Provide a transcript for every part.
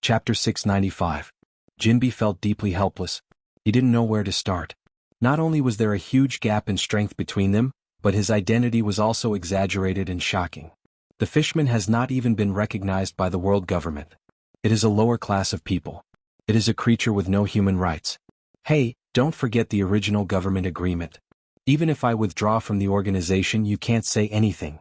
Chapter 695. Jinbi felt deeply helpless. He didn't know where to start. Not only was there a huge gap in strength between them, but his identity was also exaggerated and shocking. The fishman has not even been recognized by the world government. It is a lower class of people. It is a creature with no human rights. Hey, don't forget the original government agreement. Even if I withdraw from the organization, you can't say anything.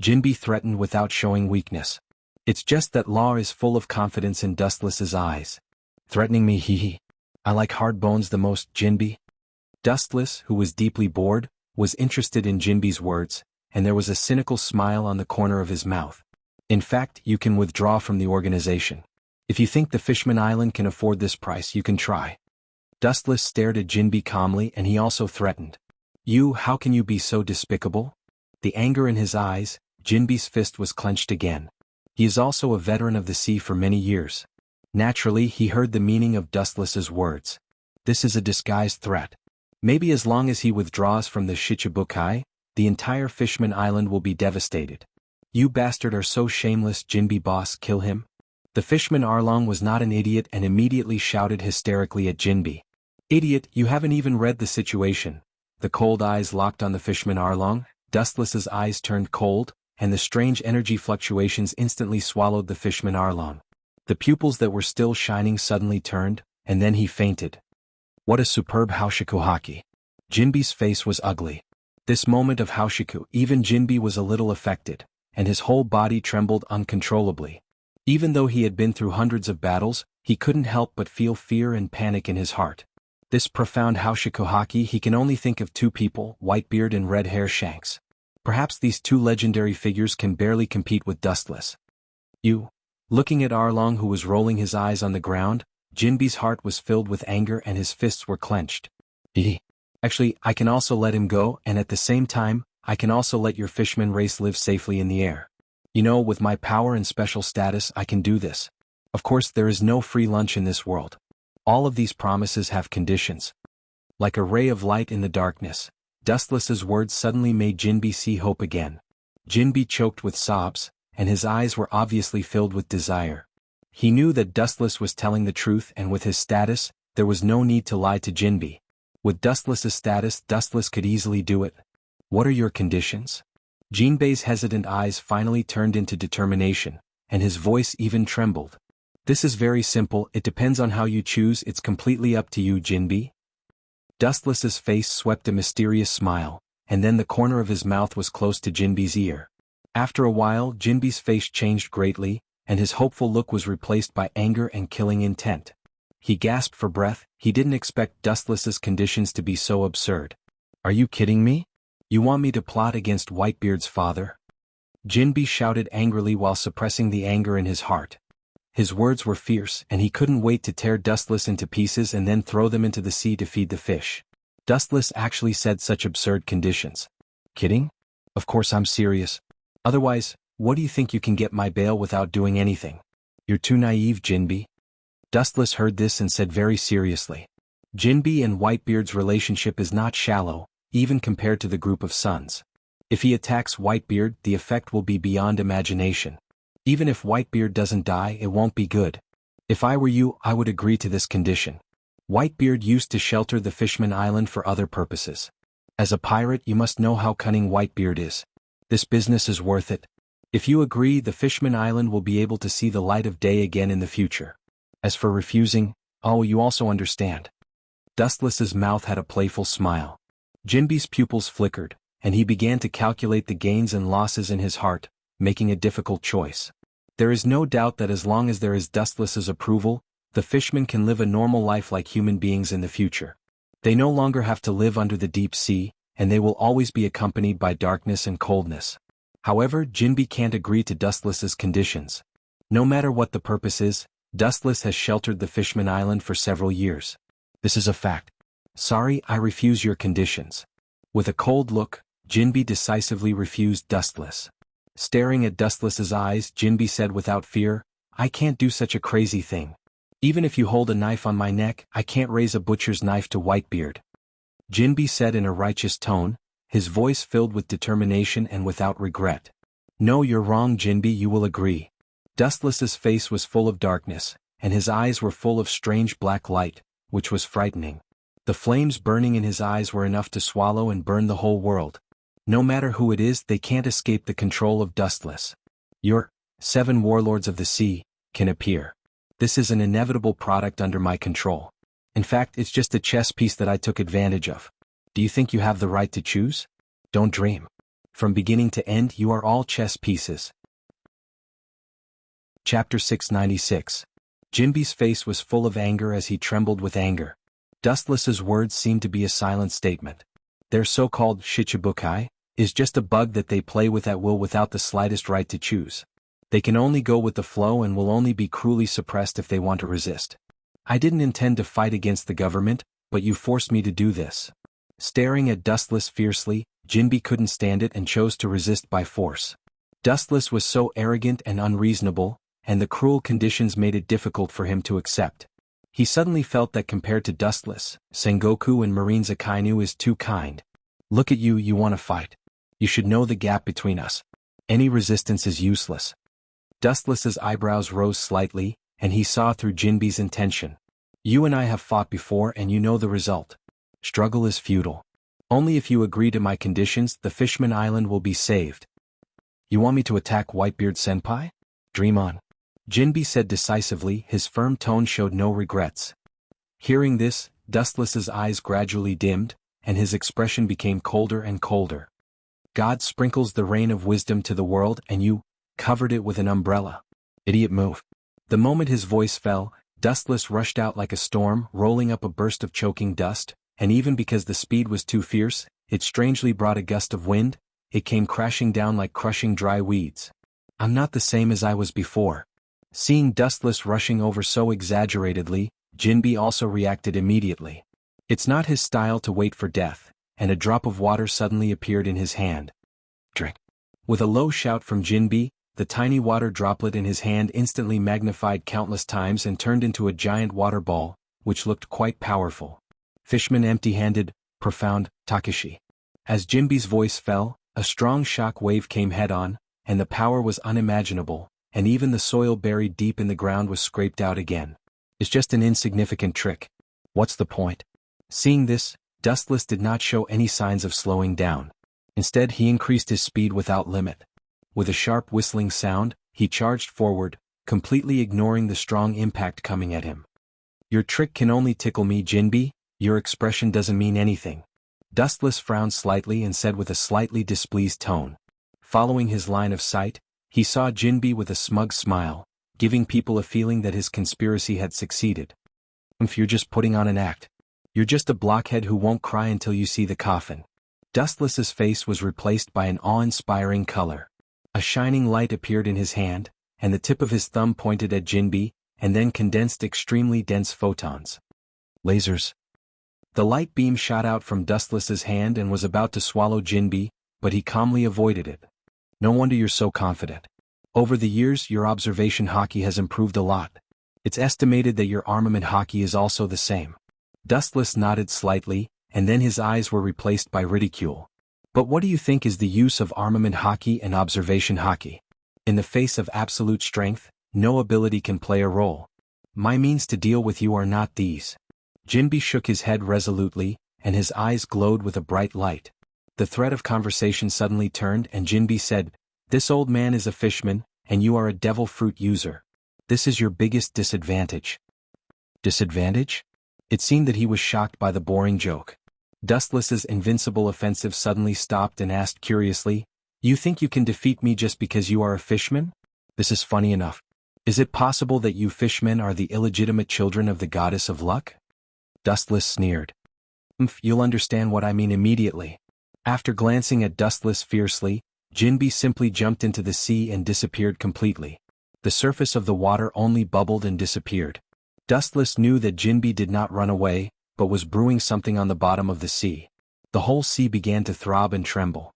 Jinbi threatened without showing weakness. It's just that Law is full of confidence in Dustless's eyes. Threatening me, hee. I like hard bones the most, Jinbi. Dustless, who was deeply bored, was interested in Jinbi's words, and there was a cynical smile on the corner of his mouth. In fact, you can withdraw from the organization. If you think the Fishman Island can afford this price, you can try. Dustless stared at Jinbi calmly, and he also threatened. How can you be so despicable? The anger in his eyes, Jinbi's fist was clenched again. He is also a veteran of the sea for many years. Naturally, he heard the meaning of Dustless's words. This is a disguised threat. Maybe as long as he withdraws from the Shichibukai, the entire Fishman Island will be devastated. You bastard are so shameless, Jinbi boss, kill him. The Fishman Arlong was not an idiot and immediately shouted hysterically at Jinbi. Idiot, you haven't even read the situation. The cold eyes locked on the Fishman Arlong, Dustless's eyes turned cold, and the strange energy fluctuations instantly swallowed the Fishman Arlong. The pupils that were still shining suddenly turned, and then he fainted. What a superb Haoshiku haki. Jinbi's face was ugly. This moment of Haoshiku, even Jinbi was a little affected, and his whole body trembled uncontrollably. Even though he had been through hundreds of battles, he couldn't help but feel fear and panic in his heart. This profound Haoshiku haki, he can only think of two people, Whitebeard and Red Hair Shanks. Perhaps these two legendary figures can barely compete with Dustless. Looking at Arlong, who was rolling his eyes on the ground, Jinbi's heart was filled with anger and his fists were clenched. Actually, I can also let him go, and at the same time, I can also let your fishman race live safely in the air. With my power and special status, I can do this. Of course, there is no free lunch in this world. All of these promises have conditions. Like a ray of light in the darkness, Dustless's words suddenly made Jinbi see hope again. Jinbi choked with sobs, and his eyes were obviously filled with desire. He knew that Dustless was telling the truth, and with his status, there was no need to lie to Jinbi. With Dustless's status, Dustless could easily do it. What are your conditions? Jinbei's hesitant eyes finally turned into determination, and his voice even trembled. This is very simple, it depends on how you choose, it's completely up to you, Jinbi. Dustless's face swept a mysterious smile, and then the corner of his mouth was close to Jinbi's ear. After a while, Jinbi's face changed greatly, and his hopeful look was replaced by anger and killing intent. He gasped for breath. He didn't expect Dustless's conditions to be so absurd. Are you kidding me? You want me to plot against Whitebeard's father? Jinbi shouted angrily while suppressing the anger in his heart. His words were fierce, and he couldn't wait to tear Dustless into pieces and then throw them into the sea to feed the fish. Dustless actually said such absurd conditions. Kidding? Of course I'm serious. Otherwise, what do you think you can get my bail without doing anything? You're too naive, Jinbi. Dustless heard this and said very seriously. Jinbi and Whitebeard's relationship is not shallow, even compared to the group of sons. If he attacks Whitebeard, the effect will be beyond imagination. Even if Whitebeard doesn't die, it won't be good. If I were you, I would agree to this condition. Whitebeard used to shelter the Fishman Island for other purposes. As a pirate, you must know how cunning Whitebeard is. This business is worth it. If you agree, the Fishman Island will be able to see the light of day again in the future. As for refusing, you also understand. Dustless's mouth had a playful smile. Jinbi's pupils flickered, and he began to calculate the gains and losses in his heart, making a difficult choice. There is no doubt that as long as there is Dustless's approval, the fishmen can live a normal life like human beings in the future. They no longer have to live under the deep sea, and they will always be accompanied by darkness and coldness. However, Jinbi can't agree to Dustless's conditions. No matter what the purpose is, Dustless has sheltered the Fishman Island for several years. This is a fact. Sorry, I refuse your conditions. With a cold look, Jinbi decisively refused Dustless. Staring at Dustless's eyes, Jinbi said without fear, I can't do such a crazy thing. Even if you hold a knife on my neck, I can't raise a butcher's knife to Whitebeard. Jinbi said in a righteous tone, his voice filled with determination and without regret. No, you're wrong, Jinbi, you will agree. Dustless's face was full of darkness, and his eyes were full of strange black light, which was frightening. The flames burning in his eyes were enough to swallow and burn the whole world. No matter who it is, they can't escape the control of Dustless. Your 7 warlords of the sea can appear. This is an inevitable product under my control. In fact, it's just a chess piece that I took advantage of. Do you think you have the right to choose? Don't dream. From beginning to end, you are all chess pieces. Chapter 696. Jinbi's face was full of anger as he trembled with anger. Dustless's words seemed to be a silent statement. Their so-called shichibukai is just a bug that they play with at will without the slightest right to choose. They can only go with the flow and will only be cruelly suppressed if they want to resist. I didn't intend to fight against the government, but you forced me to do this. Staring at Dustless fiercely, Jinbi couldn't stand it and chose to resist by force. Dustless was so arrogant and unreasonable, and the cruel conditions made it difficult for him to accept. He suddenly felt that compared to Dustless, Sengoku and Marine's Akainu is too kind. Look at you, you want to fight. You should know the gap between us. Any resistance is useless. Dustless's eyebrows rose slightly, and he saw through Jinbi's intention. You and I have fought before and you know the result. Struggle is futile. Only if you agree to my conditions, the Fishman Island will be saved. You want me to attack Whitebeard-senpai? Dream on. Jinbi said decisively, his firm tone showed no regrets. Hearing this, Dustless's eyes gradually dimmed, and his expression became colder and colder. God sprinkles the rain of wisdom to the world and you covered it with an umbrella. Idiot move. The moment his voice fell, Dustless rushed out like a storm, rolling up a burst of choking dust, and even because the speed was too fierce, it strangely brought a gust of wind. It came crashing down like crushing dry weeds. I'm not the same as I was before. Seeing Dustless rushing over so exaggeratedly, Jinbi also reacted immediately. It's not his style to wait for death, and a drop of water suddenly appeared in his hand. Drink. With a low shout from Jinbi, the tiny water droplet in his hand instantly magnified countless times and turned into a giant water ball, which looked quite powerful. Fishman empty-handed, profound, Takeshi. As Jinbi's voice fell, a strong shock wave came head-on, and the power was unimaginable, and even the soil buried deep in the ground was scraped out again. It's just an insignificant trick. What's the point? Seeing this, Dustless did not show any signs of slowing down. Instead, he increased his speed without limit. With a sharp whistling sound, he charged forward, completely ignoring the strong impact coming at him. Your trick can only tickle me, Jinbi. Your expression doesn't mean anything. Dustless frowned slightly and said with a slightly displeased tone. Following his line of sight, he saw Jinbi with a smug smile, giving people a feeling that his conspiracy had succeeded. If you're just putting on an act. You're just a blockhead who won't cry until you see the coffin. Dustless's face was replaced by an awe-inspiring color. A shining light appeared in his hand, and the tip of his thumb pointed at Jinbi, and then condensed extremely dense photons. Lasers. The light beam shot out from Dustless's hand and was about to swallow Jinbi, but he calmly avoided it. No wonder you're so confident. Over the years, your observation hockey has improved a lot. It's estimated that your armament hockey is also the same. Dustless nodded slightly, and then his eyes were replaced by ridicule. But what do you think is the use of armament hockey and observation hockey? In the face of absolute strength, no ability can play a role. My means to deal with you are not these. Jinbi shook his head resolutely, and his eyes glowed with a bright light. The thread of conversation suddenly turned and Jinbi said, "This old man is a fishman, and you are a devil fruit user. This is your biggest disadvantage." Disadvantage? It seemed that he was shocked by the boring joke. Dustless's invincible offensive suddenly stopped and asked curiously, "You think you can defeat me just because you are a fishman? This is funny enough. Is it possible that you fishmen are the illegitimate children of the goddess of luck?" Dustless sneered. You'll understand what I mean immediately." After glancing at Dustless fiercely, Jinbi simply jumped into the sea and disappeared completely. The surface of the water only bubbled and disappeared. Dustless knew that Jinbi did not run away, but was brewing something on the bottom of the sea. The whole sea began to throb and tremble.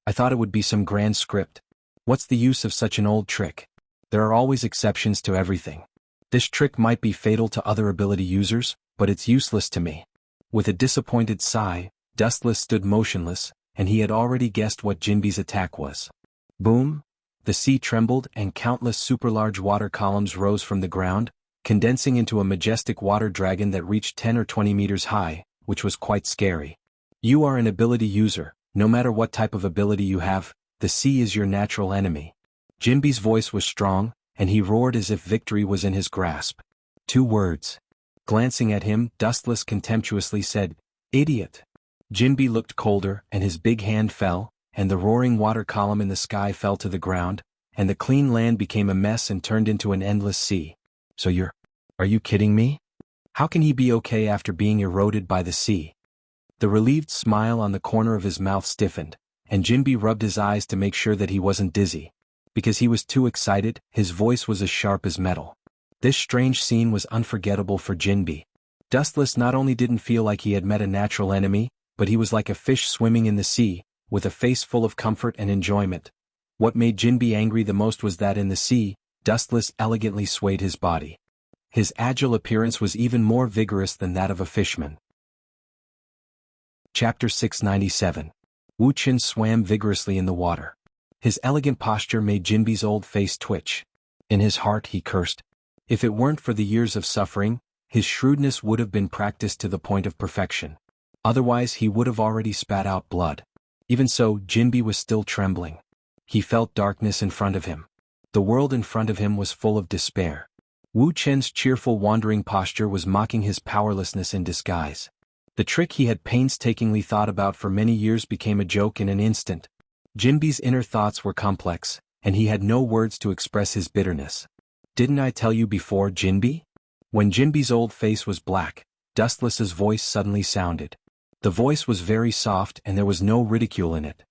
I thought it would be some grand script. What's the use of such an old trick? There are always exceptions to everything. This trick might be fatal to other ability users, but it's useless to me. With a disappointed sigh, Dustless stood motionless, and he had already guessed what Jinbi's attack was. Boom! The sea trembled and countless super-large water columns rose from the ground, condensing into a majestic water dragon that reached 10 or 20 meters high, which was quite scary. You are an ability user, no matter what type of ability you have, the sea is your natural enemy. Jinbi's voice was strong, and he roared as if victory was in his grasp. 2 words. Glancing at him, Dustless contemptuously said, "Idiot." Jinbi looked colder, and his big hand fell, and the roaring water column in the sky fell to the ground, and the clean land became a mess and turned into an endless sea. So are you kidding me? How can he be okay after being eroded by the sea? The relieved smile on the corner of his mouth stiffened, and Jinbi rubbed his eyes to make sure that he wasn't dizzy. Because he was too excited, his voice was as sharp as metal. This strange scene was unforgettable for Jinbi. Dustless not only didn't feel like he had met a natural enemy, but he was like a fish swimming in the sea, with a face full of comfort and enjoyment. What made Jinbi angry the most was that in the sea, Dustless elegantly swayed his body. His agile appearance was even more vigorous than that of a fishman. Chapter 697. Wuxian swam vigorously in the water. His elegant posture made Jinbi's old face twitch. In his heart he cursed. If it weren't for the years of suffering, his shrewdness would have been practiced to the point of perfection. Otherwise he would have already spat out blood. Even so, Jinbi was still trembling. He felt darkness in front of him. The world in front of him was full of despair. Wu Chen's cheerful wandering posture was mocking his powerlessness in disguise. The trick he had painstakingly thought about for many years became a joke in an instant. Jinbi's inner thoughts were complex, and he had no words to express his bitterness. "Didn't I tell you before, Jinbi?" When Jinbi's old face was black, Dustless's voice suddenly sounded. The voice was very soft and there was no ridicule in it.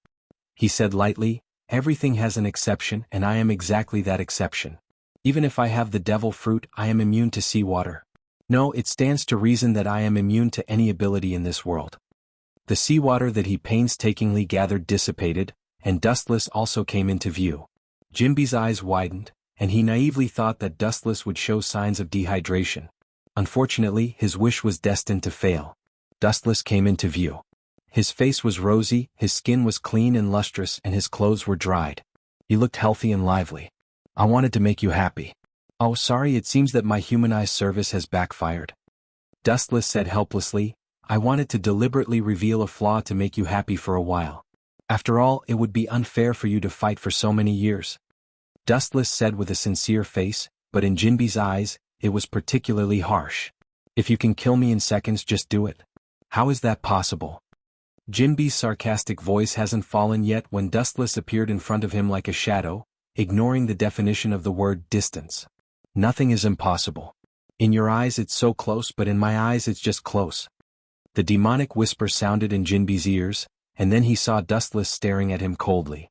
He said lightly, "Everything has an exception and I am exactly that exception. Even if I have the devil fruit, I am immune to seawater. No, it stands to reason that I am immune to any ability in this world." The seawater that he painstakingly gathered dissipated, and Dustless also came into view. Jinbi's eyes widened, and he naively thought that Dustless would show signs of dehydration. Unfortunately, his wish was destined to fail. Dustless came into view. His face was rosy, his skin was clean and lustrous, and his clothes were dried. He looked healthy and lively. "I wanted to make you happy." "Oh, sorry, it seems that my humanized service has backfired." Dustless said helplessly, "I wanted to deliberately reveal a flaw to make you happy for a while. After all, it would be unfair for you to fight for so many years." Dustless said with a sincere face, but in Jinbi's eyes, it was particularly harsh. "If you can kill me in seconds, just do it." "How is that possible?" Jinbi's sarcastic voice hasn't fallen yet when Dustless appeared in front of him like a shadow, ignoring the definition of the word distance. "Nothing is impossible. In your eyes it's so close, but in my eyes it's just close." The demonic whisper sounded in Jinbi's ears, and then he saw Dustless staring at him coldly.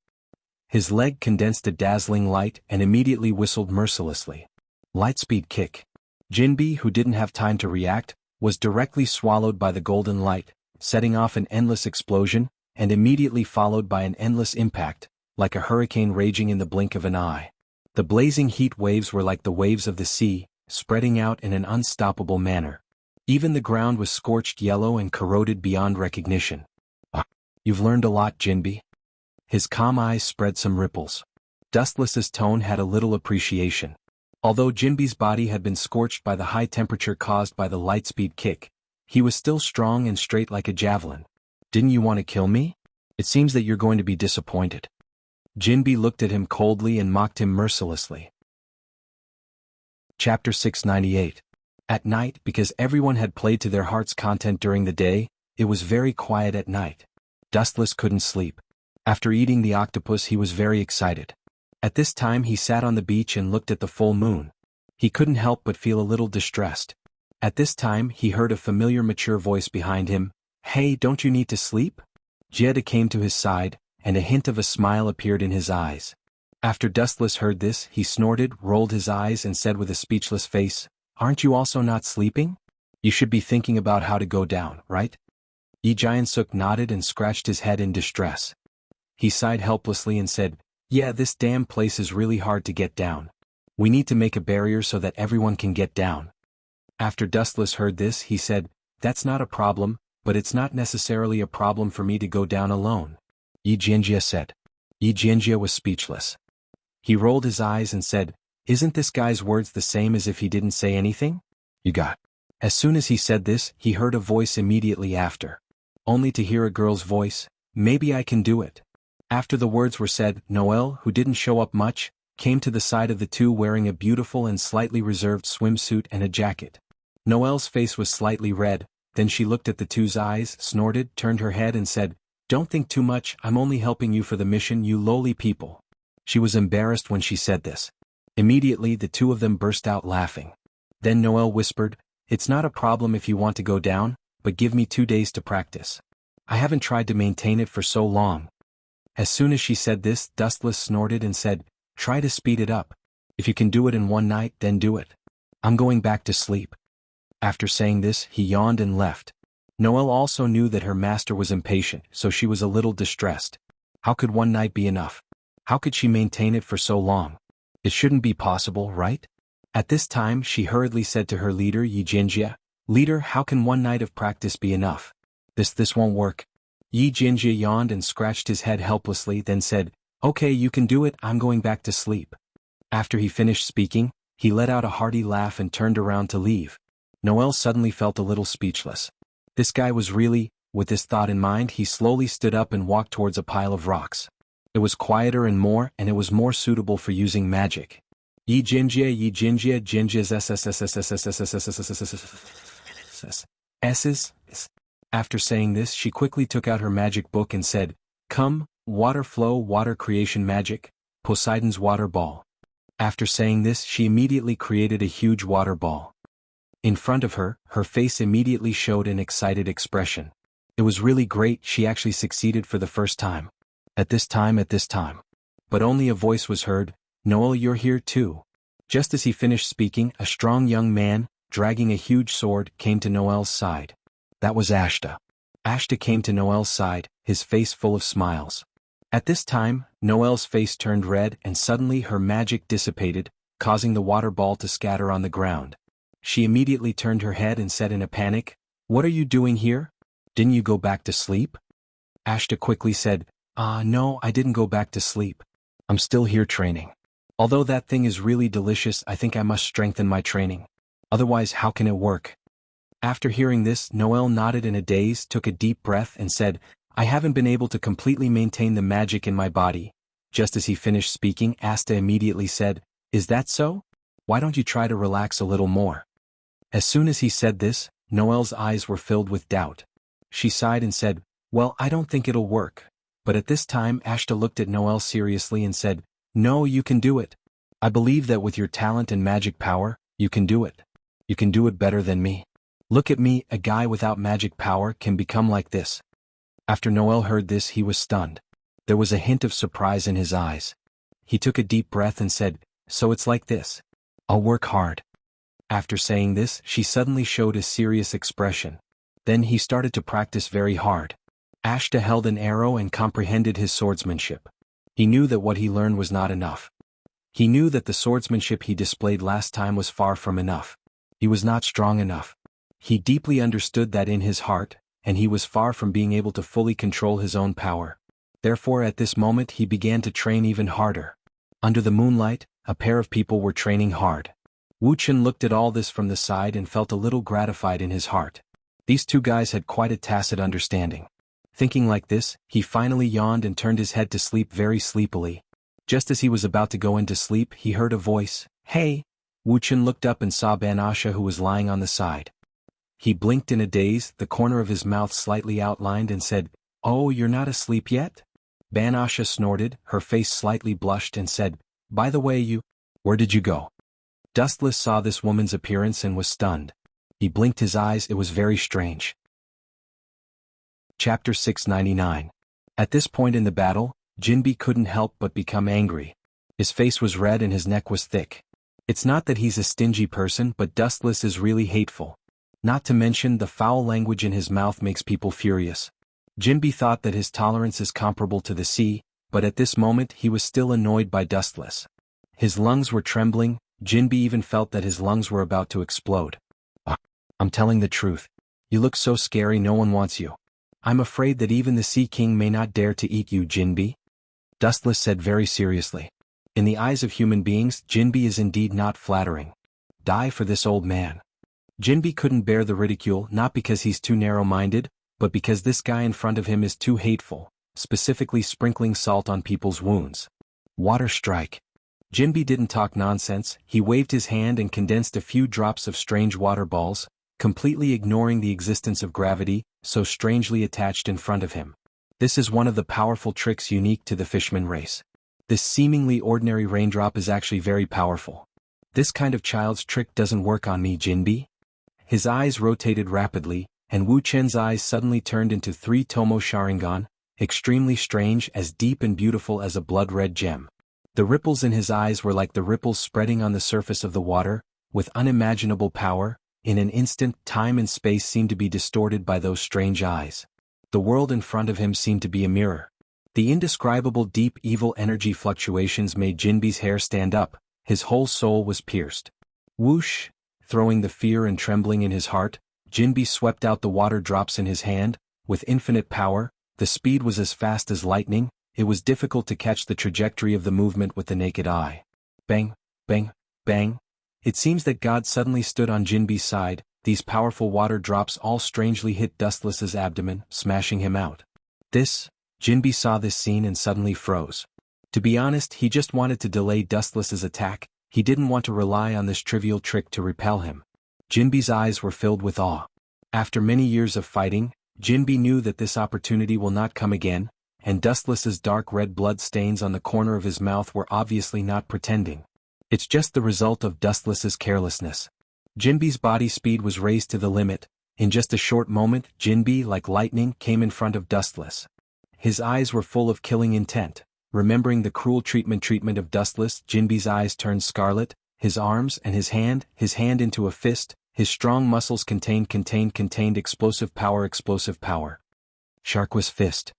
His leg condensed a dazzling light and immediately whistled mercilessly. Lightspeed kick. Jinbi, who didn't have time to react, was directly swallowed by the golden light, setting off an endless explosion, and immediately followed by an endless impact, like a hurricane raging in the blink of an eye. The blazing heat waves were like the waves of the sea, spreading out in an unstoppable manner. Even the ground was scorched yellow and corroded beyond recognition. "You've learned a lot, Jinbi." His calm eyes spread some ripples. Dustless's tone had a little appreciation. Although Jinbi's body had been scorched by the high temperature caused by the lightspeed kick, he was still strong and straight like a javelin. "Didn't you want to kill me? It seems that you're going to be disappointed." Jinbi looked at him coldly and mocked him mercilessly. Chapter 698. At night, because everyone had played to their heart's content during the day, it was very quiet at night. Dustless couldn't sleep. After eating the octopus, he was very excited. At this time he sat on the beach and looked at the full moon. He couldn't help but feel a little distressed. At this time he heard a familiar mature voice behind him. "Hey, don't you need to sleep?" Jeda came to his side, and a hint of a smile appeared in his eyes. After Dustless heard this, he snorted, rolled his eyes and said with a speechless face, "Aren't you also not sleeping? You should be thinking about how to go down, right?" Jianghu nodded and scratched his head in distress. He sighed helplessly and said, "Yeah, this damn place is really hard to get down. We need to make a barrier so that everyone can get down." After Dustless heard this, he said, "That's not a problem, but it's not necessarily a problem for me to go down alone," xianxia said. Xianxia was speechless. He rolled his eyes and said, Isn't this guy's words the same as if he didn't say anything? You got. As soon as he said this, he heard a voice immediately after. Only to hear a girl's voice, maybe I can do it. After the words were said, Noelle, who didn't show up much, came to the side of the two wearing a beautiful and slightly reserved swimsuit and a jacket. Noelle's face was slightly red, then she looked at the two's eyes, snorted, turned her head and said, "Don't think too much, I'm only helping you for the mission, you lowly people." She was embarrassed when she said this. Immediately the two of them burst out laughing. Then Noelle whispered, "It's not a problem if you want to go down, but give me 2 days to practice. I haven't tried to maintain it for so long." As soon as she said this, Dustless snorted and said, "Try to speed it up. If you can do it in one night, then do it. I'm going back to sleep." After saying this, he yawned and left. Noelle also knew that her master was impatient, so she was a little distressed. How could one night be enough? How could she maintain it for so long? It shouldn't be possible, right? At this time she hurriedly said to her leader Xianxia, "Leader, how can one night of practice be enough? This won't work." Xianxia yawned and scratched his head helplessly, then said, "Okay, you can do it, I'm going back to sleep." After he finished speaking, he let out a hearty laugh and turned around to leave. Noelle suddenly felt a little speechless. This guy was really, with this thought in mind, he slowly stood up and walked towards a pile of rocks. It was quieter and it was more suitable for using magic. Xianxia S's. After saying this, she quickly took out her magic book and said, "Come, water flow, water creation magic, Poseidon's water ball." After saying this, she immediately created a huge water ball. In front of her, her face immediately showed an excited expression. It was really great, she actually succeeded for the first time. At this time. But only a voice was heard, "Noelle, you're here too." Just as he finished speaking, a strong young man, dragging a huge sword, came to Noelle's side. That was Ashta. Ashta came to Noelle's side, his face full of smiles. At this time, Noelle's face turned red and suddenly her magic dissipated, causing the water ball to scatter on the ground. She immediately turned her head and said in a panic, "What are you doing here? Didn't you go back to sleep?" Ashta quickly said, No, I didn't go back to sleep. I'm still here training. Although that thing is really delicious, I think I must strengthen my training. Otherwise, how can it work?" After hearing this, Noelle nodded in a daze, took a deep breath and said, "I haven't been able to completely maintain the magic in my body." Just as he finished speaking, Asta immediately said, "Is that so? Why don't you try to relax a little more?" As soon as he said this, Noelle's eyes were filled with doubt. She sighed and said, "Well, I don't think it'll work." But at this time Ashta looked at Noelle seriously and said, "No, you can do it. I believe that with your talent and magic power, you can do it. You can do it better than me. Look at me, a guy without magic power can become like this." After Noelle heard this, he was stunned. There was a hint of surprise in his eyes. He took a deep breath and said, "So it's like this. I'll work hard." After saying this, she suddenly showed a serious expression. Then he started to practice very hard. Ashta held an arrow and comprehended his swordsmanship. He knew that what he learned was not enough. He knew that the swordsmanship he displayed last time was far from enough. He was not strong enough. He deeply understood that in his heart, and he was far from being able to fully control his own power. Therefore at this moment he began to train even harder. Under the moonlight, a pair of people were training hard. Wuxian looked at all this from the side and felt a little gratified in his heart. These two guys had quite a tacit understanding. Thinking like this, he finally yawned and turned his head to sleep very sleepily. Just as he was about to go into sleep, he heard a voice, "Hey!" Wuxian looked up and saw Banasha, who was lying on the side. He blinked in a daze, the corner of his mouth slightly outlined, and said, "Oh, you're not asleep yet?" Banasha snorted, her face slightly blushed and said, "By the way, where did you go?" Dustless saw this woman's appearance and was stunned. He blinked his eyes, it was very strange. Chapter 699. At this point in the battle, Jinbi couldn't help but become angry. His face was red and his neck was thick. It's not that he's a stingy person, but Dustless is really hateful. Not to mention the foul language in his mouth makes people furious. Jinbi thought that his tolerance is comparable to the sea, but at this moment he was still annoyed by Dustless. His lungs were trembling, Jinbi even felt that his lungs were about to explode. I'm telling the truth. You look so scary, no one wants you. I'm afraid that even the Sea King may not dare to eat you, Jinbi," Dustless said very seriously. In the eyes of human beings, Jinbi is indeed not flattering. Die for this old man. Jinbi couldn't bear the ridicule, not because he's too narrow-minded, but because this guy in front of him is too hateful, specifically sprinkling salt on people's wounds. Water strike. Jinbi didn't talk nonsense, he waved his hand and condensed a few drops of strange water balls, completely ignoring the existence of gravity, so strangely attached in front of him. This is one of the powerful tricks unique to the fishman race. This seemingly ordinary raindrop is actually very powerful. This kind of child's trick doesn't work on me, Jinbi. His eyes rotated rapidly, and Wu Chen's eyes suddenly turned into 3 Tomo Sharingan, extremely strange, as deep and beautiful as a blood-red gem. The ripples in his eyes were like the ripples spreading on the surface of the water, with unimaginable power. In an instant, time and space seemed to be distorted by those strange eyes. The world in front of him seemed to be a mirror. The indescribable deep evil energy fluctuations made Jinbi's hair stand up, his whole soul was pierced. Whoosh! Throwing the fear and trembling in his heart, Jinbi swept out the water drops in his hand, with infinite power. The speed was as fast as lightning, it was difficult to catch the trajectory of the movement with the naked eye. Bang, bang, bang. It seems that God suddenly stood on Jinbi's side. These powerful water drops all strangely hit Dustless's abdomen, smashing him out. Jinbi saw this scene and suddenly froze. To be honest, he just wanted to delay Dustless's attack, he didn't want to rely on this trivial trick to repel him. Jinbi's eyes were filled with awe. After many years of fighting, Jinbi knew that this opportunity will not come again, and Dustless's dark red blood stains on the corner of his mouth were obviously not pretending. It's just the result of Dustless's carelessness. Jinbi's body speed was raised to the limit. In just a short moment, Jinbi, like lightning, came in front of Dustless. His eyes were full of killing intent. Remembering the cruel treatment of Dustless, Jinbi's eyes turned scarlet, his arms and his hand into a fist, his strong muscles contained explosive power. Sharkwa's fist.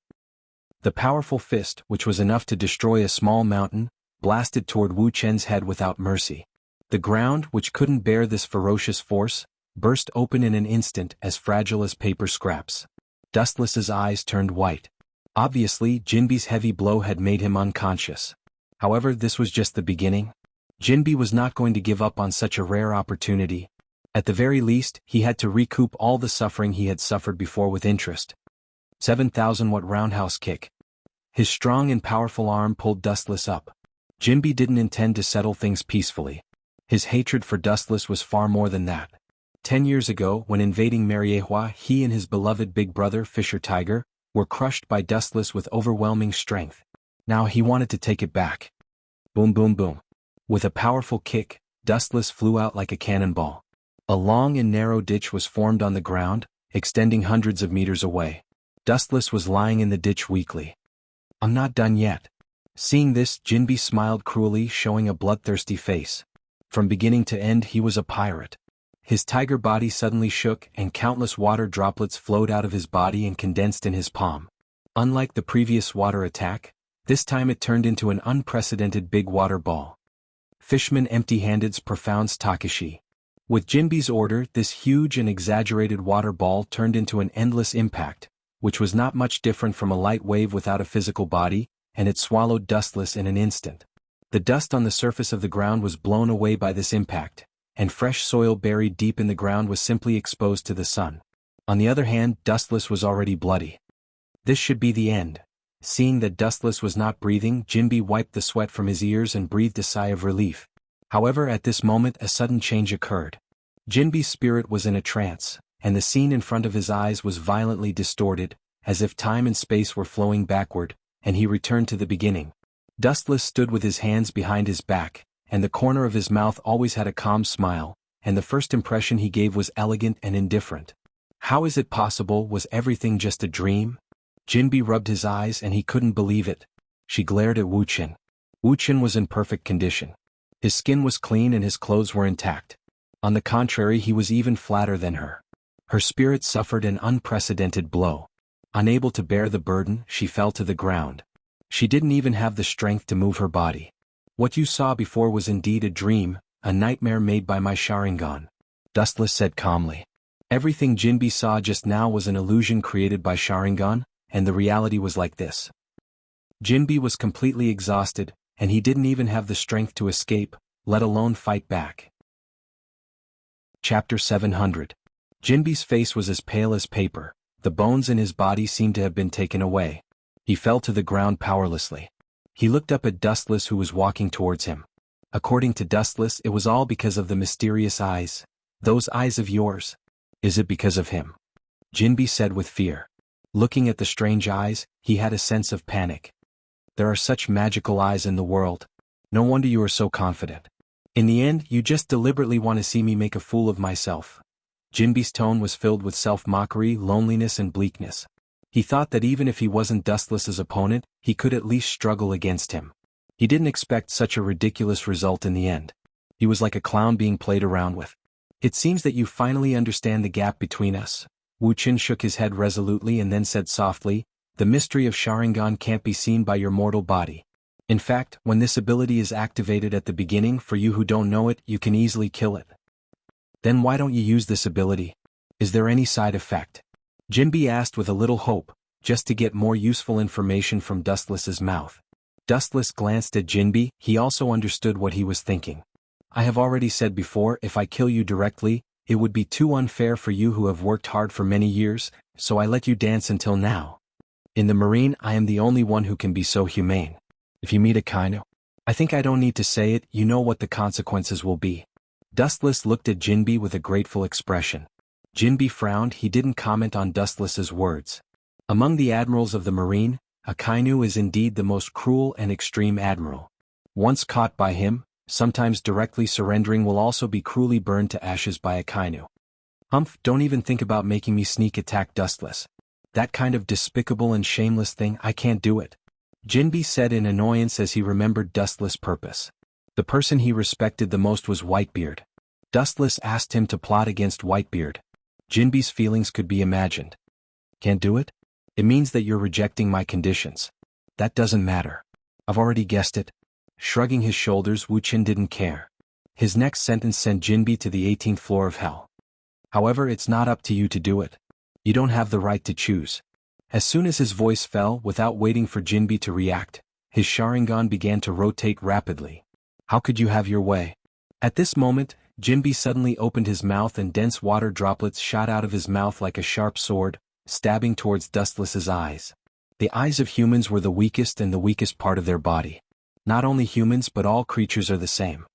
The powerful fist, which was enough to destroy a small mountain, blasted toward Wu Chen's head without mercy. The ground, which couldn't bear this ferocious force, burst open in an instant, as fragile as paper scraps. Dustless's eyes turned white. Obviously, Jinbi's heavy blow had made him unconscious. However, this was just the beginning. Jinbi was not going to give up on such a rare opportunity. At the very least, he had to recoup all the suffering he had suffered before with interest. 7,000-watt roundhouse kick. His strong and powerful arm pulled Dustless up. Jinbi didn't intend to settle things peacefully. His hatred for Dustless was far more than that. 10 years ago, when invading Mariehua, he and his beloved big brother, Fisher Tiger, were crushed by Dustless with overwhelming strength. Now he wanted to take it back. Boom boom boom. With a powerful kick, Dustless flew out like a cannonball. A long and narrow ditch was formed on the ground, extending hundreds of meters away. Dustless was lying in the ditch weakly. I'm not done yet. Seeing this, Jinbi smiled cruelly, showing a bloodthirsty face. From beginning to end, he was a pirate. His tiger body suddenly shook, and countless water droplets flowed out of his body and condensed in his palm. Unlike the previous water attack, this time it turned into an unprecedented big water ball. Fishman empty-handed's profound Takeshi. With Jinbi's order, this huge and exaggerated water ball turned into an endless impact, which was not much different from a light wave without a physical body, and it swallowed Dustless in an instant. The dust on the surface of the ground was blown away by this impact, and fresh soil buried deep in the ground was simply exposed to the sun. On the other hand, Dustless was already bloody. This should be the end. Seeing that Dustless was not breathing, Jinbi wiped the sweat from his ears and breathed a sigh of relief. However, at this moment a sudden change occurred. Jinbi's spirit was in a trance, and the scene in front of his eyes was violently distorted, as if time and space were flowing backward, and he returned to the beginning. Dustless stood with his hands behind his back, and the corner of his mouth always had a calm smile, and the first impression he gave was elegant and indifferent. How is it possible? Was everything just a dream? Jinbi rubbed his eyes and he couldn't believe it. She glared at Wu Chen. Wu Chen was in perfect condition. His skin was clean and his clothes were intact. On the contrary, he was even flatter than her. Her spirit suffered an unprecedented blow. Unable to bear the burden, she fell to the ground. She didn't even have the strength to move her body. What you saw before was indeed a dream, a nightmare made by my Sharingan, Dustless said calmly. Everything Jinbi saw just now was an illusion created by Sharingan, and the reality was like this. Jinbi was completely exhausted, and he didn't even have the strength to escape, let alone fight back. Chapter 700. Jinbi's face was as pale as paper, the bones in his body seemed to have been taken away. He fell to the ground powerlessly. He looked up at Dustless who was walking towards him. According to Dustless, it was all because of the mysterious eyes. Those eyes of yours. Is it because of him? Jinbi said with fear. Looking at the strange eyes, he had a sense of panic. There are such magical eyes in the world. No wonder you are so confident. In the end, you just deliberately want to see me make a fool of myself. Jinbi's tone was filled with self-mockery, loneliness and bleakness. He thought that even if he wasn't Dustless's opponent, he could at least struggle against him. He didn't expect such a ridiculous result in the end. He was like a clown being played around with. It seems that you finally understand the gap between us. Wu Qin shook his head resolutely and then said softly, the mystery of Sharingan can't be seen by your mortal body. In fact, when this ability is activated at the beginning, for you who don't know it, you can easily kill it. Then why don't you use this ability? Is there any side effect? Jinbi asked with a little hope, just to get more useful information from Dustless's mouth. Dustless glanced at Jinbi, he also understood what he was thinking. I have already said before, if I kill you directly, it would be too unfair for you who have worked hard for many years, so I let you dance until now. In the marine, I am the only one who can be so humane. If you meet a Kainu, I think I don't need to say it, you know what the consequences will be. Dustless looked at Jinbi with a grateful expression. Jinbi frowned, he didn't comment on Dustless's words. Among the admirals of the marine, a Kainu is indeed the most cruel and extreme admiral. Once caught by him, sometimes directly surrendering will also be cruelly burned to ashes by a Kainu. Humph, don't even think about making me sneak attack Dustless. That kind of despicable and shameless thing, I can't do it. Jinbi said in annoyance as he remembered Dustless' purpose. The person he respected the most was Whitebeard. Dustless asked him to plot against Whitebeard. Jinbi's feelings could be imagined. Can't do it? It means that you're rejecting my conditions. That doesn't matter. I've already guessed it. Shrugging his shoulders, Wu Qin didn't care. His next sentence sent Jinbi to the 18th floor of hell. However, it's not up to you to do it. You don't have the right to choose. As soon as his voice fell, without waiting for Jinbi to react, his Sharingan began to rotate rapidly. How could you have your way? At this moment, Jinbi suddenly opened his mouth and dense water droplets shot out of his mouth like a sharp sword, stabbing towards Dustless's eyes. The eyes of humans were the weakest and the weakest part of their body. Not only humans but all creatures are the same.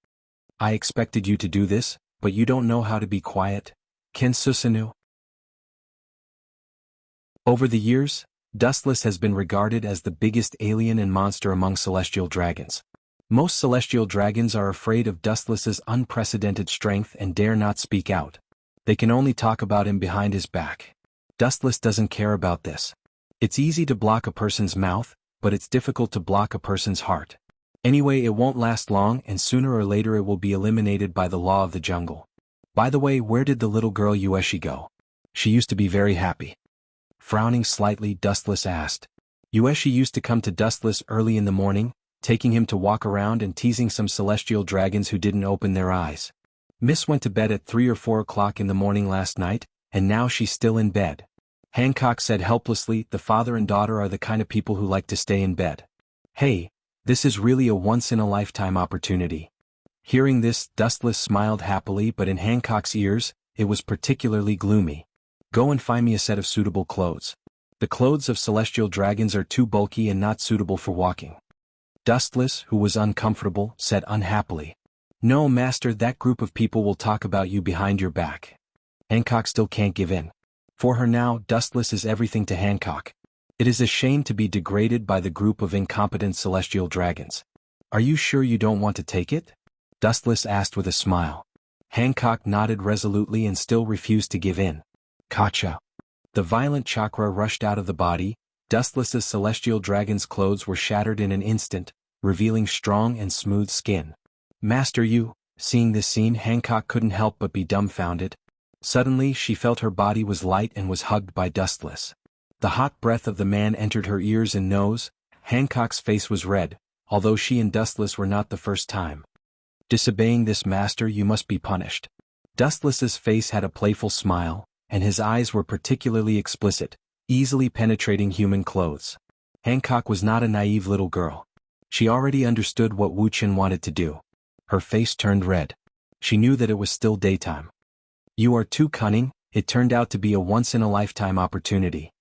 I expected you to do this, but you don't know how to be quiet. Ken Susanu. Over the years, Dustless has been regarded as the biggest alien and monster among celestial dragons. Most celestial dragons are afraid of Dustless's unprecedented strength and dare not speak out. They can only talk about him behind his back. Dustless doesn't care about this. It's easy to block a person's mouth, but it's difficult to block a person's heart. Anyway, it won't last long and sooner or later it will be eliminated by the law of the jungle. By the way, where did the little girl Yueshi go? She used to be very happy. Frowning slightly, Dustless asked. Yueshi used to come to Dustless early in the morning, taking him to walk around and teasing some celestial dragons who didn't open their eyes. Miss went to bed at 3 or 4 o'clock in the morning last night, and now she's still in bed. Hancock said helplessly, the father and daughter are the kind of people who like to stay in bed. Hey, this is really a once-in-a-lifetime opportunity. Hearing this, Dustless smiled happily, but in Hancock's ears, it was particularly gloomy. Go and find me a set of suitable clothes. The clothes of celestial dragons are too bulky and not suitable for walking. Dustless, who was uncomfortable, said unhappily. No, master, that group of people will talk about you behind your back. Hancock still can't give in. For her now, Dustless is everything to Hancock. It is a shame to be degraded by the group of incompetent celestial dragons. Are you sure you don't want to take it? Dustless asked with a smile. Hancock nodded resolutely and still refused to give in. Kacha. The violent chakra rushed out of the body. Dustless's celestial dragon's clothes were shattered in an instant, revealing strong and smooth skin. Master, you. Seeing this scene, Hancock couldn't help but be dumbfounded. Suddenly, she felt her body was light and was hugged by Dustless. The hot breath of the man entered her ears and nose. Hancock's face was red, although she and Dustless were not the first time. Disobeying this, master, you must be punished. Dustless's face had a playful smile, and his eyes were particularly explicit, easily penetrating human clothes. Hancock was not a naive little girl. She already understood what Wu Qin wanted to do. Her face turned red. She knew that it was still daytime. You are too cunning. It turned out to be a once-in-a-lifetime opportunity.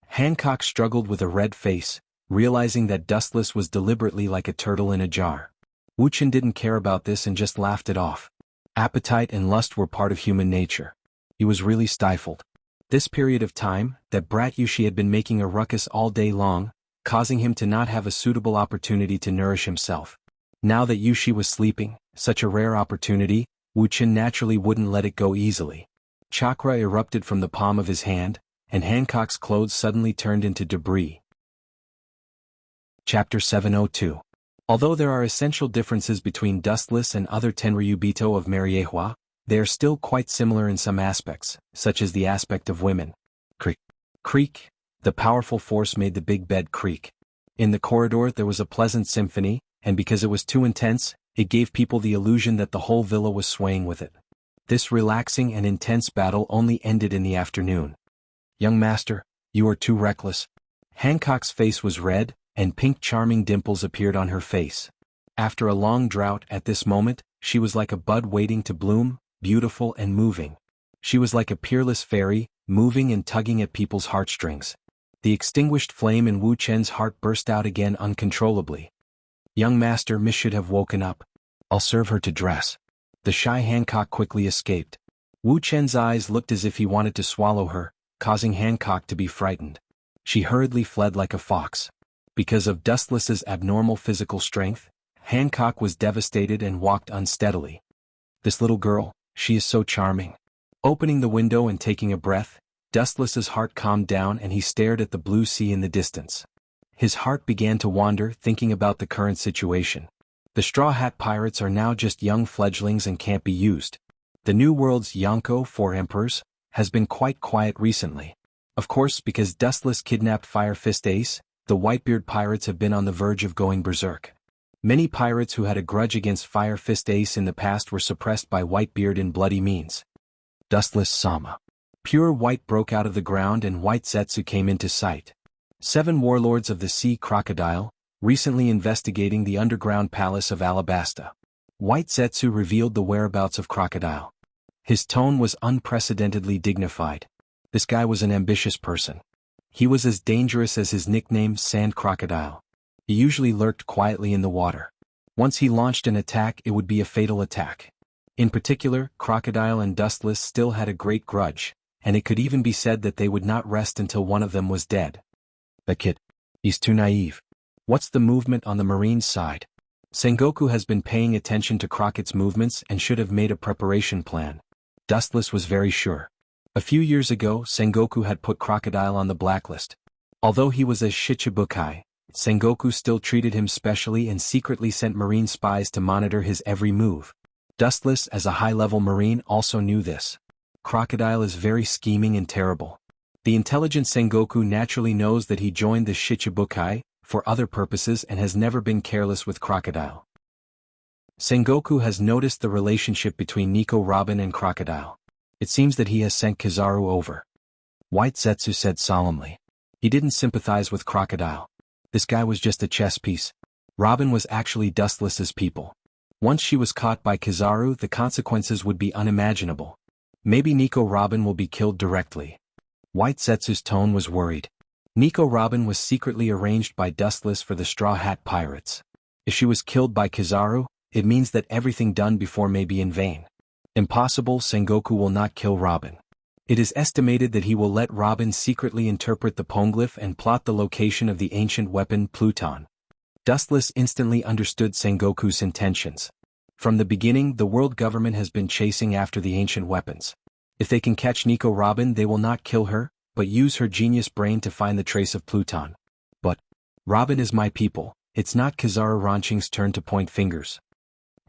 Hancock struggled with a red face, realizing that Dustless was deliberately like a turtle in a jar. Wu Qin didn't care about this and just laughed it off. Appetite and lust were part of human nature. He was really stifled. This period of time, that brat Yushi had been making a ruckus all day long, causing him to not have a suitable opportunity to nourish himself. Now that Yushi was sleeping, such a rare opportunity, Wu Qin naturally wouldn't let it go easily. Chakra erupted from the palm of his hand, and Hancock's clothes suddenly turned into debris. Chapter 702. Although there are essential differences between Dustless and other Tenryubito of Mariewa, they are still quite similar in some aspects, such as the aspect of women. Creak. Creak. The powerful force made the big bed creak. In the corridor there was a pleasant symphony, and because it was too intense, it gave people the illusion that the whole villa was swaying with it. This relaxing and intense battle only ended in the afternoon. Young master, you are too reckless. Hancock's face was red, and pink charming dimples appeared on her face. After a long drought at this moment, she was like a bud waiting to bloom, beautiful and moving. She was like a peerless fairy, moving and tugging at people's heartstrings. The extinguished flame in Wu Chen's heart burst out again uncontrollably. Young master, Miss should have woken up. I'll serve her to dress. The shy Hancock quickly escaped. Wu Chen's eyes looked as if he wanted to swallow her, causing Hancock to be frightened. She hurriedly fled like a fox. Because of Dustless's abnormal physical strength, Hancock was devastated and walked unsteadily. This little girl, she is so charming. Opening the window and taking a breath, Dustless's heart calmed down and he stared at the blue sea in the distance. His heart began to wander, thinking about the current situation. The Straw Hat Pirates are now just young fledglings and can't be used. The New World's Xianxia, 4 emperors, has been quite quiet recently. Of course, because Dustless kidnapped Fire Fist Ace, the Whitebeard pirates have been on the verge of going berserk. Many pirates who had a grudge against Fire Fist Ace in the past were suppressed by Whitebeard in bloody means. Dustless Sama. Pure white broke out of the ground and White Zetsu came into sight. 7 warlords of the Sea Crocodile, recently investigating the underground palace of Alabasta. White Zetsu revealed the whereabouts of Crocodile. His tone was unprecedentedly dignified. This guy was an ambitious person. He was as dangerous as his nickname, Sand Crocodile. He usually lurked quietly in the water. Once he launched an attack, it would be a fatal attack. In particular, Crocodile and Dustless still had a great grudge, and it could even be said that they would not rest until one of them was dead. That kid. He's too naive. What's the movement on the marine side? Sengoku has been paying attention to Crockett's movements and should have made a preparation plan. Dustless was very sure. A few years ago, Sengoku had put Crocodile on the blacklist. Although he was a Shichibukai, Sengoku still treated him specially and secretly sent marine spies to monitor his every move. Dustless, as a high-level marine, also knew this. Crocodile is very scheming and terrible. The intelligent Sengoku naturally knows that he joined the Shichibukai for other purposes and has never been careless with Crocodile. Sengoku has noticed the relationship between Nico Robin and Crocodile. It seems that he has sent Kizaru over. White Zetsu said solemnly. He didn't sympathize with Crocodile. This guy was just a chess piece. Robin was actually Dustless's people. Once she was caught by Kizaru, the consequences would be unimaginable. Maybe Nico Robin will be killed directly. White Zetsu's tone was worried. Nico Robin was secretly arranged by Dustless for the Straw Hat Pirates. If she was killed by Kizaru, it means that everything done before may be in vain. Impossible. Sengoku will not kill Robin. It is estimated that he will let Robin secretly interpret the poneglyph and plot the location of the ancient weapon Pluton. Dustless instantly understood Sengoku's intentions. From the beginning, the world government has been chasing after the ancient weapons. If they can catch Nico Robin, they will not kill her, but use her genius brain to find the trace of Pluton. But Robin is my people. It's not Kizaru Ranching's turn to point fingers.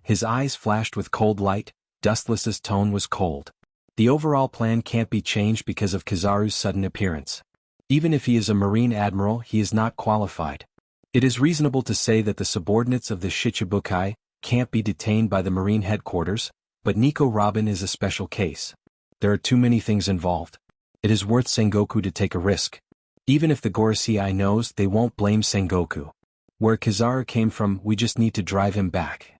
His eyes flashed with cold light. Dustless's tone was cold. The overall plan can't be changed because of Kizaru's sudden appearance. Even if he is a marine admiral, he is not qualified. It is reasonable to say that the subordinates of the Shichibukai can't be detained by the marine headquarters, but Nico Robin is a special case. There are too many things involved. It is worth Sengoku to take a risk. Even if the Gorosei knows, they won't blame Sengoku. Where Kizaru came from, we just need to drive him back.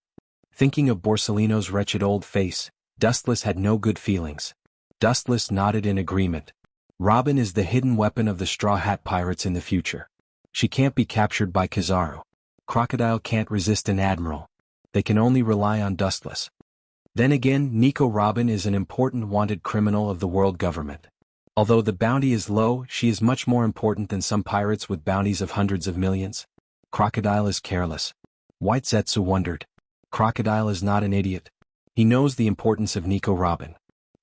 Thinking of Borsellino's wretched old face, Dustless had no good feelings. Dustless nodded in agreement. Robin is the hidden weapon of the Straw Hat Pirates in the future. She can't be captured by Kizaru. Crocodile can't resist an admiral. They can only rely on Dustless. Then again, Nico Robin is an important wanted criminal of the world government. Although the bounty is low, she is much more important than some pirates with bounties of hundreds of millions. Crocodile is careless. White Zetsu wondered. Crocodile is not an idiot. He knows the importance of Nico Robin.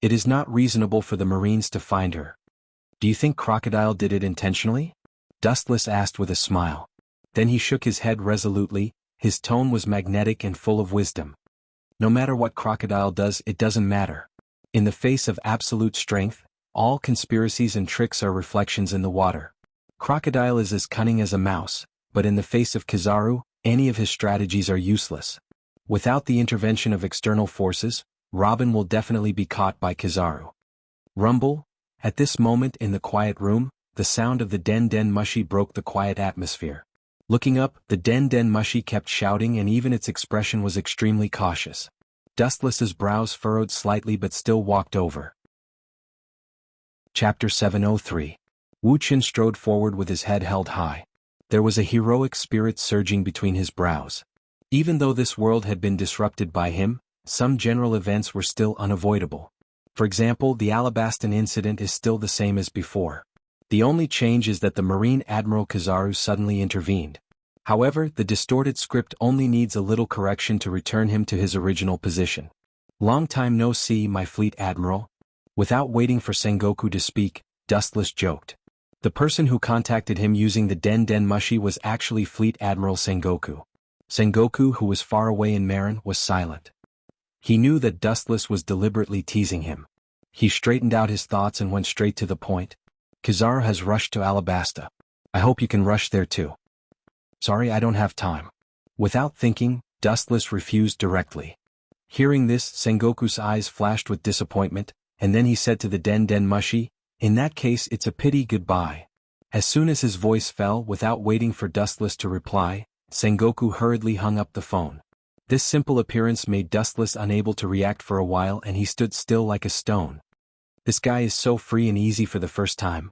It is not reasonable for the Marines to find her. Do you think Crocodile did it intentionally? Dustless asked with a smile. Then he shook his head resolutely. His tone was magnetic and full of wisdom. No matter what Crocodile does, it doesn't matter. In the face of absolute strength, all conspiracies and tricks are reflections in the water. Crocodile is as cunning as a mouse, but in the face of Kizaru, any of his strategies are useless. Without the intervention of external forces, Robin will definitely be caught by Kizaru. Rumble. At this moment in the quiet room, the sound of the Den Den Mushi broke the quiet atmosphere. Looking up, the Den Den Mushi kept shouting and even its expression was extremely cautious. Dustless's brows furrowed slightly but still walked over. Chapter 703. Wu Qin strode forward with his head held high. There was a heroic spirit surging between his brows. Even though this world had been disrupted by him, some general events were still unavoidable. For example, the Alabastan incident is still the same as before. The only change is that the Marine Admiral Kizaru suddenly intervened. However, the distorted script only needs a little correction to return him to his original position. Long time no see, my fleet admiral. Without waiting for Sengoku to speak, Dustless joked. The person who contacted him using the Den Den Mushi was actually Fleet Admiral Sengoku. Sengoku, who was far away in Marin, was silent. He knew that Dustless was deliberately teasing him. He straightened out his thoughts and went straight to the point. Kizaru has rushed to Alabasta. I hope you can rush there too. Sorry, I don't have time. Without thinking, Dustless refused directly. Hearing this, Sengoku's eyes flashed with disappointment, and then he said to the Den Den Mushi, in that case it's a pity, goodbye. As soon as his voice fell, without waiting for Dustless to reply, Sengoku hurriedly hung up the phone. This simple appearance made Dustless unable to react for a while and he stood still like a stone. This guy is so free and easy for the first time.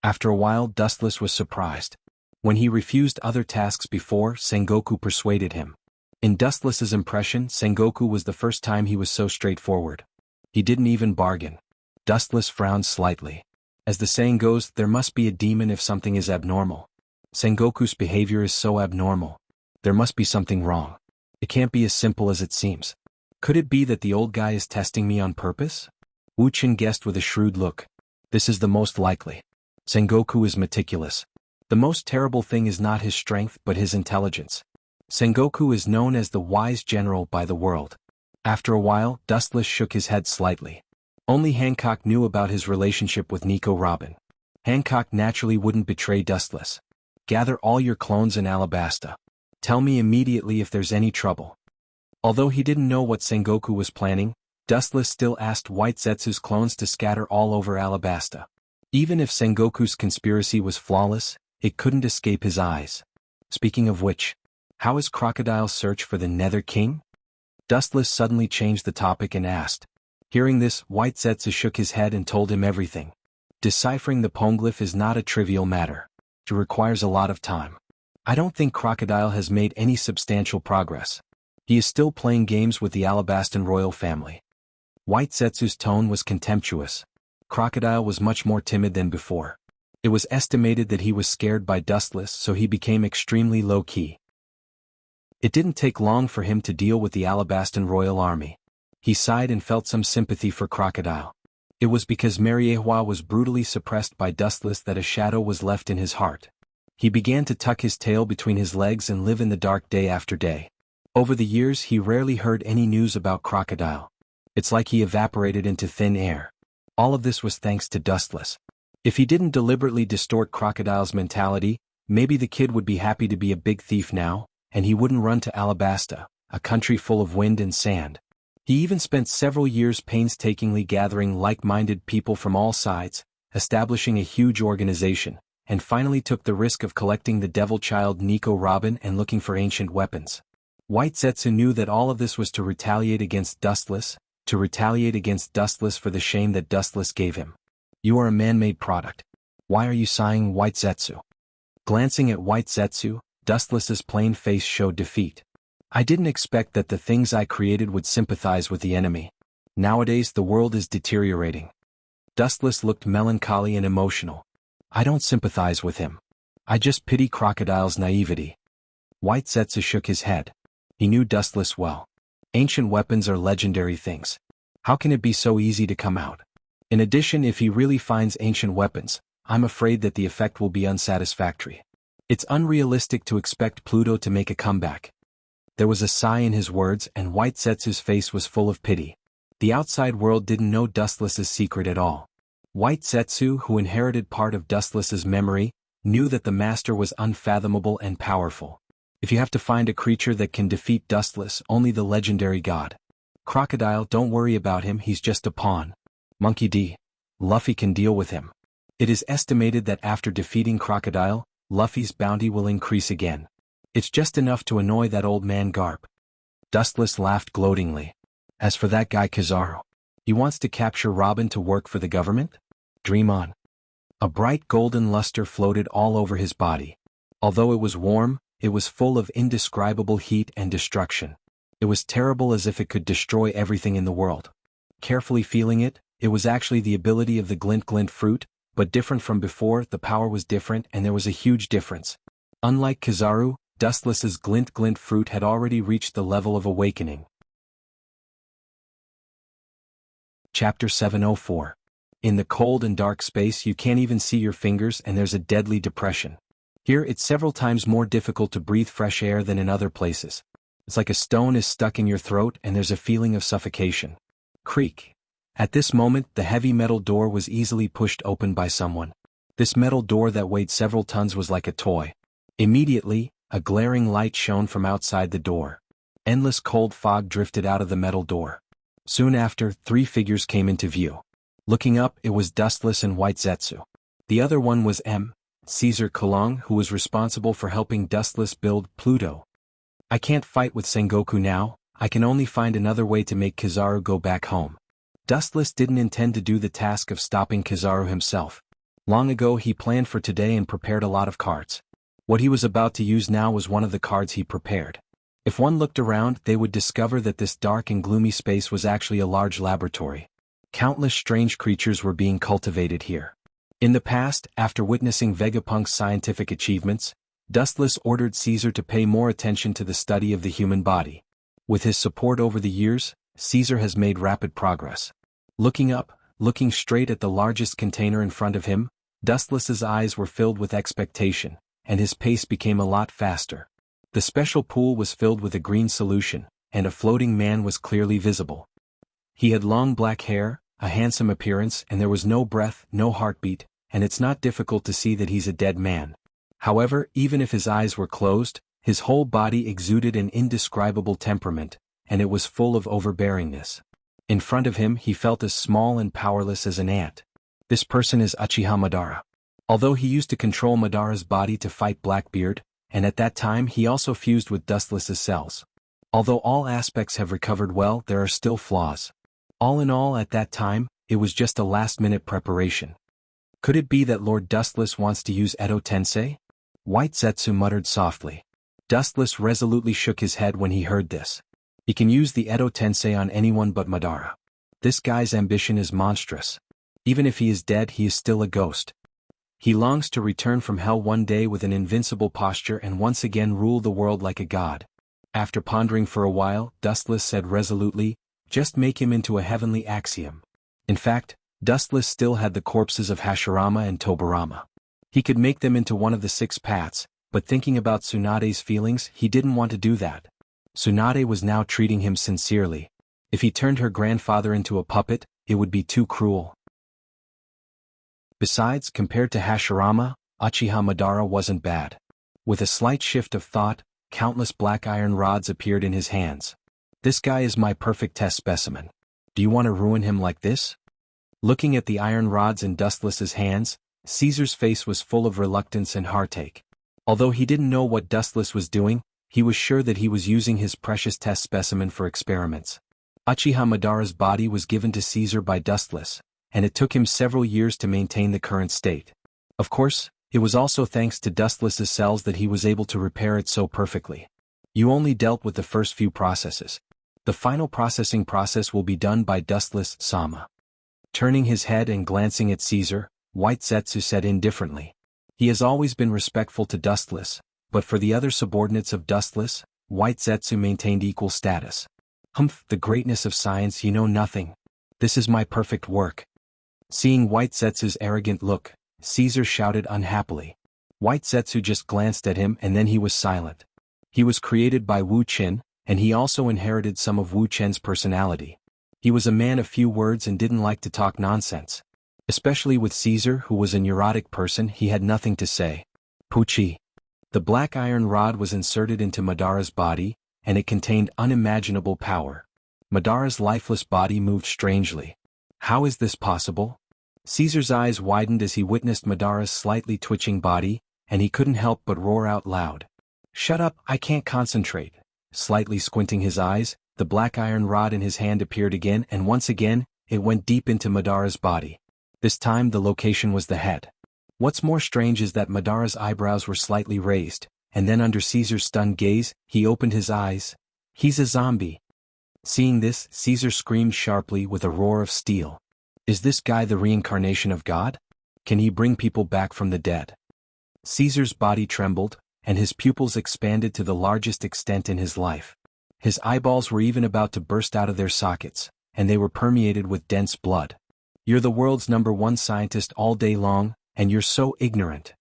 After a while, Dustless was surprised. When he refused other tasks before, Sengoku persuaded him. In Dustless's impression, Sengoku was the first time he was so straightforward. He didn't even bargain. Dustless frowned slightly. As the saying goes, there must be a demon if something is abnormal. Sengoku's behavior is so abnormal. There must be something wrong. It can't be as simple as it seems. Could it be that the old guy is testing me on purpose? Wu Qin guessed with a shrewd look. This is the most likely. Sengoku is meticulous. The most terrible thing is not his strength but his intelligence. Sengoku is known as the wise general by the world. After a while, Dustless shook his head slightly. Only Hancock knew about his relationship with Nico Robin. Hancock naturally wouldn't betray Dustless. Gather all your clones in Alabasta. Tell me immediately if there's any trouble. Although he didn't know what Sengoku was planning, Dustless still asked White Zetsu's clones to scatter all over Alabasta. Even if Sengoku's conspiracy was flawless, it couldn't escape his eyes. Speaking of which, how is Crocodile's search for the Nether King? Dustless suddenly changed the topic and asked. Hearing this, White Zetsu shook his head and told him everything. Deciphering the poneglyph is not a trivial matter. It requires a lot of time. I don't think Crocodile has made any substantial progress. He is still playing games with the Alabastan royal family. White Zetsu's tone was contemptuous. Crocodile was much more timid than before. It was estimated that he was scared by Dustless, so he became extremely low-key. It didn't take long for him to deal with the Alabastan royal army. He sighed and felt some sympathy for Crocodile. It was because Mariewa was brutally suppressed by Dustless that a shadow was left in his heart. He began to tuck his tail between his legs and live in the dark day after day. Over the years he rarely heard any news about Crocodile. It's like he evaporated into thin air. All of this was thanks to Dustless. If he didn't deliberately distort Crocodile's mentality, maybe the kid would be happy to be a big thief now, and he wouldn't run to Alabasta, a country full of wind and sand. He even spent several years painstakingly gathering like-minded people from all sides, establishing a huge organization, and finally took the risk of collecting the devil child Nico Robin and looking for ancient weapons. White Zetsu knew that all of this was to retaliate against Dustless for the shame that Dustless gave him. You are a man-made product. Why are you sighing, White Zetsu? Glancing at White Zetsu, Dustless's plain face showed defeat. I didn't expect that the things I created would sympathize with the enemy. Nowadays the world is deteriorating. Dustless looked melancholy and emotional. I don't sympathize with him. I just pity Crocodile's naivety. White Zetsu shook his head. He knew Dustless well. Ancient weapons are legendary things. How can it be so easy to come out? In addition, if he really finds ancient weapons, I'm afraid that the effect will be unsatisfactory. It's unrealistic to expect Pluto to make a comeback. There was a sigh in his words, and White Zetsu's face was full of pity. The outside world didn't know Dustless's secret at all. White Zetsu, who inherited part of Dustless's memory, knew that the master was unfathomable and powerful. If you have to find a creature that can defeat Dustless, only the legendary god. Crocodile, don't worry about him, he's just a pawn. Monkey D. Luffy can deal with him. It is estimated that after defeating Crocodile, Luffy's bounty will increase again. It's just enough to annoy that old man Garp. Dustless laughed gloatingly. As for that guy Kizaru, he wants to capture Robin to work for the government? Dream on. A bright golden luster floated all over his body. Although it was warm, it was full of indescribable heat and destruction. It was terrible, as if it could destroy everything in the world. Carefully feeling it, it was actually the ability of the glint fruit, but different from before. The power was different, and there was a huge difference. Unlike Kizaru, Dustless's glint fruit had already reached the level of awakening. Chapter 704. In the cold and dark space you can't even see your fingers, and there's a deadly depression. Here it's several times more difficult to breathe fresh air than in other places. It's like a stone is stuck in your throat and there's a feeling of suffocation. Creak. At this moment the heavy metal door was easily pushed open by someone. This metal door that weighed several tons was like a toy. Immediately, a glaring light shone from outside the door. Endless cold fog drifted out of the metal door. Soon after, 3 figures came into view. Looking up, it was Dustless and White Zetsu. The other one was Caesar Kalong, who was responsible for helping Dustless build Pluto. I can't fight with Sengoku now, I can only find another way to make Kizaru go back home. Dustless didn't intend to do the task of stopping Kizaru himself. Long ago he planned for today and prepared a lot of cards. What he was about to use now was one of the cards he prepared. If one looked around, they would discover that this dark and gloomy space was actually a large laboratory. Countless strange creatures were being cultivated here. In the past, after witnessing Vegapunk's scientific achievements, Dustless ordered Caesar to pay more attention to the study of the human body. With his support over the years, Caesar has made rapid progress. Looking up, looking straight at the largest container in front of him, Dustless's eyes were filled with expectation, and his pace became a lot faster. The special pool was filled with a green solution, and a floating man was clearly visible. He had long black hair, a handsome appearance, and there was no breath, no heartbeat, and it's not difficult to see that he's a dead man. However, even if his eyes were closed, his whole body exuded an indescribable temperament, and it was full of overbearingness. In front of him he felt as small and powerless as an ant. This person is Uchiha Madara. Although he used to control Madara's body to fight Blackbeard, and at that time he also fused with Dustless's cells. Although all aspects have recovered well, there are still flaws. All in all, at that time, it was just a last-minute preparation. Could it be that Lord Dustless wants to use Edo Tensei? White Zetsu muttered softly. Dustless resolutely shook his head when he heard this. He can use the Edo Tensei on anyone but Madara. This guy's ambition is monstrous. Even if he is dead, he is still a ghost. He longs to return from hell one day with an invincible posture and once again rule the world like a god. After pondering for a while, Dustless said resolutely, just make him into a heavenly axiom. In fact, Dustless still had the corpses of Hashirama and Tobirama. He could make them into one of the 6 paths, but thinking about Tsunade's feelings, he didn't want to do that. Tsunade was now treating him sincerely. If he turned her grandfather into a puppet, it would be too cruel. Besides, compared to Hashirama, Uchiha Madara wasn't bad. With a slight shift of thought, countless black iron rods appeared in his hands. This guy is my perfect test specimen. Do you want to ruin him like this? Looking at the iron rods in Dustless's hands, Caesar's face was full of reluctance and heartache. Although he didn't know what Dustless was doing, he was sure that he was using his precious test specimen for experiments. Uchiha Madara's body was given to Caesar by Dustless, and it took him several years to maintain the current state. Of course, it was also thanks to Dustless's cells that he was able to repair it so perfectly. You only dealt with the first few processes. The final processing process will be done by Dustless-sama. Turning his head and glancing at Caesar, White Zetsu said indifferently. He has always been respectful to Dustless, but for the other subordinates of Dustless, White Zetsu maintained equal status. Humph, the greatness of science, you know nothing. This is my perfect work. Seeing White Zetsu's arrogant look, Caesar shouted unhappily. White Zetsu just glanced at him and then he was silent. He was created by Wu Qin, and he also inherited some of Wu Chen's personality. He was a man of few words and didn't like to talk nonsense. Especially with Caesar, who was a neurotic person, he had nothing to say. Puchi. The black iron rod was inserted into Madara's body, and it contained unimaginable power. Madara's lifeless body moved strangely. How is this possible? Caesar's eyes widened as he witnessed Madara's slightly twitching body, and he couldn't help but roar out loud. Shut up, I can't concentrate. Slightly squinting his eyes, the black iron rod in his hand appeared again, and once again, it went deep into Madara's body. This time the location was the head. What's more strange is that Madara's eyebrows were slightly raised, and then under Caesar's stunned gaze, he opened his eyes. He's a zombie. Seeing this, Caesar screamed sharply with a roar of steel. Is this guy the reincarnation of God? Can he bring people back from the dead? Caesar's body trembled, and his pupils expanded to the largest extent in his life. His eyeballs were even about to burst out of their sockets, and they were permeated with dense blood. You're the world's #1 scientist all day long, and you're so ignorant.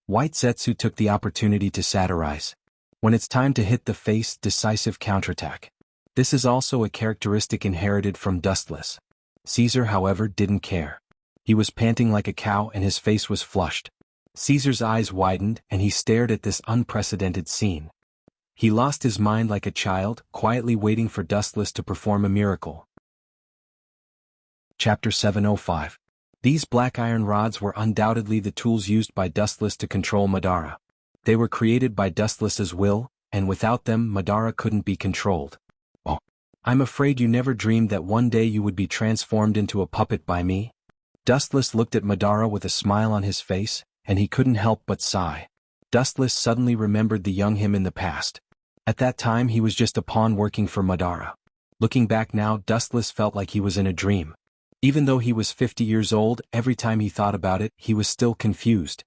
White Zetsu took the opportunity to satirize. When it's time to hit the face, decisive counterattack. This is also a characteristic inherited from Dustless. Caesar, however, didn't care. He was panting like a cow and his face was flushed. Caesar's eyes widened and he stared at this unprecedented scene. He lost his mind like a child, quietly waiting for Dustless to perform a miracle. Chapter 705. These black iron rods were undoubtedly the tools used by Dustless to control Madara. They were created by Dustless's will, and without them Madara couldn't be controlled. Oh, I'm afraid you never dreamed that one day you would be transformed into a puppet by me? Dustless looked at Madara with a smile on his face, and he couldn't help but sigh. Dustless suddenly remembered the young him in the past. At that time he was just a pawn working for Madara. Looking back now, Dustless felt like he was in a dream. Even though he was 50 years old, every time he thought about it, he was still confused.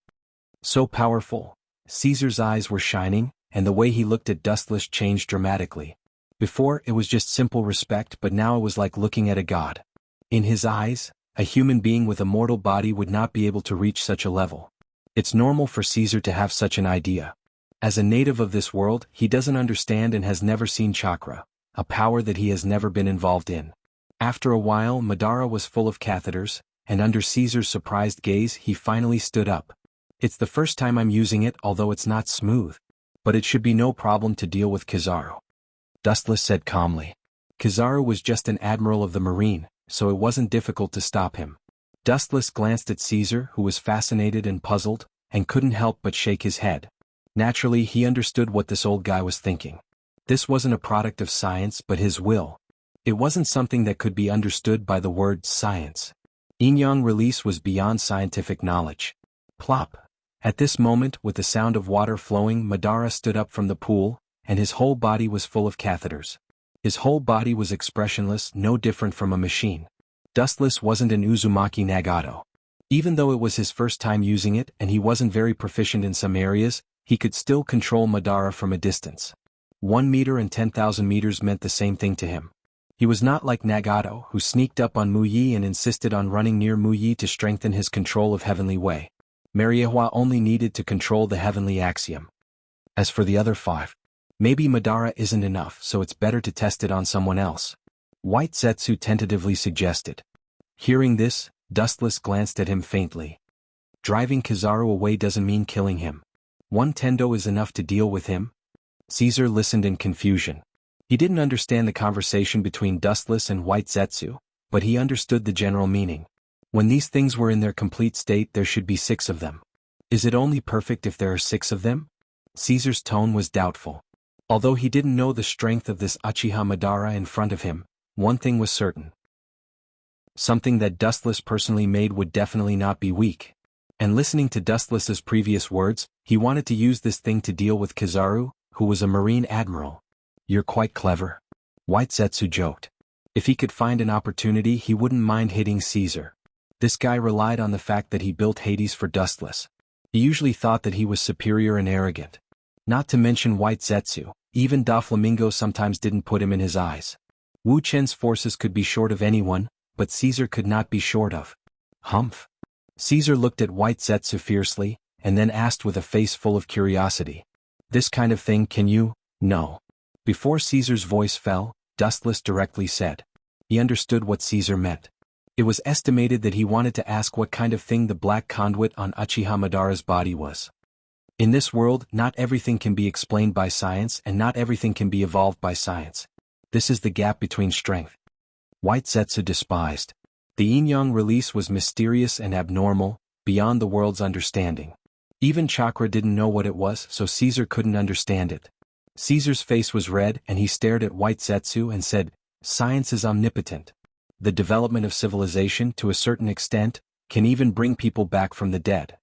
So powerful. Caesar's eyes were shining, and the way he looked at Dustless changed dramatically. Before, it was just simple respect, but now it was like looking at a god. In his eyes, a human being with a mortal body would not be able to reach such a level. It's normal for Caesar to have such an idea. As a native of this world, he doesn't understand and has never seen chakra, a power that he has never been involved in. After a while, Madara was full of catheters, and under Caesar's surprised gaze he finally stood up. It's the first time I'm using it, although it's not smooth. But it should be no problem to deal with Kizaru. Dustless said calmly. Kizaru was just an admiral of the marine, so it wasn't difficult to stop him. Dustless glanced at Caesar, who was fascinated and puzzled, and couldn't help but shake his head. Naturally, he understood what this old guy was thinking. This wasn't a product of science but his will. It wasn't something that could be understood by the word science. Yin-yang release was beyond scientific knowledge. Plop. At this moment, with the sound of water flowing, Madara stood up from the pool, and his whole body was full of catheters. His whole body was expressionless, no different from a machine. Dustless wasn't an Uzumaki Nagato. Even though it was his first time using it and he wasn't very proficient in some areas, he could still control Madara from a distance. 1 meter and 10,000 meters meant the same thing to him. He was not like Nagato, who sneaked up on Muyi and insisted on running near Muyi to strengthen his control of Heavenly Way. Martialworld only needed to control the Heavenly Axiom. As for the other 5, maybe Madara isn't enough, so it's better to test it on someone else. White Zetsu tentatively suggested. Hearing this, Dustless glanced at him faintly. Driving Kizaru away doesn't mean killing him. 1 tendo is enough to deal with him. Caesar listened in confusion. He didn't understand the conversation between Dustless and White Zetsu, but he understood the general meaning. When these things were in their complete state, there should be 6 of them. Is it only perfect if there are 6 of them? Caesar's tone was doubtful. Although he didn't know the strength of this Uchiha Madara in front of him, one thing was certain. Something that Dustless personally made would definitely not be weak. And listening to Dustless's previous words, he wanted to use this thing to deal with Kizaru, who was a marine admiral. You're quite clever. White Zetsu joked. If he could find an opportunity, he wouldn't mind hitting Caesar. This guy relied on the fact that he built Hades for Dustless. He usually thought that he was superior and arrogant. Not to mention White Zetsu, even Doflamingo sometimes didn't put him in his eyes. Wu Chen's forces could be short of anyone, but Caesar could not be short of. Humph. Caesar looked at White Zetsu fiercely, and then asked with a face full of curiosity. This kind of thing can you? No. Before Caesar's voice fell, Dustless directly said. He understood what Caesar meant. It was estimated that he wanted to ask what kind of thing the black conduit on Uchiha Madara's body was. In this world, not everything can be explained by science and not everything can be evolved by science. This is the gap between strength. White Zetsu despised. The yin-yang release was mysterious and abnormal, beyond the world's understanding. Even Chakra didn't know what it was, so Caesar couldn't understand it. Caesar's face was red and he stared at White Zetsu and said, Science is omnipotent. The development of civilization, to a certain extent, can even bring people back from the dead.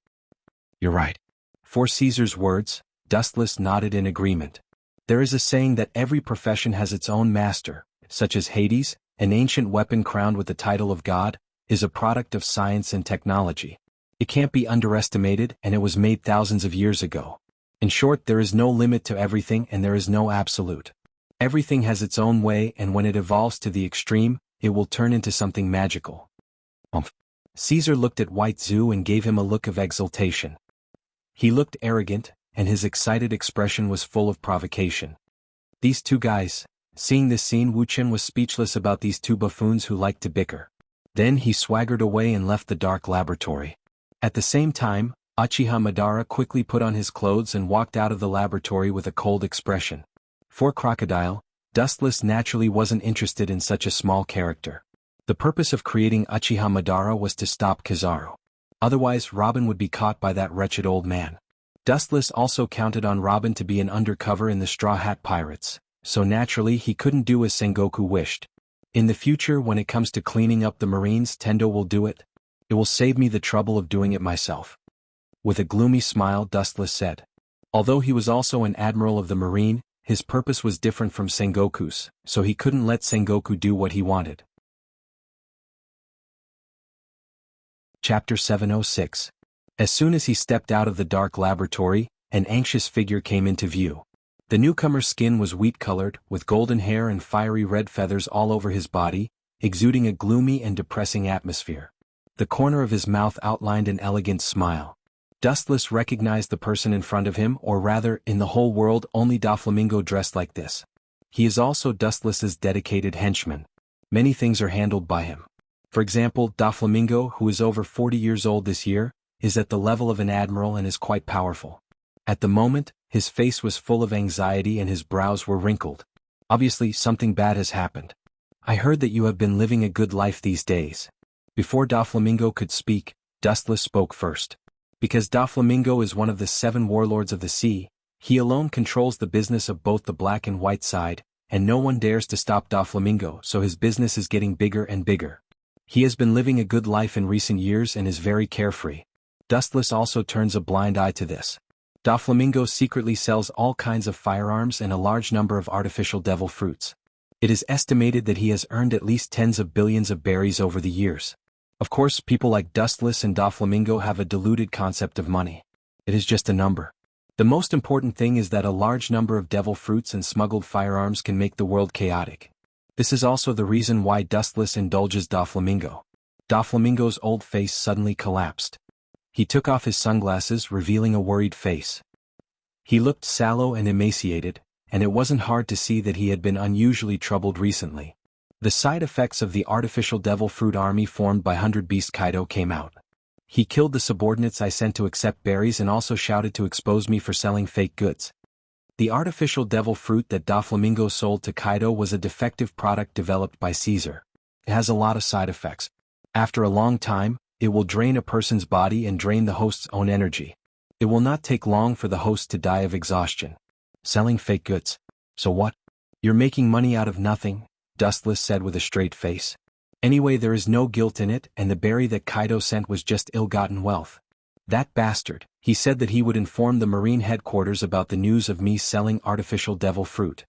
You're right. For Caesar's words, Dustless nodded in agreement. There is a saying that every profession has its own master, such as Hades, an ancient weapon crowned with the title of God, is a product of science and technology. It can't be underestimated and it was made thousands of years ago. In short, there is no limit to everything and there is no absolute. Everything has its own way and when it evolves to the extreme, it will turn into something magical. Caesar looked at White Zhu and gave him a look of exultation. He looked arrogant, and his excited expression was full of provocation. These two guys. Seeing this scene, Wu Chen was speechless about these two buffoons who liked to bicker. Then he swaggered away and left the dark laboratory. At the same time, Uchiha Madara quickly put on his clothes and walked out of the laboratory with a cold expression. For Crocodile, Dustless naturally wasn't interested in such a small character. The purpose of creating Uchiha Madara was to stop Kizaru. Otherwise Robin would be caught by that wretched old man. Dustless also counted on Robin to be an undercover in the Straw Hat Pirates, so naturally he couldn't do as Sengoku wished. In the future, when it comes to cleaning up the Marines, Tendo will do it. It will save me the trouble of doing it myself. With a gloomy smile, Dustless said. Although he was also an admiral of the Marine, his purpose was different from Sengoku's, so he couldn't let Sengoku do what he wanted. Chapter 706. As soon as he stepped out of the dark laboratory, an anxious figure came into view. The newcomer's skin was wheat-colored, with golden hair and fiery red feathers all over his body, exuding a gloomy and depressing atmosphere. The corner of his mouth outlined an elegant smile. Dustless recognized the person in front of him, or rather, in the whole world only Doflamingo dressed like this. He is also Dustless's dedicated henchman. Many things are handled by him. For example, Doflamingo, who is over 40 years old this year, is at the level of an admiral and is quite powerful. At the moment, his face was full of anxiety and his brows were wrinkled. Obviously, something bad has happened. I heard that you have been living a good life these days. Before Doflamingo could speak, Dustless spoke first. Because Doflamingo is one of the 7 warlords of the sea, he alone controls the business of both the black and white side, and no one dares to stop Doflamingo, so his business is getting bigger and bigger. He has been living a good life in recent years and is very carefree. Dustless also turns a blind eye to this. Doflamingo secretly sells all kinds of firearms and a large number of artificial devil fruits. It is estimated that he has earned at least tens of billions of berries over the years. Of course, people like Dustless and Doflamingo have a diluted concept of money. It is just a number. The most important thing is that a large number of devil fruits and smuggled firearms can make the world chaotic. This is also the reason why Dustless indulges Doflamingo. Doflamingo's old face suddenly collapsed. He took off his sunglasses, revealing a worried face. He looked sallow and emaciated, and it wasn't hard to see that he had been unusually troubled recently. The side effects of the artificial devil fruit army formed by 100 Beast Kaido came out. He killed the subordinates I sent to accept berries and also shouted to expose me for selling fake goods. The artificial devil fruit that Doflamingo sold to Kaido was a defective product developed by Caesar. It has a lot of side effects. After a long time, it will drain a person's body and drain the host's own energy. It will not take long for the host to die of exhaustion. Selling fake goods. So what? You're making money out of nothing, Dustless said with a straight face. Anyway, there is no guilt in it, and the berry that Kaido sent was just ill-gotten wealth. That bastard, he said that he would inform the Marine headquarters about the news of me selling artificial devil fruit.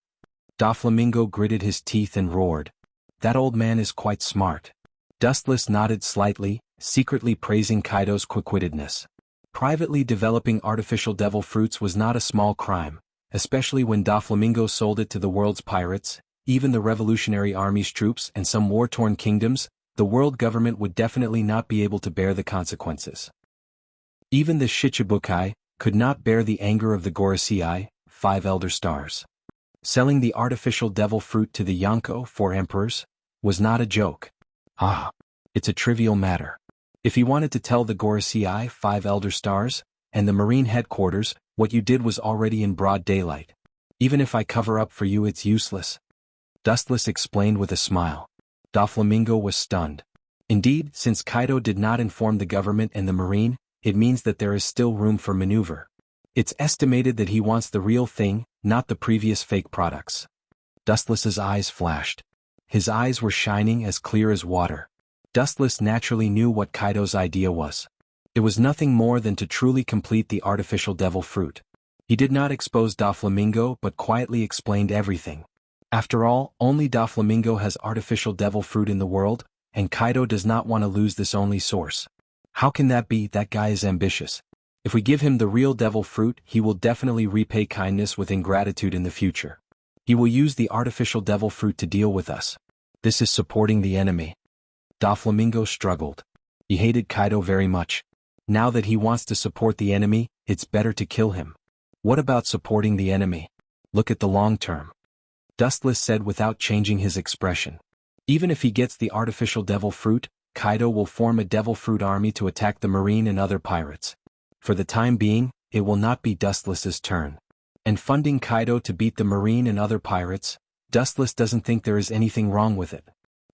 Doflamingo gritted his teeth and roared. That old man is quite smart. Dustless nodded slightly, secretly praising Kaido's quick-wittedness. Privately developing artificial devil fruits was not a small crime, especially when Doflamingo sold it to the world's pirates, even the Revolutionary Army's troops and some war-torn kingdoms. The world government would definitely not be able to bear the consequences. Even the Shichibukai could not bear the anger of the Gorosei, 5 elder stars. Selling the artificial devil fruit to the Yonko, 4 emperors, was not a joke. It's a trivial matter. If he wanted to tell the Gorosei, 5 elder stars, and the Marine headquarters, what you did was already in broad daylight. Even if I cover up for you, it's useless. Dustless explained with a smile. Doflamingo was stunned. Indeed, since Kaido did not inform the government and the Marine, it means that there is still room for maneuver. It's estimated that he wants the real thing, not the previous fake products. Dustless's eyes flashed. His eyes were shining as clear as water. Dustless naturally knew what Kaido's idea was. It was nothing more than to truly complete the artificial devil fruit. He did not expose Doflamingo but quietly explained everything. After all, only Doflamingo has artificial devil fruit in the world, and Kaido does not want to lose this only source. How can that be? That guy is ambitious. If we give him the real devil fruit, he will definitely repay kindness with ingratitude in the future. He will use the artificial devil fruit to deal with us. This is supporting the enemy. Doflamingo struggled. He hated Kaido very much. Now that he wants to support the enemy, it's better to kill him. What about supporting the enemy? Look at the long term. Dustless said without changing his expression. Even if he gets the artificial devil fruit, Kaido will form a devil fruit army to attack the Marine and other pirates. For the time being, it will not be Dustless's turn. And funding Kaido to beat the Marine and other pirates, Dustless doesn't think there is anything wrong with it.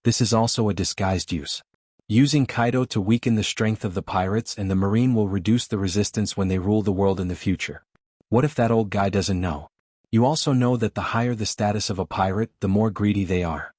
This is also a disguised use. Using Kaido to weaken the strength of the pirates and the Marine will reduce the resistance when they rule the world in the future. What if that old guy doesn't know? You also know that the higher the status of a pirate, the more greedy they are.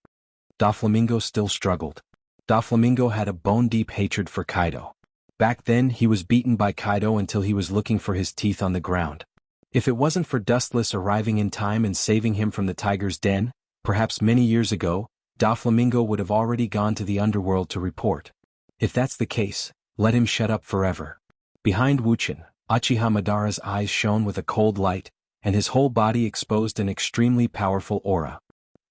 Doflamingo still struggled. Doflamingo had a bone-deep hatred for Kaido. Back then he was beaten by Kaido until he was looking for his teeth on the ground. If it wasn't for Dustless arriving in time and saving him from the tiger's den, perhaps many years ago, Doflamingo would have already gone to the underworld to report. If that's the case, let him shut up forever. Behind Wuxian, Uchiha Madara's eyes shone with a cold light, and his whole body exposed an extremely powerful aura.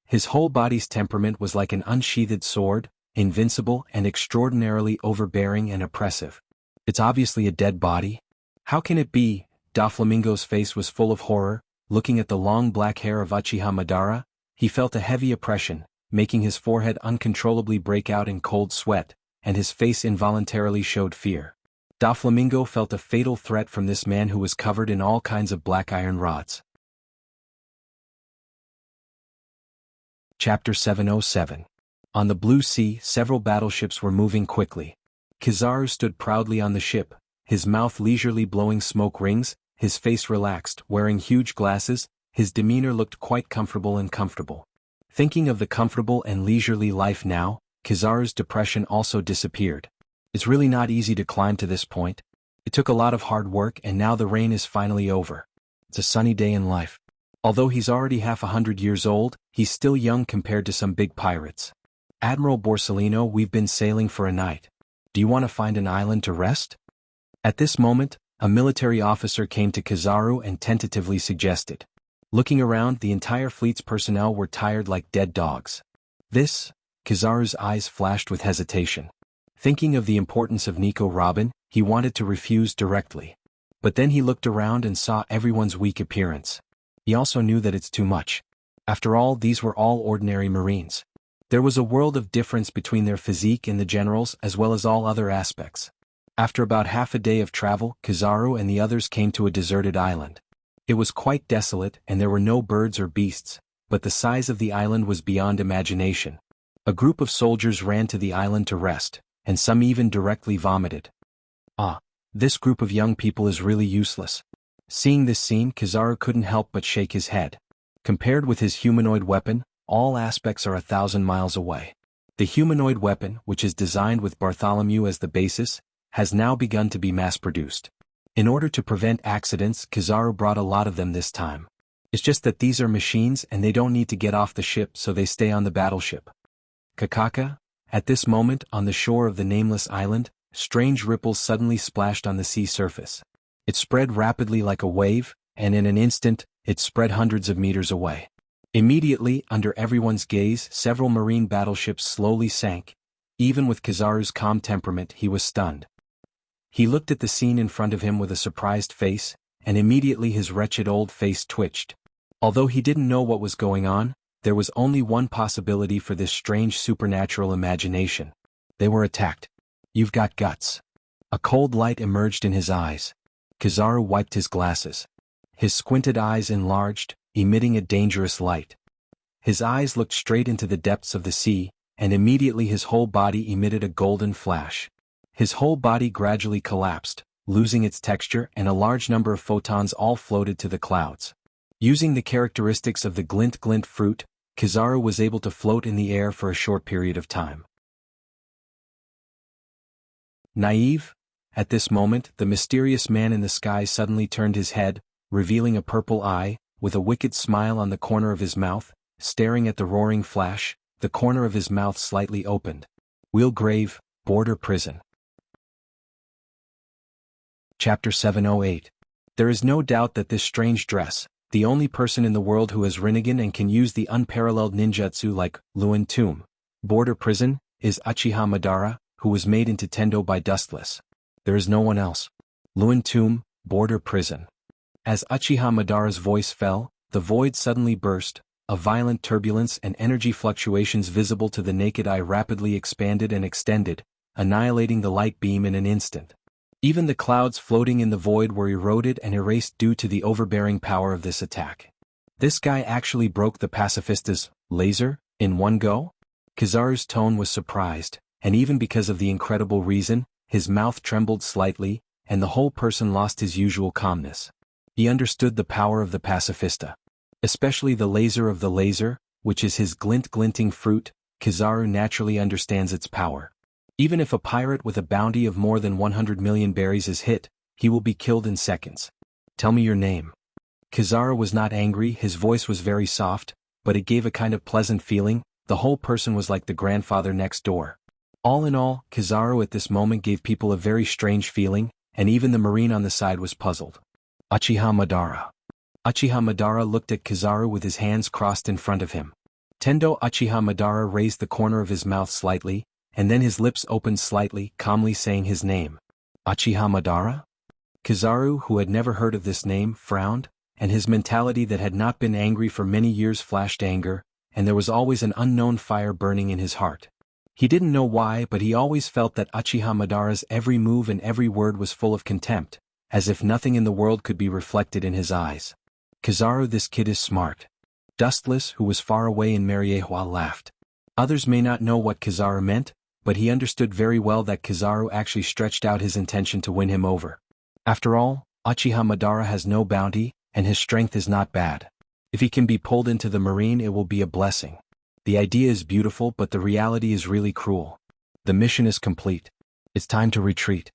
His whole body's temperament was like an unsheathed sword, invincible and extraordinarily overbearing and oppressive. It's obviously a dead body. How can it be? Doflamingo's face was full of horror. Looking at the long black hair of Uchiha Madara, he felt a heavy oppression, making his forehead uncontrollably break out in cold sweat, and his face involuntarily showed fear. Doflamingo felt a fatal threat from this man who was covered in all kinds of black iron rods. Chapter 707. On the blue sea, several battleships were moving quickly. Kizaru stood proudly on the ship, his mouth leisurely blowing smoke rings, his face relaxed, wearing huge glasses. His demeanor looked quite comfortable and comfortable. Thinking of the comfortable and leisurely life now, Kizaru's depression also disappeared. It's really not easy to climb to this point. It took a lot of hard work and now the rain is finally over. It's a sunny day in life. Although he's already half 100 years old, he's still young compared to some big pirates. Admiral Borsellino, we've been sailing for a night. Do you want to find an island to rest? At this moment, a military officer came to Kizaru and tentatively suggested. Looking around, the entire fleet's personnel were tired like dead dogs. Kizaru's eyes flashed with hesitation. Thinking of the importance of Nico Robin, he wanted to refuse directly. But then he looked around and saw everyone's weak appearance. He also knew that it's too much. After all, these were all ordinary Marines. There was a world of difference between their physique and the generals as well as all other aspects. After about half a day of travel, Kizaru and the others came to a deserted island. It was quite desolate and there were no birds or beasts, but the size of the island was beyond imagination. A group of soldiers ran to the island to rest, and some even directly vomited. Ah, this group of young people is really useless. Seeing this scene, Kizaru couldn't help but shake his head. Compared with his humanoid weapon, all aspects are 1,000 miles away. The humanoid weapon, which is designed with Bartholomew as the basis, has now begun to be mass-produced. In order to prevent accidents, Kizaru brought a lot of them this time. It's just that these are machines and they don't need to get off the ship, so they stay on the battleship. Kakaka, at this moment, on the shore of the nameless island, strange ripples suddenly splashed on the sea surface. It spread rapidly like a wave, and in an instant, it spread hundreds of meters away. Immediately, under everyone's gaze, several marine battleships slowly sank. Even with Kizaru's calm temperament, he was stunned. He looked at the scene in front of him with a surprised face, and immediately his wretched old face twitched. Although he didn't know what was going on, there was only one possibility for this strange supernatural imagination. They were attacked. You've got guts. A cold light emerged in his eyes. Kizaru wiped his glasses. His squinted eyes enlarged, emitting a dangerous light. His eyes looked straight into the depths of the sea, and immediately his whole body emitted a golden flash. His whole body gradually collapsed, losing its texture, and a large number of photons all floated to the clouds. Using the characteristics of the glint-glint fruit, Kizaru was able to float in the air for a short period of time. Naive? At this moment, the mysterious man in the sky suddenly turned his head, revealing a purple eye, with a wicked smile on the corner of his mouth, staring at the roaring flash, the corner of his mouth slightly opened. Wheelgrave, Border Prison. Chapter 708. There is no doubt that this strange dress, the only person in the world who has Rinnegan and can use the unparalleled ninjutsu like Luin Tomb, Border Prison, is Uchiha Madara, who was made into Tendo by Dustless. There is no one else. Luin Tomb, Border Prison. As Uchiha Madara's voice fell, the void suddenly burst, a violent turbulence and energy fluctuations visible to the naked eye rapidly expanded and extended, annihilating the light beam in an instant. Even the clouds floating in the void were eroded and erased due to the overbearing power of this attack. This guy actually broke the pacifista's laser in one go? Kizaru's tone was surprised, and even because of the incredible reason, his mouth trembled slightly, and the whole person lost his usual calmness. He understood the power of the pacifista. Especially the laser of the laser, which is his glint-glinting fruit. Kizaru naturally understands its power. Even if a pirate with a bounty of more than 100 million berries is hit, he will be killed in seconds. Tell me your name. Kizaru was not angry, his voice was very soft, but it gave a kind of pleasant feeling. The whole person was like the grandfather next door. All in all, Kizaru at this moment gave people a very strange feeling, and even the marine on the side was puzzled. Uchiha Madara. Uchiha Madara looked at Kizaru with his hands crossed in front of him. Tendo Uchiha Madara raised the corner of his mouth slightly, and then his lips opened slightly, calmly saying his name. Uchiha Madara? Kizaru, who had never heard of this name, frowned, and his mentality that had not been angry for many years flashed anger, and there was always an unknown fire burning in his heart. He didn't know why, but he always felt that Uchiha Madara's every move and every word was full of contempt, as if nothing in the world could be reflected in his eyes. Kizaru, this kid is smart. Dustless, who was far away in Mariehua, laughed. Others may not know what Kizaru meant, but he understood very well that Kizaru actually stretched out his intention to win him over. After all, Uchiha Madara has no bounty, and his strength is not bad. If he can be pulled into the marine, it will be a blessing. The idea is beautiful, but the reality is really cruel. The mission is complete. It's time to retreat.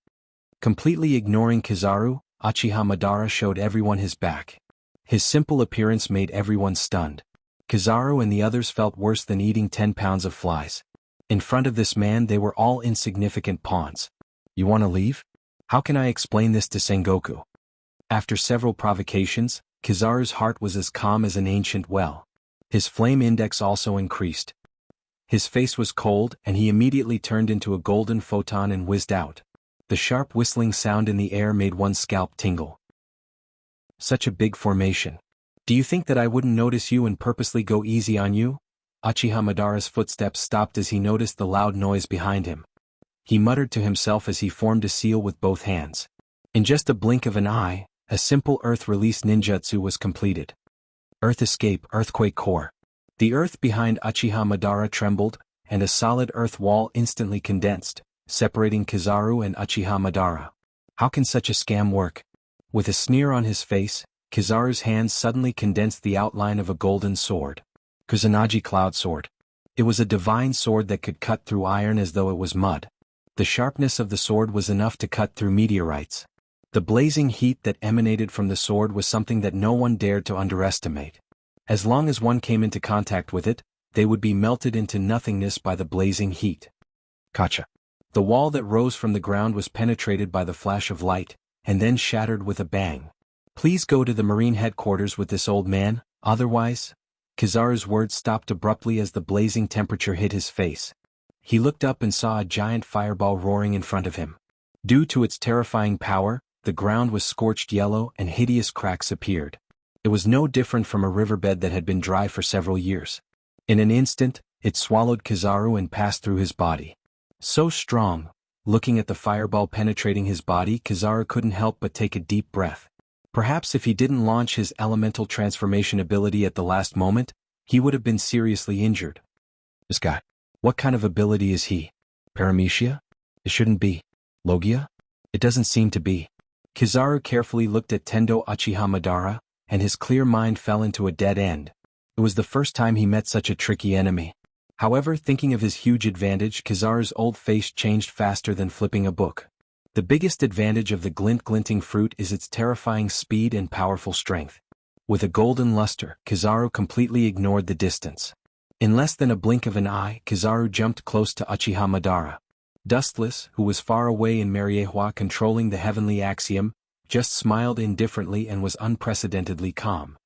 Completely ignoring Kizaru, Uchiha Madara showed everyone his back. His simple appearance made everyone stunned. Kizaru and the others felt worse than eating 10 pounds of flies. In front of this man they were all insignificant pawns. You want to leave? How can I explain this to Sengoku? After several provocations, Kizaru's heart was as calm as an ancient well. His flame index also increased. His face was cold, and he immediately turned into a golden photon and whizzed out. The sharp whistling sound in the air made one's scalp tingle. Such a big formation. Do you think that I wouldn't notice you and purposely go easy on you? Uchiha Madara's footsteps stopped as he noticed the loud noise behind him. He muttered to himself as he formed a seal with both hands. In just a blink of an eye, a simple earth-release ninjutsu was completed. Earth Escape, Earthquake Core. The earth behind Uchiha Madara trembled, and a solid earth wall instantly condensed, separating Kizaru and Uchiha Madara. How can such a scam work? With a sneer on his face, Kizaru's hands suddenly condensed the outline of a golden sword. Kusanagi Cloud Sword. It was a divine sword that could cut through iron as though it was mud. The sharpness of the sword was enough to cut through meteorites. The blazing heat that emanated from the sword was something that no one dared to underestimate. As long as one came into contact with it, they would be melted into nothingness by the blazing heat. Kacha. The wall that rose from the ground was penetrated by the flash of light, and then shattered with a bang. Please go to the Marine headquarters with this old man, otherwise... Kizaru's words stopped abruptly as the blazing temperature hit his face. He looked up and saw a giant fireball roaring in front of him. Due to its terrifying power, the ground was scorched yellow and hideous cracks appeared. It was no different from a riverbed that had been dry for several years. In an instant, it swallowed Kizaru and passed through his body. So strong, looking at the fireball penetrating his body, Kizaru couldn't help but take a deep breath. Perhaps if he didn't launch his elemental transformation ability at the last moment, he would have been seriously injured. This guy. What kind of ability is he? Paramecia? It shouldn't be. Logia? It doesn't seem to be. Kizaru carefully looked at Tendo Uchiha Madara, and his clear mind fell into a dead end. It was the first time he met such a tricky enemy. However, thinking of his huge advantage, Kizaru's old face changed faster than flipping a book. The biggest advantage of the glinting fruit is its terrifying speed and powerful strength. With a golden luster, Kizaru completely ignored the distance. In less than a blink of an eye, Kizaru jumped close to Uchiha Madara. Dustless, who was far away in Mariewa controlling the heavenly axiom, just smiled indifferently and was unprecedentedly calm.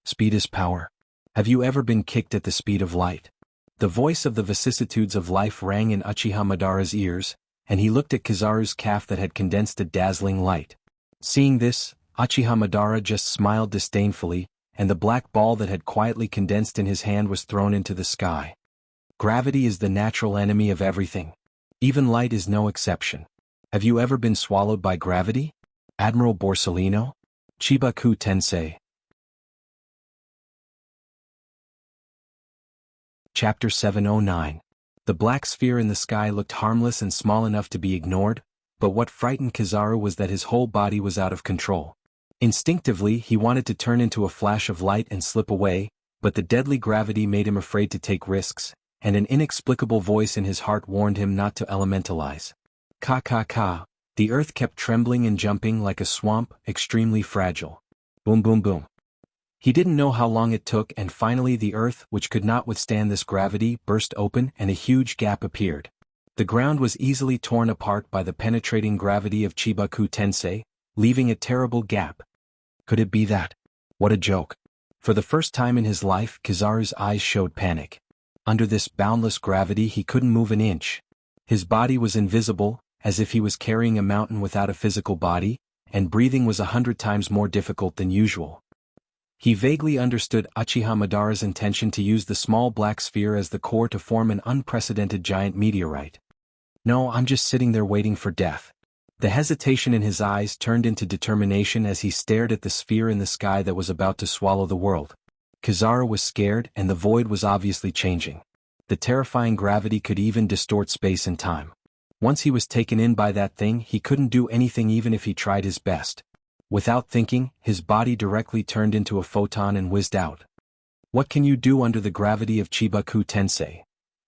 Speed is power. Have you ever been kicked at the speed of light? The voice of the vicissitudes of life rang in Uchiha Madara's ears, and he looked at Kizaru's calf that had condensed a dazzling light. Seeing this, Uchiha Madara just smiled disdainfully, and the black ball that had quietly condensed in his hand was thrown into the sky. Gravity is the natural enemy of everything. Even light is no exception. Have you ever been swallowed by gravity? Admiral Borsellino? Chibaku Tensei. Chapter 709. The black sphere in the sky looked harmless and small enough to be ignored, but what frightened Kizaru was that his whole body was out of control. Instinctively, he wanted to turn into a flash of light and slip away, but the deadly gravity made him afraid to take risks, and an inexplicable voice in his heart warned him not to elementalize. Ka. The earth kept trembling and jumping like a swamp, extremely fragile. Boom boom boom. He didn't know how long it took, and finally the earth, which could not withstand this gravity, burst open and a huge gap appeared. The ground was easily torn apart by the penetrating gravity of Chibaku Tensei, leaving a terrible gap. Could it be that? What a joke. For the first time in his life, Kizaru's eyes showed panic. Under this boundless gravity he couldn't move an inch. His body was invisible, as if he was carrying a mountain without a physical body, and breathing was 100 times more difficult than usual. He vaguely understood Uchiha Madara's intention to use the small black sphere as the core to form an unprecedented giant meteorite. No, I'm just sitting there waiting for death. The hesitation in his eyes turned into determination as he stared at the sphere in the sky that was about to swallow the world. Kizaru was scared, and the void was obviously changing. The terrifying gravity could even distort space and time. Once he was taken in by that thing, he couldn't do anything even if he tried his best. Without thinking, his body directly turned into a photon and whizzed out. What can you do under the gravity of Chibaku Tensei?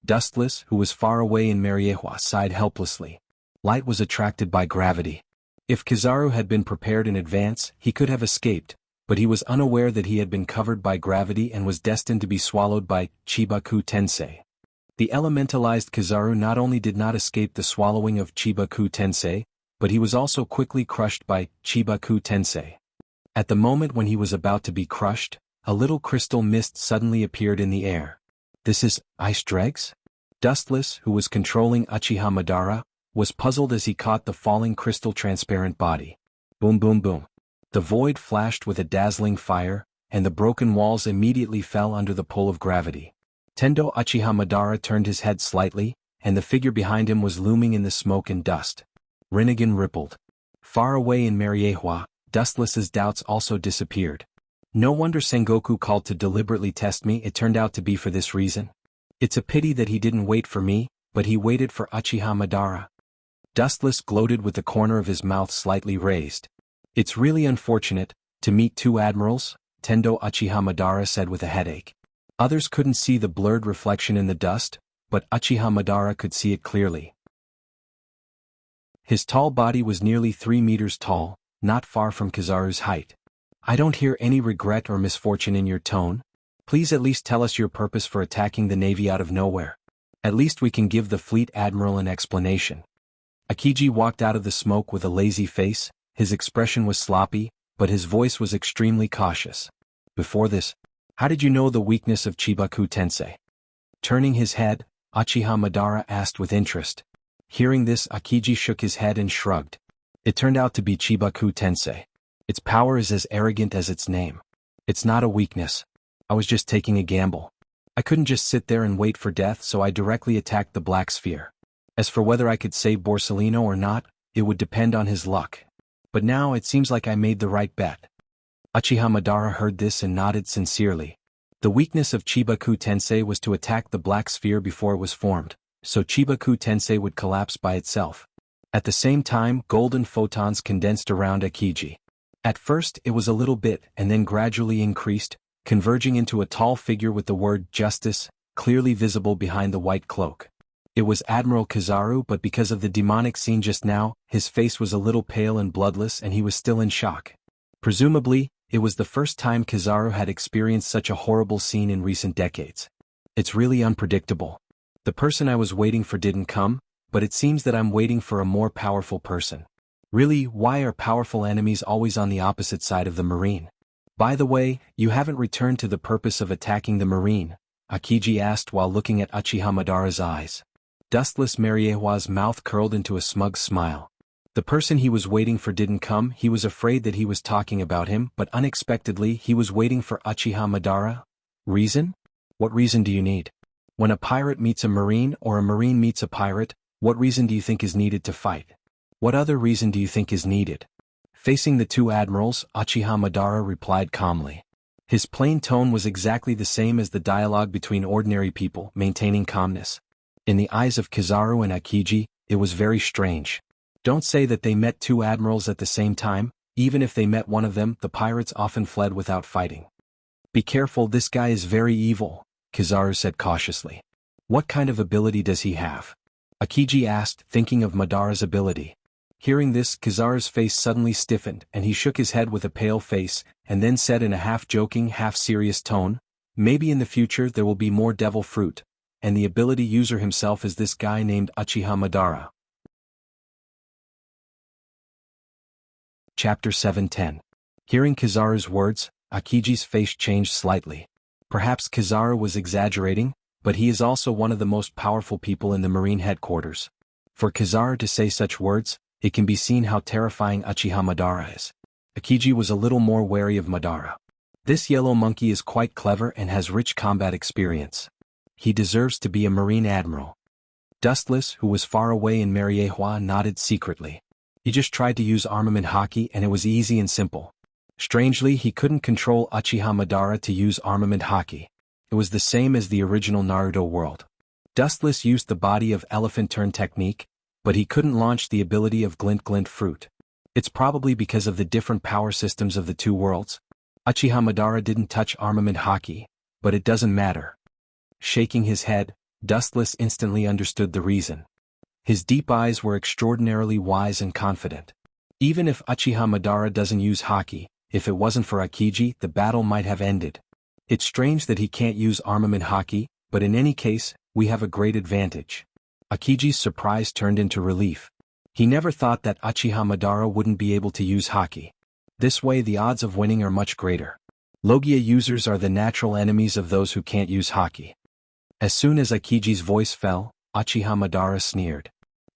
Dustless, who was far away in Mariewa, sighed helplessly. Light was attracted by gravity. If Kizaru had been prepared in advance, he could have escaped, but he was unaware that he had been covered by gravity and was destined to be swallowed by Chibaku Tensei. The elementalized Kizaru not only did not escape the swallowing of Chibaku Tensei, but he was also quickly crushed by Chibaku Tensei. At the moment when he was about to be crushed, a little crystal mist suddenly appeared in the air. This is ice dregs? Dustless, who was controlling Uchiha Madara, was puzzled as he caught the falling crystal transparent body. Boom boom boom. The void flashed with a dazzling fire, and the broken walls immediately fell under the pull of gravity. Tendo Uchiha Madara turned his head slightly, and the figure behind him was looming in the smoke and dust. Rinnegan rippled. Far away in Mariewa, Dustless's doubts also disappeared. No wonder Sengoku called to deliberately test me. It turned out to be for this reason. It's a pity that he didn't wait for me, but he waited for Uchiha Madara. Dustless gloated with the corner of his mouth slightly raised. It's really unfortunate to meet two admirals, Tendo Uchiha Madara said with a headache. Others couldn't see the blurred reflection in the dust, but Uchiha Madara could see it clearly. His tall body was nearly 3 meters tall, not far from Kizaru's height. I don't hear any regret or misfortune in your tone. Please at least tell us your purpose for attacking the navy out of nowhere. At least we can give the fleet admiral an explanation. Akiji walked out of the smoke with a lazy face. His expression was sloppy, but his voice was extremely cautious. Before this, how did you know the weakness of Chibaku Tensei? Turning his head, Uchiha Madara asked with interest. Hearing this, Akiji shook his head and shrugged. It turned out to be Chibaku Tensei. Its power is as arrogant as its name. It's not a weakness. I was just taking a gamble. I couldn't just sit there and wait for death, so I directly attacked the Black Sphere. As for whether I could save Borsellino or not, it would depend on his luck. But now it seems like I made the right bet. Uchiha Madara heard this and nodded sincerely. The weakness of Chibaku Tensei was to attack the Black Sphere before it was formed, so Chibaku Tensei would collapse by itself. At the same time, golden photons condensed around Akiji. At first it was a little bit and then gradually increased, converging into a tall figure with the word justice clearly visible behind the white cloak. It was Admiral Kizaru, but because of the demonic scene just now, his face was a little pale and bloodless and he was still in shock. Presumably, it was the first time Kizaru had experienced such a horrible scene in recent decades. It's really unpredictable. The person I was waiting for didn't come, but it seems that I'm waiting for a more powerful person. Really, why are powerful enemies always on the opposite side of the marine? By the way, you haven't returned to the purpose of attacking the marine, Akiji asked while looking at Uchiha Madara's eyes. Dustless Mariehua's mouth curled into a smug smile. The person he was waiting for didn't come. He was afraid that he was talking about him, but unexpectedly he was waiting for Uchiha Madara. Reason? What reason do you need? When a pirate meets a marine or a marine meets a pirate, what reason do you think is needed to fight? What other reason do you think is needed? Facing the two admirals, Uchiha Madara replied calmly. His plain tone was exactly the same as the dialogue between ordinary people, maintaining calmness. In the eyes of Kizaru and Akiji, it was very strange. Don't say that they met two admirals at the same time. Even if they met one of them, the pirates often fled without fighting. Be careful, this guy is very evil, Kizaru said cautiously. What kind of ability does he have? Akiji asked, thinking of Madara's ability. Hearing this, Kizaru's face suddenly stiffened and he shook his head with a pale face, and then said in a half-joking, half-serious tone, maybe in the future there will be more devil fruit, and the ability user himself is this guy named Uchiha Madara. Chapter 710. Hearing Kizaru's words, Akiji's face changed slightly. Perhaps Kizaru was exaggerating, but he is also one of the most powerful people in the Marine headquarters. For Kizaru to say such words, it can be seen how terrifying Uchiha Madara is. Akiji was a little more wary of Madara. This yellow monkey is quite clever and has rich combat experience. He deserves to be a Marine admiral. Dustless, who was far away in Mariehua, nodded secretly. He just tried to use armament haki and it was easy and simple. Strangely, he couldn't control Uchiha Madara to use armament haki. It was the same as the original Naruto world. Dustless used the body of elephant turn technique, but he couldn't launch the ability of glint fruit. It's probably because of the different power systems of the two worlds. Uchiha Madara didn't touch armament haki, but it doesn't matter. Shaking his head, Dustless instantly understood the reason. His deep eyes were extraordinarily wise and confident. Even if Uchiha Madara doesn't use haki, if it wasn't for Akiji, the battle might have ended. It's strange that he can't use armament haki, but in any case, we have a great advantage. Akiji's surprise turned into relief. He never thought that Uchiha Madara wouldn't be able to use haki. This way the odds of winning are much greater. Logia users are the natural enemies of those who can't use haki. As soon as Akiji's voice fell, Uchiha Madara sneered.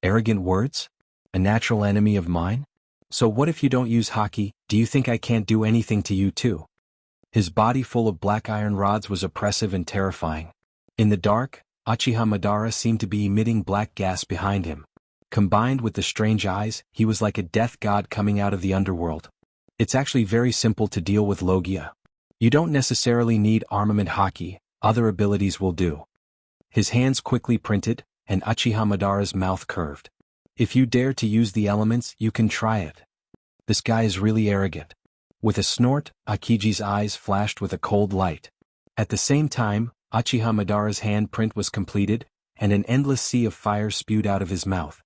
Arrogant words? A natural enemy of mine? So what if you don't use haki? Do you think I can't do anything to you too? His body full of black iron rods was oppressive and terrifying. In the dark, Uchiha Madara seemed to be emitting black gas behind him. Combined with the strange eyes, he was like a death god coming out of the underworld. It's actually very simple to deal with Logia. You don't necessarily need armament haki, other abilities will do. His hands quickly printed, and Uchiha Madara's mouth curved. If you dare to use the elements, you can try it. This guy is really arrogant. With a snort, Akiji's eyes flashed with a cold light. At the same time, Uchiha Madara's handprint was completed, and an endless sea of fire spewed out of his mouth.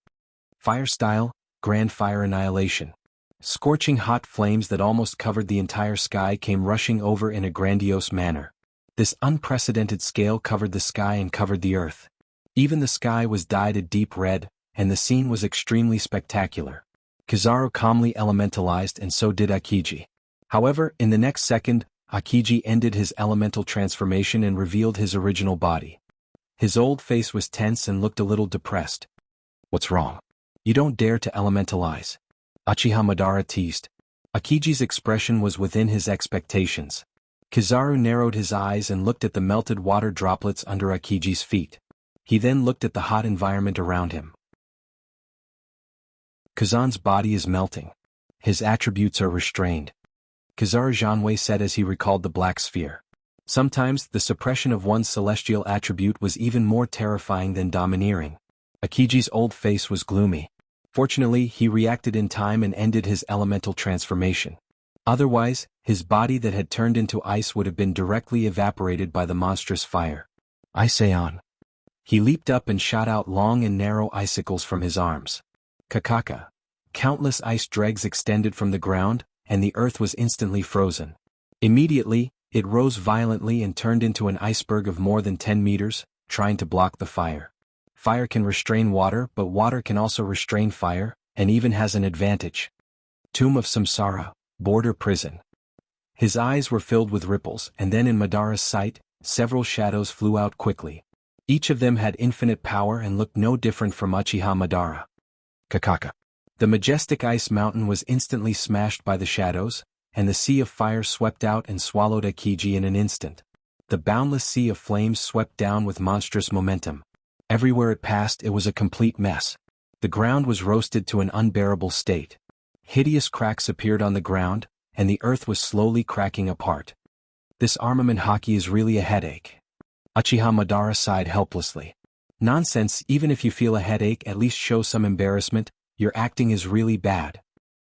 Fire style, grand fire annihilation. Scorching hot flames that almost covered the entire sky came rushing over in a grandiose manner. This unprecedented scale covered the sky and covered the earth. Even the sky was dyed a deep red, and the scene was extremely spectacular. Kizaru calmly elementalized, and so did Akiji. However, in the next second, Akiji ended his elemental transformation and revealed his original body. His old face was tense and looked a little depressed. "What's wrong? You don't dare to elementalize," Uchiha Madara teased. Akiji's expression was within his expectations. Kizaru narrowed his eyes and looked at the melted water droplets under Akiji's feet. He then looked at the hot environment around him. Kazan's body is melting. His attributes are restrained. Kizaru Xuanhuan said as he recalled the black sphere. Sometimes, the suppression of one's celestial attribute was even more terrifying than domineering. Akiji's old face was gloomy. Fortunately, he reacted in time and ended his elemental transformation. Otherwise, his body that had turned into ice would have been directly evaporated by the monstrous fire. "I say on." He leaped up and shot out long and narrow icicles from his arms. Kakaka. Countless ice dregs extended from the ground, and the earth was instantly frozen. Immediately, it rose violently and turned into an iceberg of more than 10 meters, trying to block the fire. Fire can restrain water, but water can also restrain fire, and even has an advantage. Tomb of Samsara, border prison. His eyes were filled with ripples, and then in Madara's sight, several shadows flew out quickly. Each of them had infinite power and looked no different from Uchiha Madara. Kakaka. The majestic ice mountain was instantly smashed by the shadows, and the sea of fire swept out and swallowed Akiji in an instant. The boundless sea of flames swept down with monstrous momentum. Everywhere it passed, it was a complete mess. The ground was roasted to an unbearable state. Hideous cracks appeared on the ground, and the earth was slowly cracking apart. This armament hockey is really a headache. Uchiha Madara sighed helplessly. Nonsense, even if you feel a headache, at least show some embarrassment. Your acting is really bad.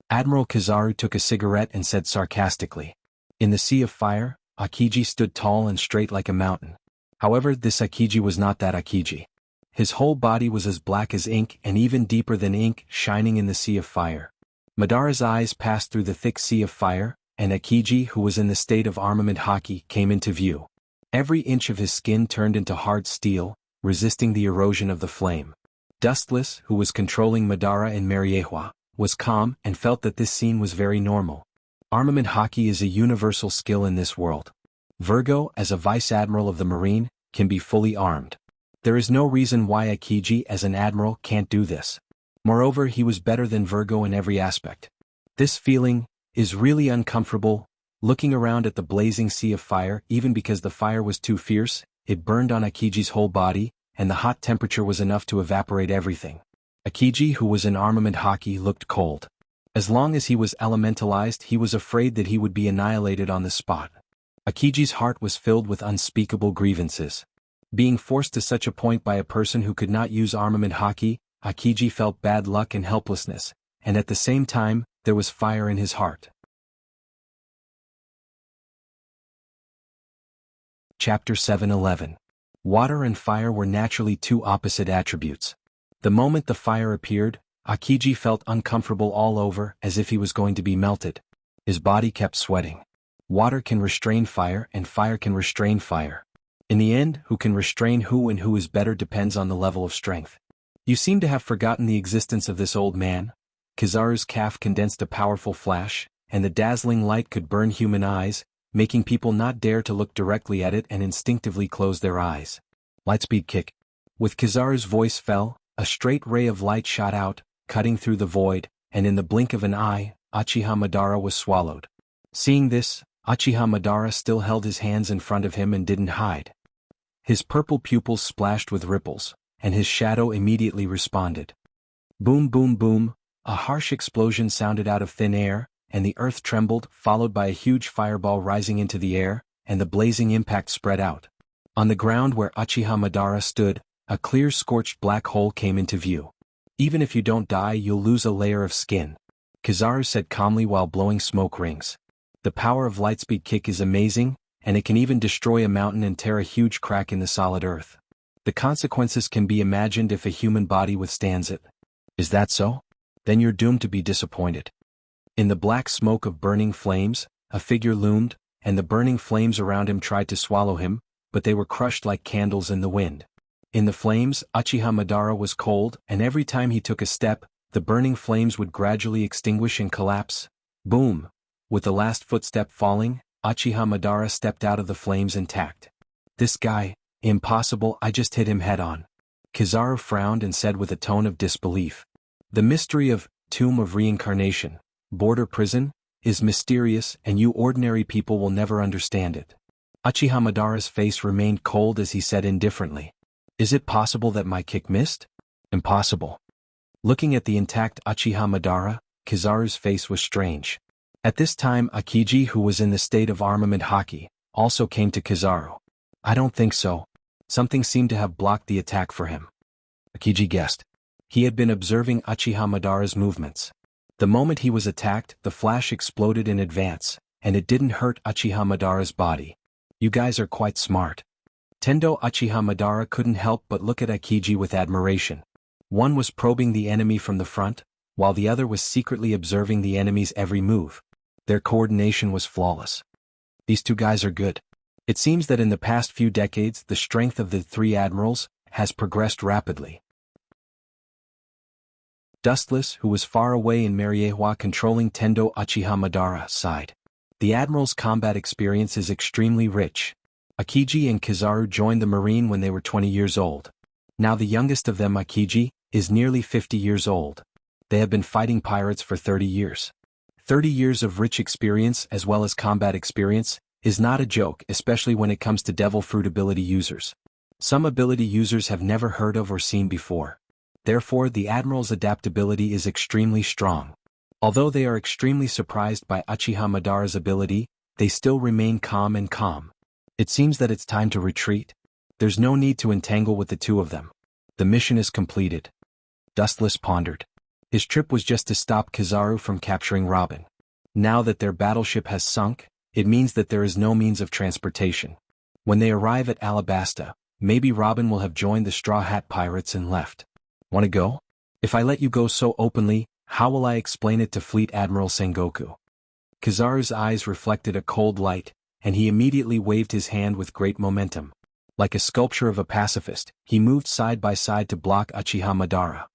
Admiral Kizaru took a cigarette and said sarcastically. In the sea of fire, Akiji stood tall and straight like a mountain. However, this Akiji was not that Akiji. His whole body was as black as ink and even deeper than ink, shining in the sea of fire. Madara's eyes passed through the thick sea of fire, and Akiji, who was in the state of armament hockey, came into view. Every inch of his skin turned into hard steel, resisting the erosion of the flame. Dustless, who was controlling Madara and Mariewa, was calm and felt that this scene was very normal. Armament hockey is a universal skill in this world. Virgo, as a vice admiral of the marine, can be fully armed. There is no reason why Akiji, as an admiral, can't do this. Moreover, he was better than Virgo in every aspect. This feeling is really uncomfortable. Looking around at the blazing sea of fire, even because the fire was too fierce, it burned on Akiji's whole body, and the hot temperature was enough to evaporate everything. Akiji, who was in armament hockey, looked cold. As long as he was elementalized, he was afraid that he would be annihilated on the spot. Akiji's heart was filled with unspeakable grievances. Being forced to such a point by a person who could not use armament hockey, Akiji felt bad luck and helplessness, and at the same time, there was fire in his heart. Chapter 7:11. Water and fire were naturally two opposite attributes. The moment the fire appeared, Akiji felt uncomfortable all over, as if he was going to be melted. His body kept sweating. Water can restrain fire and fire can restrain fire. In the end, who can restrain who and who is better depends on the level of strength. You seem to have forgotten the existence of this old man. Kizaru's calf condensed a powerful flash, and the dazzling light could burn human eyes, making people not dare to look directly at it and instinctively close their eyes. Lightspeed kick. With Kizaru's voice fell, a straight ray of light shot out, cutting through the void, and in the blink of an eye, Uchiha Madara was swallowed. Seeing this, Uchiha Madara still held his hands in front of him and didn't hide. His purple pupils splashed with ripples, and his shadow immediately responded. Boom boom boom, a harsh explosion sounded out of thin air, and the earth trembled, followed by a huge fireball rising into the air, and the blazing impact spread out. On the ground where Uchiha Madara stood, a clear scorched black hole came into view. Even if you don't die, you'll lose a layer of skin," Kizaru said calmly while blowing smoke rings. "The power of lightspeed kick is amazing, and it can even destroy a mountain and tear a huge crack in the solid earth. The consequences can be imagined if a human body withstands it." "Is that so? Then you're doomed to be disappointed." In the black smoke of burning flames, a figure loomed, and the burning flames around him tried to swallow him, but they were crushed like candles in the wind. In the flames, Uchiha Madara was cold, and every time he took a step, the burning flames would gradually extinguish and collapse. Boom! With the last footstep falling, Uchiha Madara stepped out of the flames intact. "This guy, impossible, I just hit him head-on." Kizaru frowned and said with a tone of disbelief. "The mystery of Tomb of Reincarnation, border prison, is mysterious, and you ordinary people will never understand it." Uchiha Madara's face remained cold as he said indifferently, "Is it possible that my kick missed?" "Impossible." Looking at the intact Uchiha Madara, Kizaru's face was strange. At this time Akiji, who was in the state of armament hockey, also came to Kizaru. "I don't think so. Something seemed to have blocked the attack for him." Akiji guessed. He had been observing Uchiha Madara's movements. The moment he was attacked, the flash exploded in advance, and it didn't hurt Uchiha Madara's body. "You guys are quite smart." Tendo Uchiha Madara couldn't help but look at Akiji with admiration. One was probing the enemy from the front, while the other was secretly observing the enemy's every move. Their coordination was flawless. "These two guys are good." It seems that in the past few decades the strength of the three admirals has progressed rapidly. Dustless, who was far away in Mariehua controlling Tendo Uchiha Madara, sighed. "The admiral's combat experience is extremely rich." Akiji and Kizaru joined the Marine when they were 20 years old. Now the youngest of them, Akiji, is nearly 50 years old. They have been fighting pirates for 30 years. 30 years of rich experience as well as combat experience is not a joke, especially when it comes to devil fruit ability users. Some ability users have never heard of or seen before. Therefore, the Admiral's adaptability is extremely strong. Although they are extremely surprised by Uchiha Madara's ability, they still remain calm and calm. It seems that it's time to retreat. There's no need to entangle with the two of them. The mission is completed. Dustless pondered. His trip was just to stop Kizaru from capturing Robin. Now that their battleship has sunk, it means that there is no means of transportation. When they arrive at Alabasta, maybe Robin will have joined the Straw Hat Pirates and left. "Want to go? If I let you go so openly, how will I explain it to Fleet Admiral Sengoku?" Kizaru's eyes reflected a cold light, and he immediately waved his hand with great momentum. Like a sculpture of a pacifist, he moved side by side to block Uchiha Madara.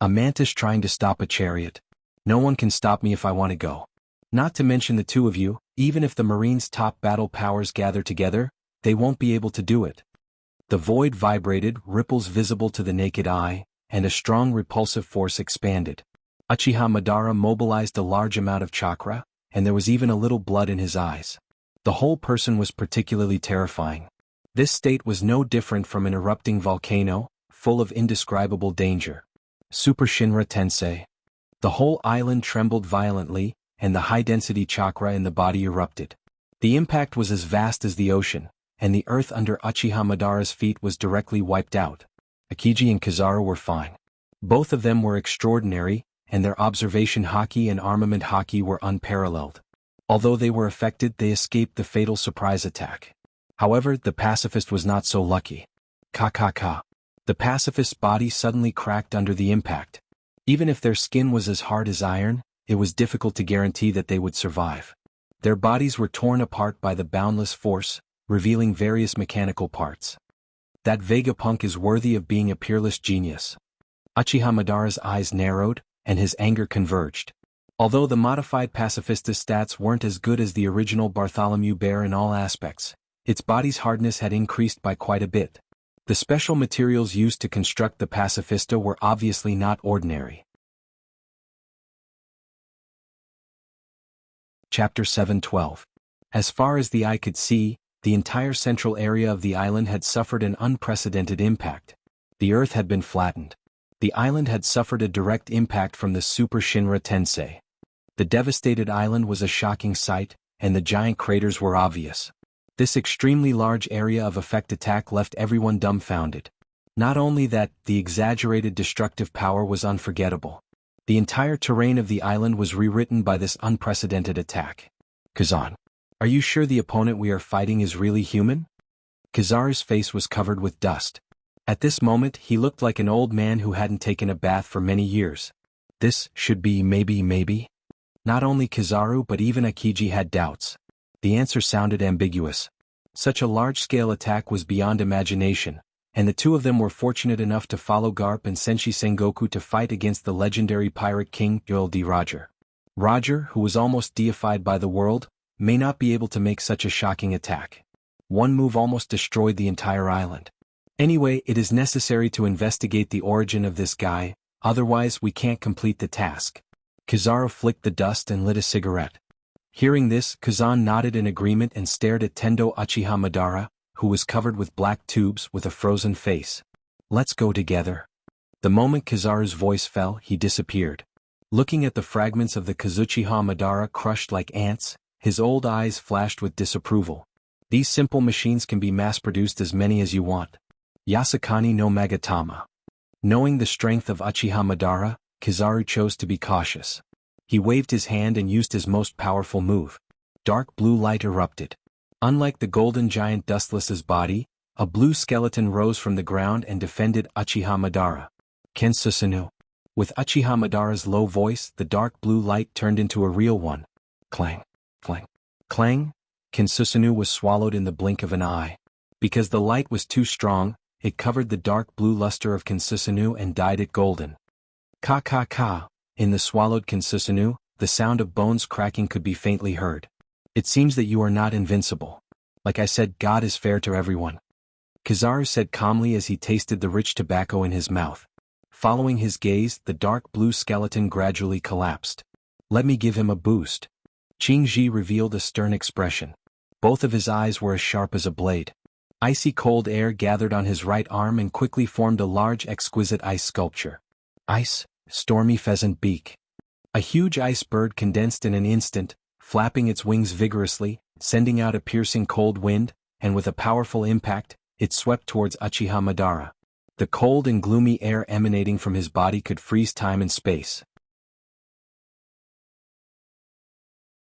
A mantis trying to stop a chariot. "No one can stop me if I want to go. Not to mention the two of you, even if the Marines' top battle powers gather together, they won't be able to do it." The void vibrated, ripples visible to the naked eye, and a strong repulsive force expanded. Uchiha Madara mobilized a large amount of chakra, and there was even a little blood in his eyes. The whole person was particularly terrifying. This state was no different from an erupting volcano, full of indescribable danger. Super Shinra Tensei. The whole island trembled violently, and the high-density chakra in the body erupted. The impact was as vast as the ocean, and the earth under Uchiha Madara's feet was directly wiped out. Akiji and Kizaru were fine. Both of them were extraordinary, and their observation haki and armament haki were unparalleled. Although they were affected, they escaped the fatal surprise attack. However, the pacifist was not so lucky. Ka. The pacifist's body suddenly cracked under the impact. Even if their skin was as hard as iron, it was difficult to guarantee that they would survive. Their bodies were torn apart by the boundless force, revealing various mechanical parts. That Vegapunk is worthy of being a peerless genius. Uchiha Madara's eyes narrowed, and his anger converged. Although the modified pacifista's stats weren't as good as the original Bartholomew Bear in all aspects, its body's hardness had increased by quite a bit. The special materials used to construct the pacifista were obviously not ordinary. Chapter 7:12. As far as the eye could see, the entire central area of the island had suffered an unprecedented impact. The earth had been flattened. The island had suffered a direct impact from the Super Shinra Tensei. The devastated island was a shocking sight, and the giant craters were obvious. This extremely large area of effect attack left everyone dumbfounded. Not only that, the exaggerated destructive power was unforgettable. The entire terrain of the island was rewritten by this unprecedented attack. Kazan, are you sure the opponent we are fighting is really human? Kazar's face was covered with dust. At this moment he looked like an old man who hadn't taken a bath for many years. This should be maybe? Not only Kizaru but even Akiji had doubts. The answer sounded ambiguous. Such a large-scale attack was beyond imagination, and the two of them were fortunate enough to follow Garp and Senshi Sengoku to fight against the legendary pirate king Yoel D. Roger. Roger, who was almost deified by the world, may not be able to make such a shocking attack. One move almost destroyed the entire island. Anyway, it is necessary to investigate the origin of this guy, otherwise we can't complete the task. Kizaru flicked the dust and lit a cigarette. Hearing this, Kazan nodded in agreement and stared at Tendo Uchiha Madara, who was covered with black tubes with a frozen face. Let's go together. The moment Kizaru's voice fell, he disappeared. Looking at the fragments of the Kazuchiha Madara crushed like ants, his old eyes flashed with disapproval. These simple machines can be mass-produced as many as you want. Yasukani no Magatama. Knowing the strength of Uchiha Madara, Kizaru chose to be cautious. He waved his hand and used his most powerful move. Dark blue light erupted. Unlike the golden giant Dustless's body, a blue skeleton rose from the ground and defended Uchiha Madara. Kensusunu. With Uchiha Madara's low voice, the dark blue light turned into a real one. Clang, clang, clang. Kensusunu was swallowed in the blink of an eye. Because the light was too strong, it covered the dark blue luster of Kensusunu and dyed it golden. Ka ka ka. In the swallowed Kensusunu, the sound of bones cracking could be faintly heard. It seems that you are not invincible. Like I said, God is fair to everyone. Kizaru said calmly as he tasted the rich tobacco in his mouth. Following his gaze, the dark blue skeleton gradually collapsed. Let me give him a boost. Qingji revealed a stern expression. Both of his eyes were as sharp as a blade. Icy cold air gathered on his right arm and quickly formed a large exquisite ice sculpture. Ice, stormy pheasant beak. A huge ice bird condensed in an instant, flapping its wings vigorously, sending out a piercing cold wind, and with a powerful impact, it swept towards Uchiha Madara. The cold and gloomy air emanating from his body could freeze time and space.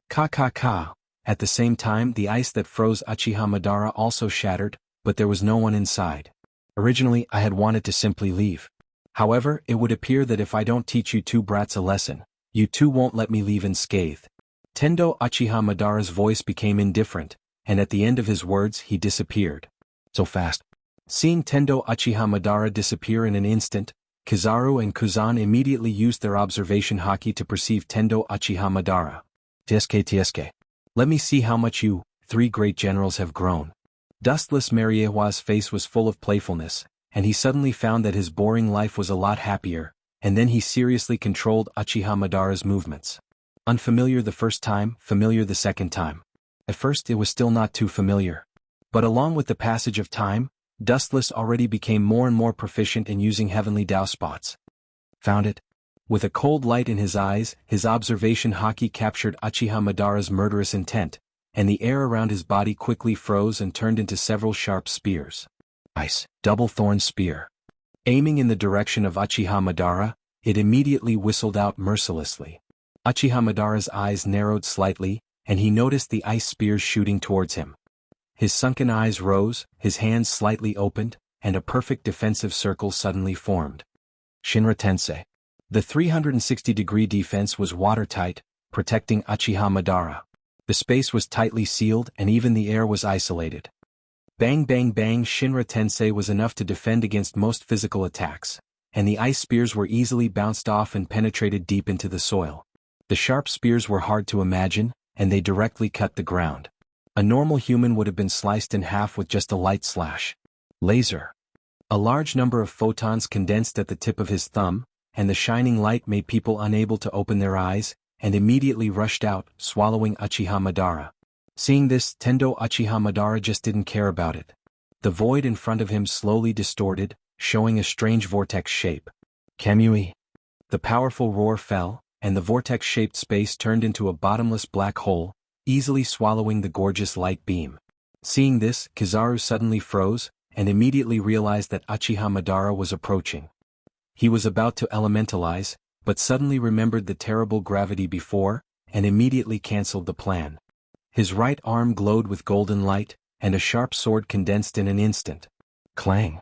Ka ka ka. At the same time, the ice that froze Uchiha Madara also shattered, but there was no one inside. Originally, I had wanted to simply leave. However, it would appear that if I don't teach you two brats a lesson, you two won't let me leave unscathed. Tendo Uchiha Madara's voice became indifferent, and at the end of his words he disappeared. So fast. Seeing Tendo Uchiha Madara disappear in an instant, Kizaru and Kuzan immediately used their observation haki to perceive Tendo Uchiha Madara. Tsk. Let me see how much you, three great generals, have grown. Dustless Mariewa's face was full of playfulness, and he suddenly found that his boring life was a lot happier, and then he seriously controlled Uchiha Madara's movements. Unfamiliar the first time, familiar the second time. At first it was still not too familiar. But along with the passage of time, Dustless already became more and more proficient in using heavenly Dao spots. Found it? With a cold light in his eyes, his observation haki captured Uchiha Madara's murderous intent, and the air around his body quickly froze and turned into several sharp spears. Ice, double-thorn spear. Aiming in the direction of Uchiha Madara, it immediately whistled out mercilessly. Uchiha Madara's eyes narrowed slightly, and he noticed the ice spears shooting towards him. His sunken eyes rose, his hands slightly opened, and a perfect defensive circle suddenly formed. Shinra Tensei. The 360-degree defense was watertight, protecting Uchiha Madara. The space was tightly sealed and even the air was isolated. Bang bang bang. Shinra Tensei was enough to defend against most physical attacks, and the ice spears were easily bounced off and penetrated deep into the soil. The sharp spears were hard to imagine, and they directly cut the ground. A normal human would have been sliced in half with just a light slash. Laser. A large number of photons condensed at the tip of his thumb, and the shining light made people unable to open their eyes, and immediately rushed out, swallowing Uchiha Madara. Seeing this, Tendo Uchiha Madara just didn't care about it. The void in front of him slowly distorted, showing a strange vortex shape. Kamui. The powerful roar fell, and the vortex-shaped space turned into a bottomless black hole, easily swallowing the gorgeous light beam. Seeing this, Kizaru suddenly froze, and immediately realized that Uchiha Madara was approaching. He was about to elementalize, but suddenly remembered the terrible gravity before, and immediately cancelled the plan. His right arm glowed with golden light, and a sharp sword condensed in an instant. Clang!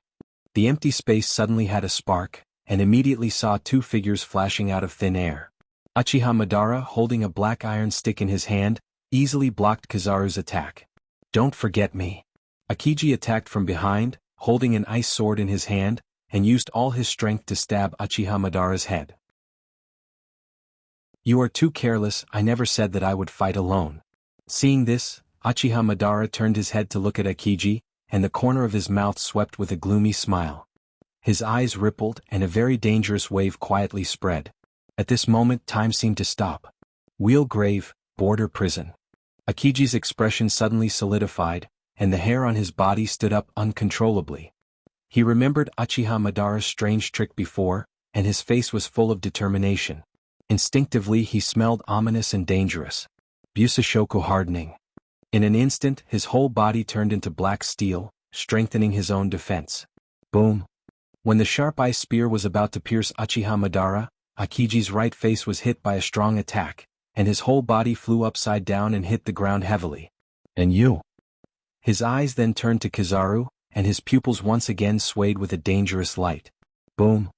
The empty space suddenly had a spark, and immediately saw two figures flashing out of thin air. Uchiha Madara, holding a black iron stick in his hand, easily blocked Kizaru's attack. "Don't forget me." Akiji attacked from behind, holding an ice sword in his hand, and used all his strength to stab Uchiha Madara's head. "You are too careless, I never said that I would fight alone." Seeing this, Uchiha Madara turned his head to look at Akiji, and the corner of his mouth swept with a gloomy smile. His eyes rippled and a very dangerous wave quietly spread. At this moment time seemed to stop. Wheel grave, border prison. Akiji's expression suddenly solidified, and the hair on his body stood up uncontrollably. He remembered Uchiha Madara's strange trick before, and his face was full of determination. Instinctively he smelled ominous and dangerous. Busashoku hardening. In an instant his whole body turned into black steel, strengthening his own defense. Boom! When the sharp ice spear was about to pierce Uchiha Madara, Akiji's right face was hit by a strong attack, and his whole body flew upside down and hit the ground heavily. "And you?" His eyes then turned to Kizaru, and his pupils once again swayed with a dangerous light. Boom!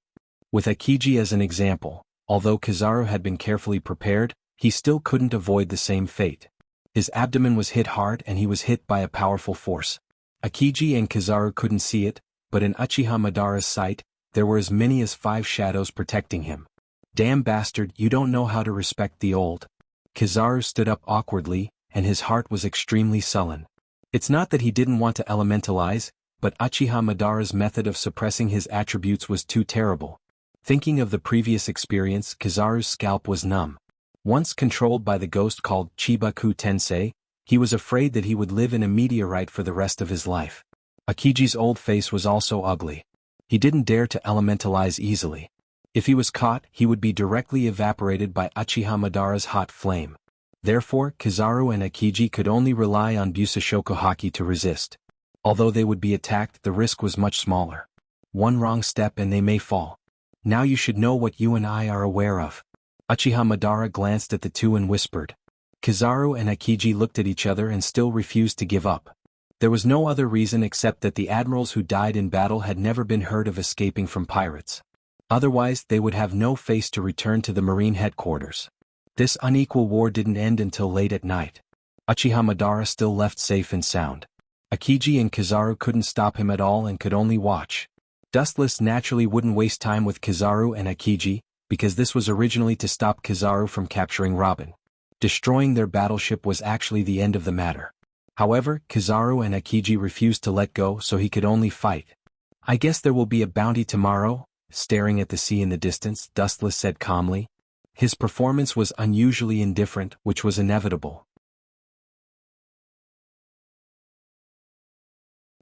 With Akiji as an example, although Kizaru had been carefully prepared, he still couldn't avoid the same fate. His abdomen was hit hard and he was hit by a powerful force. Akiji and Kizaru couldn't see it, but in Uchiha Madara's sight, there were as many as 5 shadows protecting him. "Damn bastard, you don't know how to respect the old." Kizaru stood up awkwardly, and his heart was extremely sullen. It's not that he didn't want to elementalize, but Uchiha Madara's method of suppressing his attributes was too terrible. Thinking of the previous experience, Kizaru's scalp was numb. Once controlled by the ghost called Chibaku Tensei, he was afraid that he would live in a meteorite for the rest of his life. Akiji's old face was also ugly. He didn't dare to elementalize easily. If he was caught, he would be directly evaporated by Uchiha Madara's hot flame. Therefore, Kizaru and Akiji could only rely on Busashoku Haki to resist. Although they would be attacked, the risk was much smaller. One wrong step and they may fall. "Now you should know what you and I are aware of." Uchiha Madara glanced at the two and whispered. Kizaru and Akiji looked at each other and still refused to give up. There was no other reason except that the admirals who died in battle had never been heard of escaping from pirates. Otherwise they would have no face to return to the marine headquarters. This unequal war didn't end until late at night. Uchiha Madara still left safe and sound. Akiji and Kizaru couldn't stop him at all and could only watch. Dustless naturally wouldn't waste time with Kizaru and Akiji, because this was originally to stop Kizaru from capturing Robin. Destroying their battleship was actually the end of the matter. However, Kizaru and Akiji refused to let go, so he could only fight. "I guess there will be a bounty tomorrow," staring at the sea in the distance, Dustless said calmly. His performance was unusually indifferent, which was inevitable.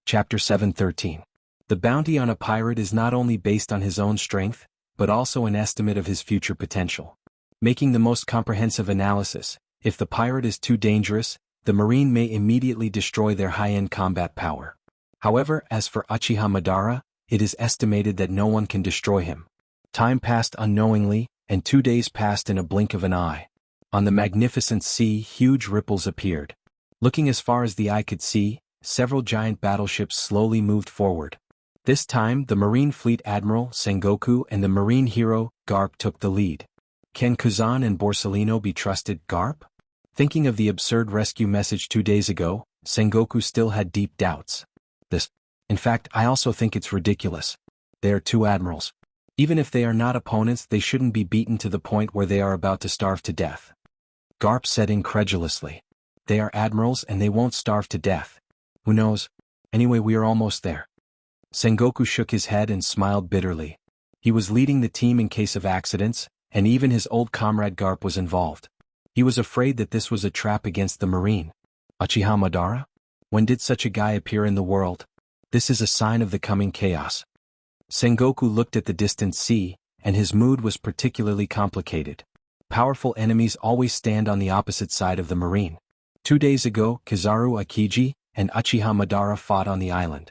Chapter 713. The bounty on a pirate is not only based on his own strength, but also an estimate of his future potential. Making the most comprehensive analysis, if the pirate is too dangerous, the marine may immediately destroy their high-end combat power. However, as for Uchiha Madara, it is estimated that no one can destroy him. Time passed unknowingly, and 2 days passed in a blink of an eye. On the magnificent sea, huge ripples appeared. Looking as far as the eye could see, several giant battleships slowly moved forward. This time, the Marine Fleet Admiral, Sengoku, and the Marine Hero, Garp took the lead. Can Kuzan and Borsellino be trusted, Garp? Thinking of the absurd rescue message 2 days ago, Sengoku still had deep doubts. In fact, I also think it's ridiculous. They are 2 admirals. Even if they are not opponents, they shouldn't be beaten to the point where they are about to starve to death. Garp said incredulously. They are admirals and they won't starve to death. Who knows? Anyway, we are almost there. Sengoku shook his head and smiled bitterly. He was leading the team in case of accidents, and even his old comrade Garp was involved. He was afraid that this was a trap against the marine. Uchiha Madara? When did such a guy appear in the world? This is a sign of the coming chaos. Sengoku looked at the distant sea, and his mood was particularly complicated. Powerful enemies always stand on the opposite side of the marine. 2 days ago, Kizaru Akiji and Uchiha Madara fought on the island.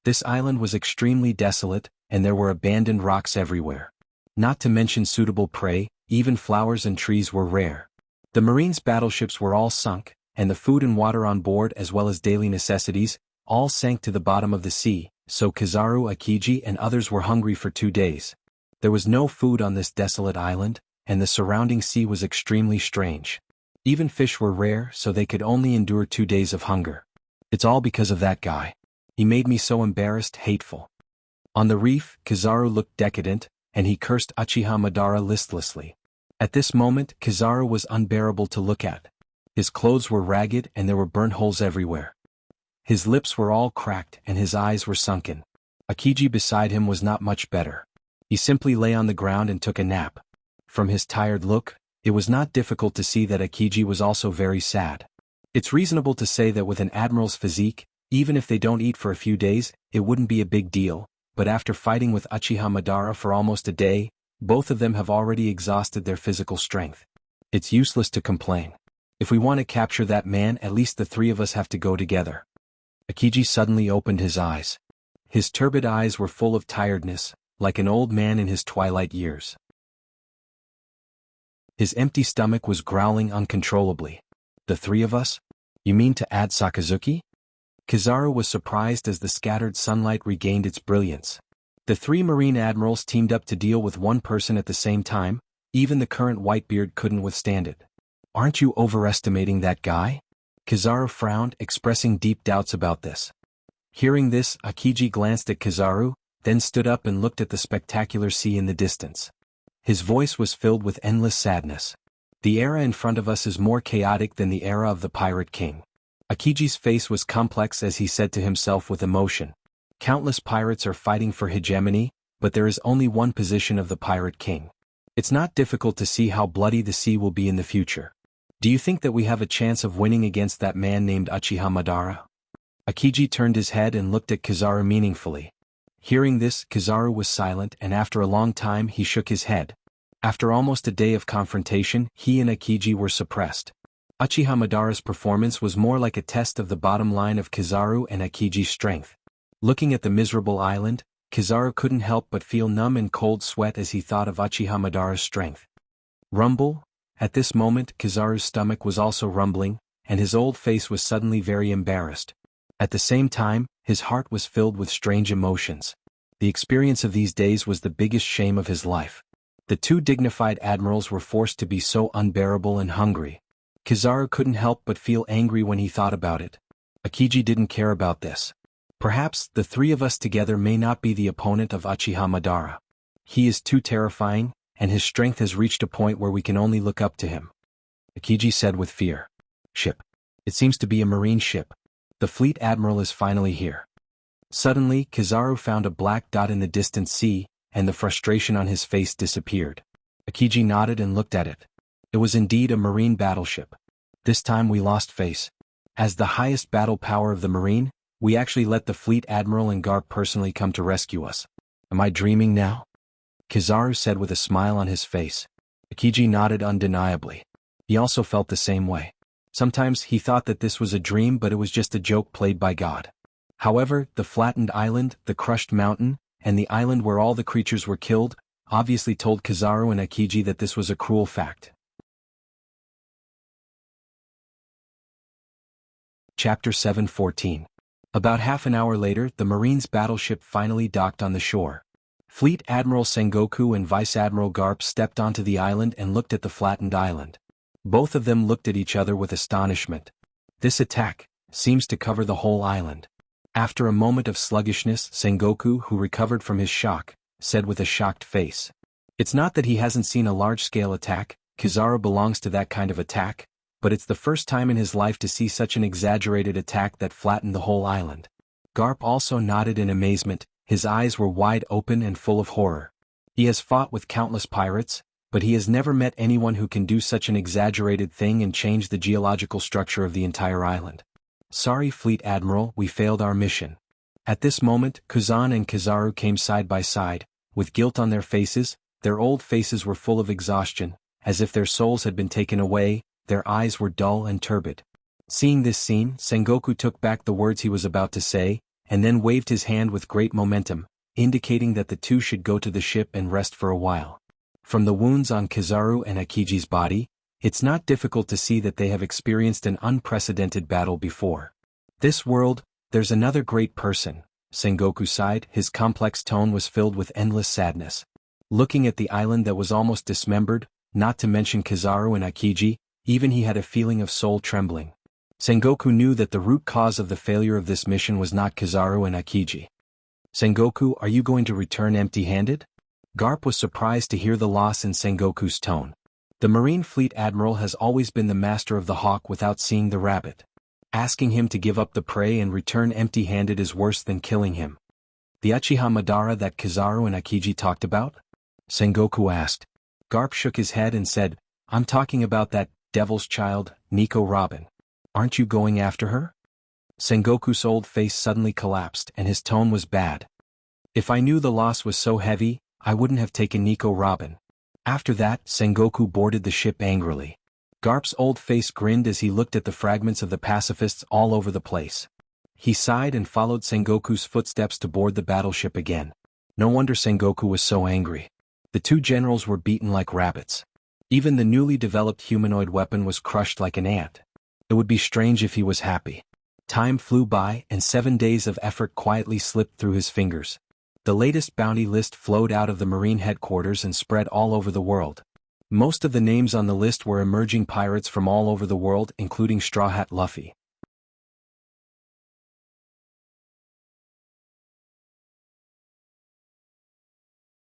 This island was extremely desolate, and there were abandoned rocks everywhere. Not to mention suitable prey, even flowers and trees were rare. The Marines' battleships were all sunk, and the food and water on board as well as daily necessities, all sank to the bottom of the sea, so Kizaru, Akiji and others were hungry for 2 days. There was no food on this desolate island, and the surrounding sea was extremely strange. Even fish were rare, so they could only endure 2 days of hunger. It's all because of that guy. He made me so embarrassed, hateful. On the reef, Kizaru looked decadent, and he cursed Uchiha Madara listlessly. At this moment, Kizaru was unbearable to look at. His clothes were ragged and there were burnt holes everywhere. His lips were all cracked and his eyes were sunken. Akiji beside him was not much better. He simply lay on the ground and took a nap. From his tired look, it was not difficult to see that Akiji was also very sad. It's reasonable to say that with an admiral's physique, even if they don't eat for a few days, it wouldn't be a big deal, but after fighting with Uchiha Madara for almost a day, both of them have already exhausted their physical strength. It's useless to complain. If we want to capture that man, at least the 3 of us have to go together. Akiji suddenly opened his eyes. His turbid eyes were full of tiredness, like an old man in his twilight years. His empty stomach was growling uncontrollably. The 3 of us? You mean to add Sakazuki? Kizaru was surprised as the scattered sunlight regained its brilliance. The 3 Marine admirals teamed up to deal with one person at the same time, even the current Whitebeard couldn't withstand it. Aren't you overestimating that guy? Kizaru frowned, expressing deep doubts about this. Hearing this, Akiji glanced at Kizaru, then stood up and looked at the spectacular sea in the distance. His voice was filled with endless sadness. The era in front of us is more chaotic than the era of the Pirate King. Akiji's face was complex as he said to himself with emotion. Countless pirates are fighting for hegemony, but there is only one position of the Pirate King. It's not difficult to see how bloody the sea will be in the future. Do you think that we have a chance of winning against that man named Uchiha Madara? Akiji turned his head and looked at Kizaru meaningfully. Hearing this, Kizaru was silent and after a long time he shook his head. After almost a day of confrontation, he and Akiji were suppressed. Uchiha Madara's performance was more like a test of the bottom line of Kizaru and Akiji's strength. Looking at the miserable island, Kizaru couldn't help but feel numb and cold sweat as he thought of Uchiha Madara's strength. Rumble? At this moment, Kizaru's stomach was also rumbling, and his old face was suddenly very embarrassed. At the same time, his heart was filled with strange emotions. The experience of these days was the biggest shame of his life. The 2 dignified admirals were forced to be so unbearable and hungry. Kizaru couldn't help but feel angry when he thought about it. Akiji didn't care about this. Perhaps the 3 of us together may not be the opponent of Uchiha Madara. He is too terrifying, and his strength has reached a point where we can only look up to him. Akiji said with fear. Ship. It seems to be a marine ship. The fleet admiral is finally here. Suddenly, Kizaru found a black dot in the distant sea, and the frustration on his face disappeared. Akiji nodded and looked at it. It was indeed a marine battleship. This time we lost face. As the highest battle power of the marine, we actually let the fleet admiral and Garp personally come to rescue us. Am I dreaming now? Kizaru said with a smile on his face. Akiji nodded undeniably. He also felt the same way. Sometimes he thought that this was a dream, but it was just a joke played by God. However, the flattened island, the crushed mountain, and the island where all the creatures were killed, obviously told Kizaru and Akiji that this was a cruel fact. Chapter 7:14. About half an hour later, the Marines' battleship finally docked on the shore. Fleet Admiral Sengoku and Vice Admiral Garp stepped onto the island and looked at the flattened island. Both of them looked at each other with astonishment. This attack seems to cover the whole island. After a moment of sluggishness, Sengoku, who recovered from his shock, said with a shocked face. It's not that he hasn't seen a large-scale attack, Kizaru belongs to that kind of attack, but it's the first time in his life to see such an exaggerated attack that flattened the whole island. Garp also nodded in amazement, his eyes were wide open and full of horror. He has fought with countless pirates, but he has never met anyone who can do such an exaggerated thing and change the geological structure of the entire island. Sorry, Fleet Admiral, we failed our mission. At this moment, Kuzan and Kizaru came side by side, with guilt on their faces. Their old faces were full of exhaustion, as if their souls had been taken away. Their eyes were dull and turbid. Seeing this scene, Sengoku took back the words he was about to say, and then waved his hand with great momentum, indicating that the two should go to the ship and rest for a while. From the wounds on Kizaru and Akiji's body, it's not difficult to see that they have experienced an unprecedented battle before. This world, there's another great person, Sengoku sighed. His complex tone was filled with endless sadness. Looking at the island that was almost dismembered, not to mention Kizaru and Akiji, even he had a feeling of soul trembling. Sengoku knew that the root cause of the failure of this mission was not Kizaru and Akiji. Sengoku, are you going to return empty-handed? Garp was surprised to hear the loss in Sengoku's tone. The Marine Fleet Admiral has always been the master of the hawk without seeing the rabbit. Asking him to give up the prey and return empty-handed is worse than killing him. The Uchiha Madara that Kizaru and Akiji talked about? Sengoku asked. Garp shook his head and said, I'm talking about that devil's child, Nico Robin. Aren't you going after her? Sengoku's old face suddenly collapsed and his tone was bad. If I knew the loss was so heavy, I wouldn't have taken Nico Robin. After that, Sengoku boarded the ship angrily. Garp's old face grinned as he looked at the fragments of the pacifists all over the place. He sighed and followed Sengoku's footsteps to board the battleship again. No wonder Sengoku was so angry. The two generals were beaten like rabbits. Even the newly developed humanoid weapon was crushed like an ant. It would be strange if he was happy. Time flew by and 7 days of effort quietly slipped through his fingers. The latest bounty list flowed out of the Marine headquarters and spread all over the world. Most of the names on the list were emerging pirates from all over the world, including Straw Hat Luffy.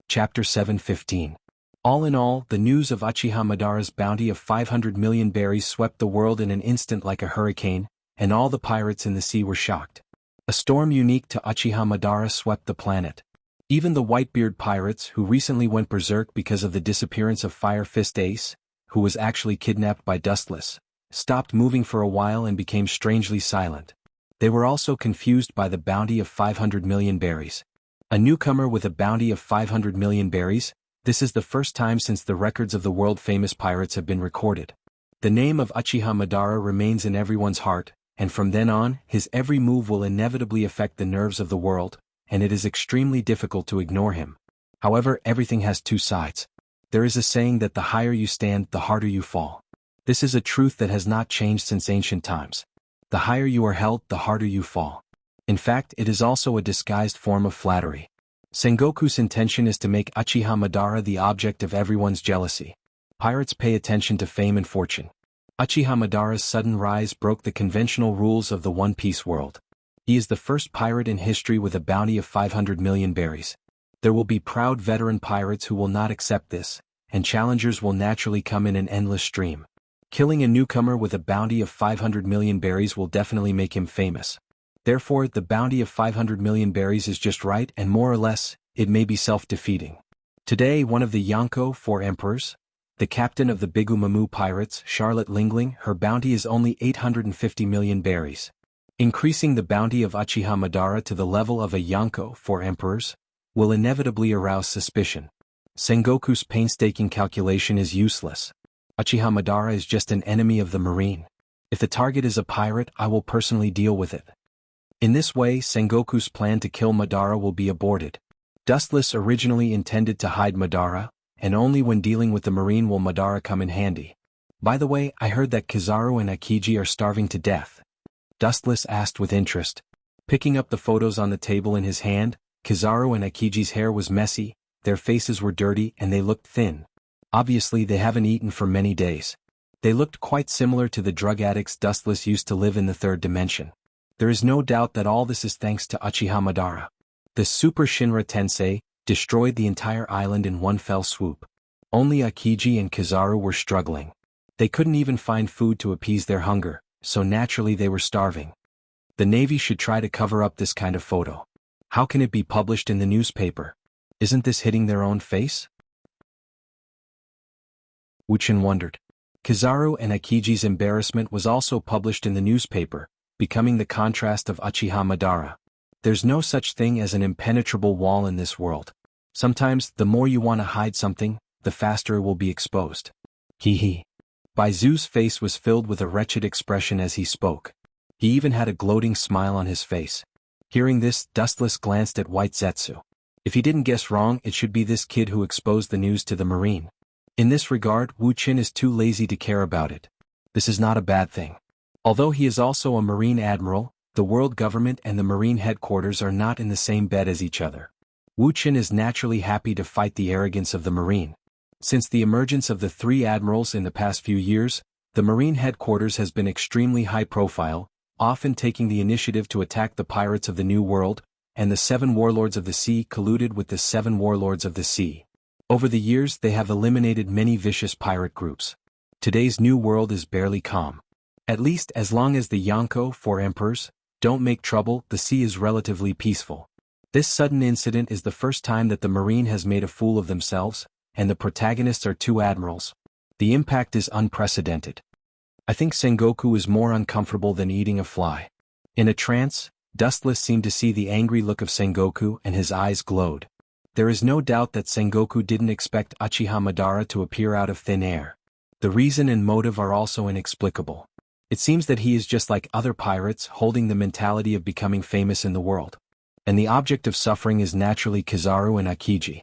Chapter 7:15. All in all, the news of Uchiha Madara's bounty of 500 million berries swept the world in an instant like a hurricane, and all the pirates in the sea were shocked. A storm unique to Uchiha Madara swept the planet. Even the Whitebeard pirates, who recently went berserk because of the disappearance of Fire Fist Ace, who was actually kidnapped by Dustless, stopped moving for a while and became strangely silent. They were also confused by the bounty of 500 million berries. A newcomer with a bounty of 500 million berries? This is the first time since the records of the world-famous pirates have been recorded. The name of Uchiha Madara remains in everyone's heart, and from then on, his every move will inevitably affect the nerves of the world, and it is extremely difficult to ignore him. However, everything has two sides. There is a saying that the higher you stand, the harder you fall. This is a truth that has not changed since ancient times. The higher you are held, the harder you fall. In fact, it is also a disguised form of flattery. Sengoku's intention is to make Uchiha Madara the object of everyone's jealousy. Pirates pay attention to fame and fortune. Uchiha Madara's sudden rise broke the conventional rules of the One Piece world. He is the first pirate in history with a bounty of 500 million berries. There will be proud veteran pirates who will not accept this, and challengers will naturally come in an endless stream. Killing a newcomer with a bounty of 500 million berries will definitely make him famous. Therefore, the bounty of 500 million berries is just right, and more or less, it may be self-defeating. Today, one of the Yonko 4 emperors, the captain of the Bigu Mamu pirates, Charlotte Lingling, her bounty is only 850 million berries. Increasing the bounty of Uchiha Madara to the level of a Yonko 4 emperors will inevitably arouse suspicion. Sengoku's painstaking calculation is useless. Uchiha Madara is just an enemy of the Marine. If the target is a pirate, I will personally deal with it. In this way, Sengoku's plan to kill Madara will be aborted. Dustless originally intended to hide Madara, and only when dealing with the Marine will Madara come in handy. By the way, I heard that Kizaru and Akiji are starving to death. Dustless asked with interest. Picking up the photos on the table in his hand, Kizaru and Akiji's hair was messy, their faces were dirty and they looked thin. Obviously they haven't eaten for many days. They looked quite similar to the drug addicts Dustless used to live in the third dimension. There is no doubt that all this is thanks to Uchiha Madara. The Super Shinra Tensei destroyed the entire island in one fell swoop. Only Akiji and Kizaru were struggling. They couldn't even find food to appease their hunger, so naturally they were starving. The Navy should try to cover up this kind of photo. How can it be published in the newspaper? Isn't this hitting their own face? Wuxian wondered. Kizaru and Akiji's embarrassment was also published in the newspaper, becoming the contrast of Uchiha Madara. There's no such thing as an impenetrable wall in this world. Sometimes, the more you want to hide something, the faster it will be exposed. Hee hee. Baizu's face was filled with a wretched expression as he spoke. He even had a gloating smile on his face. Hearing this, Dustless glanced at White Zetsu. If he didn't guess wrong, it should be this kid who exposed the news to the Marine. In this regard, Wu Qin is too lazy to care about it. This is not a bad thing. Although he is also a Marine admiral, the world government and the Marine headquarters are not in the same bed as each other. Wu Qin is naturally happy to fight the arrogance of the Marine. Since the emergence of the three admirals in the past few years, the Marine headquarters has been extremely high profile, often taking the initiative to attack the pirates of the New World, and the 7 warlords of the sea colluded with the 7 warlords of the sea. Over the years they have eliminated many vicious pirate groups. Today's New World is barely calm. At least as long as the Jianghu 4 emperors don't make trouble, the sea is relatively peaceful. This sudden incident is the first time that the Marine has made a fool of themselves, and the protagonists are 2 admirals. The impact is unprecedented. I think Sengoku is more uncomfortable than eating a fly. In a trance, Dustless seemed to see the angry look of Sengoku and his eyes glowed. There is no doubt that Sengoku didn't expect Uchiha Madara to appear out of thin air. The reason and motive are also inexplicable. It seems that he is just like other pirates, holding the mentality of becoming famous in the world. And the object of suffering is naturally Kizaru and Akiji.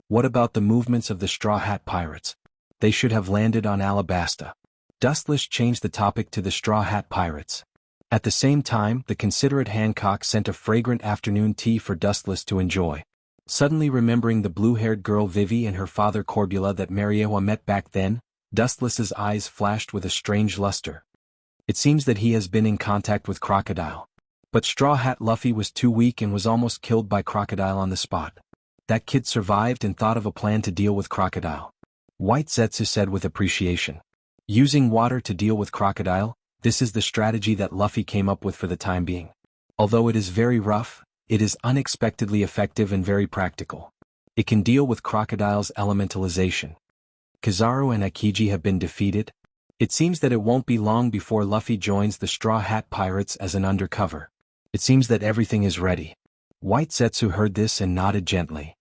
What about the movements of the Straw Hat Pirates? They should have landed on Alabasta. Dustless changed the topic to the Straw Hat Pirates. At the same time, the considerate Hancock sent a fragrant afternoon tea for Dustless to enjoy. Suddenly remembering the blue-haired girl Vivi and her father Corbula that Mariewa met back then, Dustless's eyes flashed with a strange luster. It seems that he has been in contact with Crocodile. But Straw Hat Luffy was too weak and was almost killed by Crocodile on the spot. That kid survived and thought of a plan to deal with Crocodile. White Zetsu said with appreciation. Using water to deal with Crocodile, this is the strategy that Luffy came up with for the time being. Although it is very rough, it is unexpectedly effective and very practical. It can deal with Crocodile's elementalization. Kizaru and Akiji have been defeated. It seems that it won't be long before Luffy joins the Straw Hat Pirates as an undercover. It seems that everything is ready. White Zetsu heard this and nodded gently.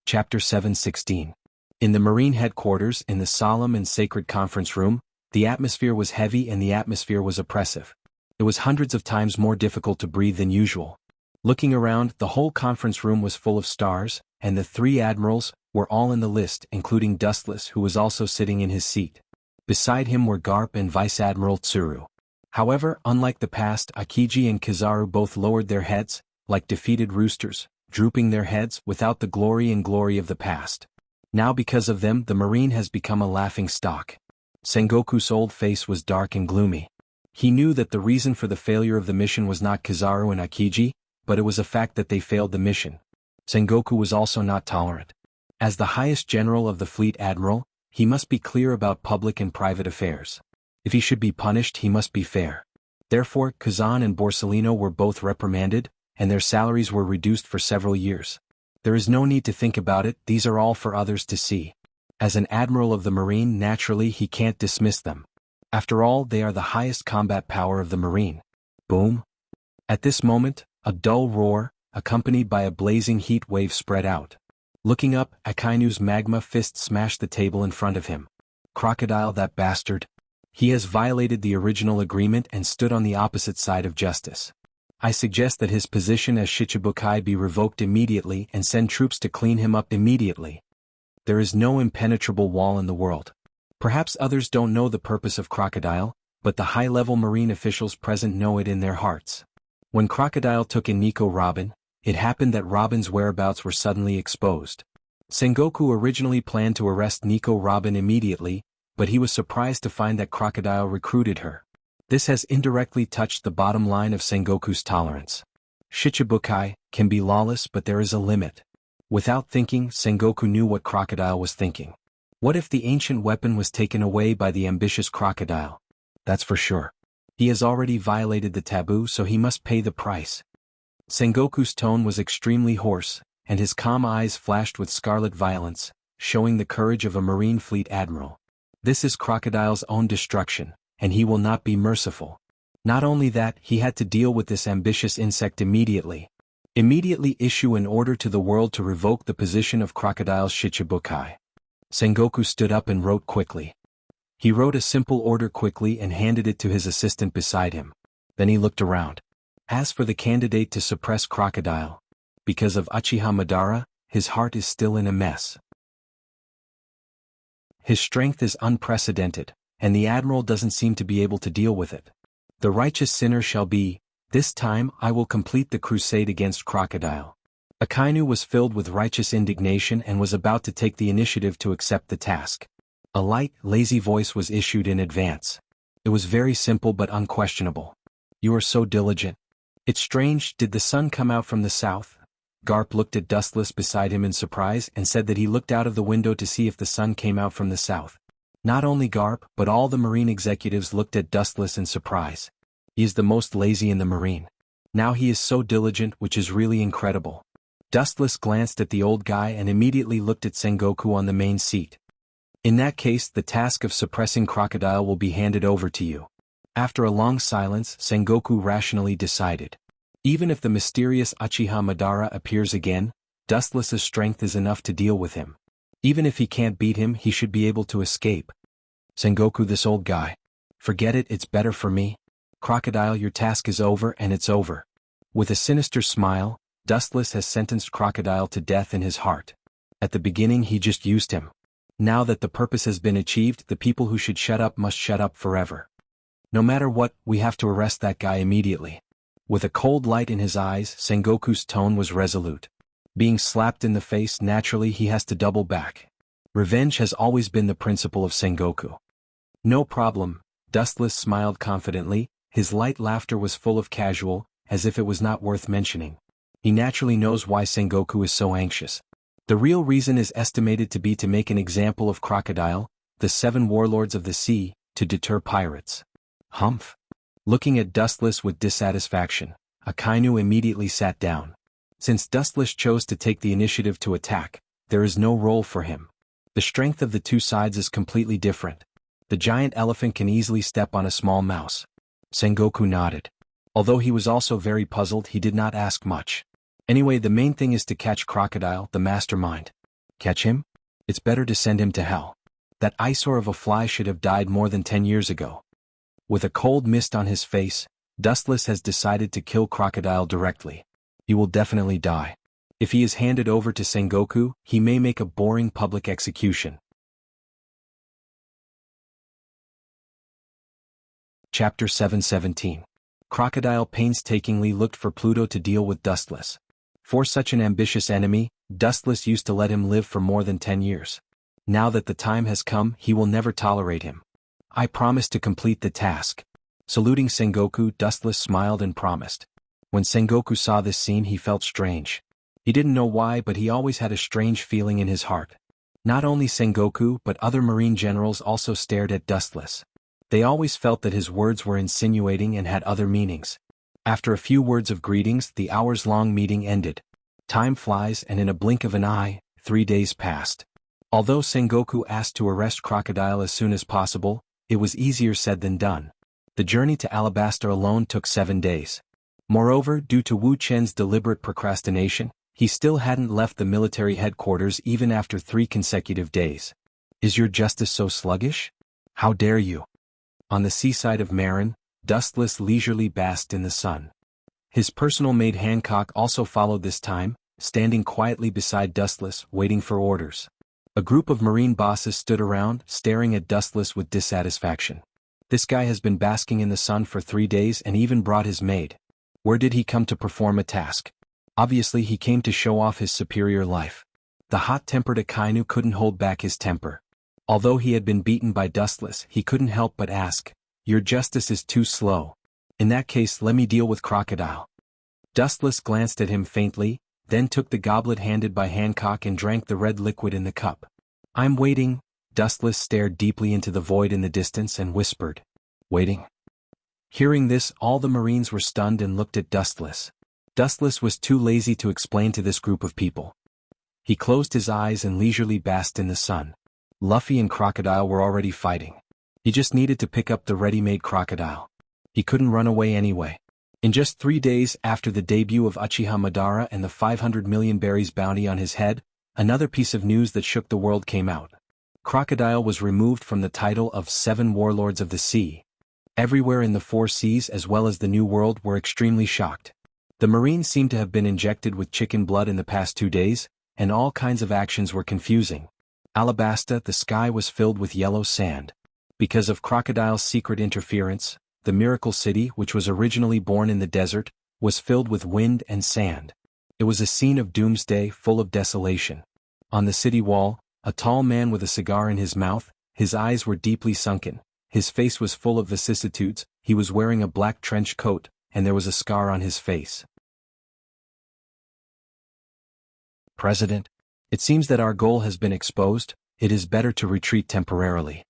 Chapter 7:16. In the Marine headquarters, in the solemn and sacred conference room, the atmosphere was heavy and the atmosphere was oppressive. It was hundreds of times more difficult to breathe than usual. Looking around, the whole conference room was full of stars, and the 3 admirals were all in the list, including Dustless, who was also sitting in his seat. Beside him were Garp and Vice Admiral Tsuru. However, unlike the past, Akiji and Kizaru both lowered their heads, like defeated roosters, drooping their heads without the glory of the past. Now because of them, the Marine has become a laughing stock. Sengoku's old face was dark and gloomy. He knew that the reason for the failure of the mission was not Kizaru and Akiji, but it was a fact that they failed the mission. Sengoku was also not tolerant. As the highest general of the fleet admiral, he must be clear about public and private affairs. If he should be punished, he must be fair. Therefore, Kazan and Borsellino were both reprimanded, and their salaries were reduced for several years. There is no need to think about it, these are all for others to see. As an admiral of the Marine, naturally he can't dismiss them. After all, they are the highest combat power of the Marine. Boom! At this moment, a dull roar, accompanied by a blazing heat wave spread out. Looking up, Akainu's magma fist smashed the table in front of him. Crocodile, that bastard! He has violated the original agreement and stood on the opposite side of justice. I suggest that his position as Shichibukai be revoked immediately and send troops to clean him up immediately. There is no impenetrable wall in the world. Perhaps others don't know the purpose of Crocodile, but the high-level Marine officials present know it in their hearts. When Crocodile took in Nico Robin, it happened that Robin's whereabouts were suddenly exposed. Sengoku originally planned to arrest Nico Robin immediately, but he was surprised to find that Crocodile recruited her. This has indirectly touched the bottom line of Sengoku's tolerance. Shichibukai can be lawless, but there is a limit. Without thinking, Sengoku knew what Crocodile was thinking. What if the ancient weapon was taken away by the ambitious Crocodile? That's for sure. He has already violated the taboo, so he must pay the price. Sengoku's tone was extremely hoarse, and his calm eyes flashed with scarlet violence, showing the courage of a Marine Fleet admiral. This is Crocodile's own destruction, and he will not be merciful. Not only that, he had to deal with this ambitious insect immediately. Immediately issue an order to the world to revoke the position of Crocodile's Shichibukai. Sengoku stood up and wrote quickly. He wrote a simple order quickly and handed it to his assistant beside him. Then he looked around. As for the candidate to suppress Crocodile, because of Uchiha Madara, his heart is still in a mess. His strength is unprecedented, and the Admiral doesn't seem to be able to deal with it. The righteous sinner shall be, this time I will complete the crusade against Crocodile. Akainu was filled with righteous indignation and was about to take the initiative to accept the task. A light, lazy voice was issued in advance. It was very simple but unquestionable. You are so diligent. It's strange, did the sun come out from the south? Garp looked at Dustless beside him in surprise and said that he looked out of the window to see if the sun came out from the south. Not only Garp, but all the Marine executives looked at Dustless in surprise. He is the most lazy in the Marine. Now he is so diligent, which is really incredible. Dustless glanced at the old guy and immediately looked at Sengoku on the main seat. In that case, the task of suppressing Crocodile will be handed over to you. After a long silence, Sengoku rationally decided. Even if the mysterious Uchiha Madara appears again, Dustless's strength is enough to deal with him. Even if he can't beat him, he should be able to escape. Sengoku, this old guy. Forget it, it's better for me. Crocodile, your task is over and it's over. With a sinister smile, Dustless has sentenced Crocodile to death in his heart. At the beginning he just used him. Now that the purpose has been achieved, the people who should shut up must shut up forever. No matter what, we have to arrest that guy immediately. With a cold light in his eyes, Sengoku's tone was resolute. Being slapped in the face, naturally he has to double back. Revenge has always been the principle of Sengoku. No problem, Dustless smiled confidently, his light laughter was full of casual, as if it was not worth mentioning. He naturally knows why Sengoku is so anxious. The real reason is estimated to be to make an example of Crocodile, the 7 warlords of the sea, to deter pirates. Humph. Looking at Dustless with dissatisfaction, Akainu immediately sat down. Since Dustless chose to take the initiative to attack, there is no role for him. The strength of the two sides is completely different. The giant elephant can easily step on a small mouse. Sengoku nodded. Although he was also very puzzled, he did not ask much. Anyway, the main thing is to catch Crocodile, the mastermind. Catch him? It's better to send him to hell. That eyesore of a fly should have died more than 10 years ago. With a cold mist on his face, Dustless has decided to kill Crocodile directly. He will definitely die. If he is handed over to Sengoku, he may make a boring public execution. Chapter 717. Crocodile painstakingly looked for Pluto to deal with Dustless. For such an ambitious enemy, Dustless used to let him live for more than 10 years. Now that the time has come, he will never tolerate him. I promise to complete the task. Saluting Sengoku, Dustless smiled and promised. When Sengoku saw this scene, he felt strange. He didn't know why, but he always had a strange feeling in his heart. Not only Sengoku, but other marine generals also stared at Dustless. They always felt that his words were insinuating and had other meanings. After a few words of greetings, the hours-long meeting ended. Time flies, and in a blink of an eye, 3 days passed. Although Sengoku asked to arrest Crocodile as soon as possible, it was easier said than done. The journey to Alabasta alone took 7 days. Moreover, due to Wu Chen's deliberate procrastination, he still hadn't left the military headquarters even after 3 consecutive days. Is your justice so sluggish? How dare you? On the seaside of Marin, Dustless leisurely basked in the sun. His personal maid Hancock also followed this time, standing quietly beside Dustless, waiting for orders. A group of marine bosses stood around, staring at Dustless with dissatisfaction. This guy has been basking in the sun for 3 days and even brought his maid. Where did he come to perform a task? Obviously he came to show off his superior life. The hot-tempered Akainu couldn't hold back his temper. Although he had been beaten by Dustless, he couldn't help but ask, "Your justice is too slow. In that case, let me deal with Crocodile." Dustless glanced at him faintly, then took the goblet handed by Hancock and drank the red liquid in the cup. "I'm waiting." Dustless stared deeply into the void in the distance and whispered, "Waiting?" Hearing this, all the Marines were stunned and looked at Dustless. Dustless was too lazy to explain to this group of people. He closed his eyes and leisurely basked in the sun. Luffy and Crocodile were already fighting. He just needed to pick up the ready-made Crocodile. He couldn't run away anyway. In just 3 days after the debut of Uchiha Madara and the 500 million berries bounty on his head, another piece of news that shook the world came out. Crocodile was removed from the title of 7 Warlords of the Sea. Everywhere in the 4 seas as well as the New World were extremely shocked. The Marines seemed to have been injected with chicken blood in the past 2 days, and all kinds of actions were confusing. Alabasta, the sky was filled with yellow sand. Because of Crocodile's secret interference, the Miracle City, which was originally born in the desert, was filled with wind and sand. It was a scene of doomsday full of desolation. On the city wall, a tall man with a cigar in his mouth, his eyes were deeply sunken, his face was full of vicissitudes, he was wearing a black trench coat, and there was a scar on his face. President, it seems that our goal has been exposed, it is better to retreat temporarily.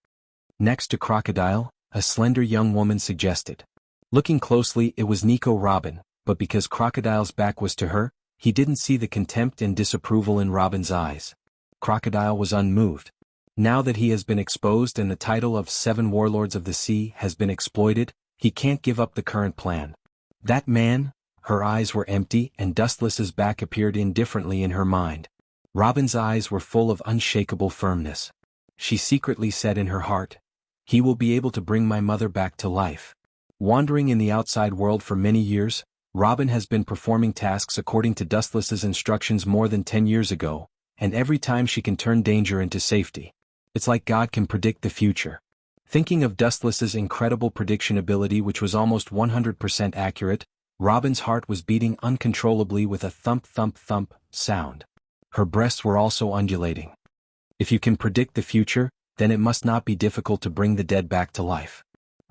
Next to Crocodile, a slender young woman suggested. Looking closely, it was Nico Robin, but because Crocodile's back was to her, he didn't see the contempt and disapproval in Robin's eyes. Crocodile was unmoved. Now that he has been exposed and the title of 7 Warlords of the Sea has been exploited, he can't give up the current plan. That man? Her eyes were empty and Dustless's back appeared indifferently in her mind. Robin's eyes were full of unshakable firmness. She secretly said in her heart, "He will be able to bring my mother back to life." Wandering in the outside world for many years, Robin has been performing tasks according to Dustless's instructions more than 10 years ago, and every time she can turn danger into safety. It's like God can predict the future. Thinking of Dustless's incredible prediction ability, which was almost 100% accurate, Robin's heart was beating uncontrollably with a thump-thump-thump sound. Her breasts were also undulating. If you can predict the future, then it must not be difficult to bring the dead back to life.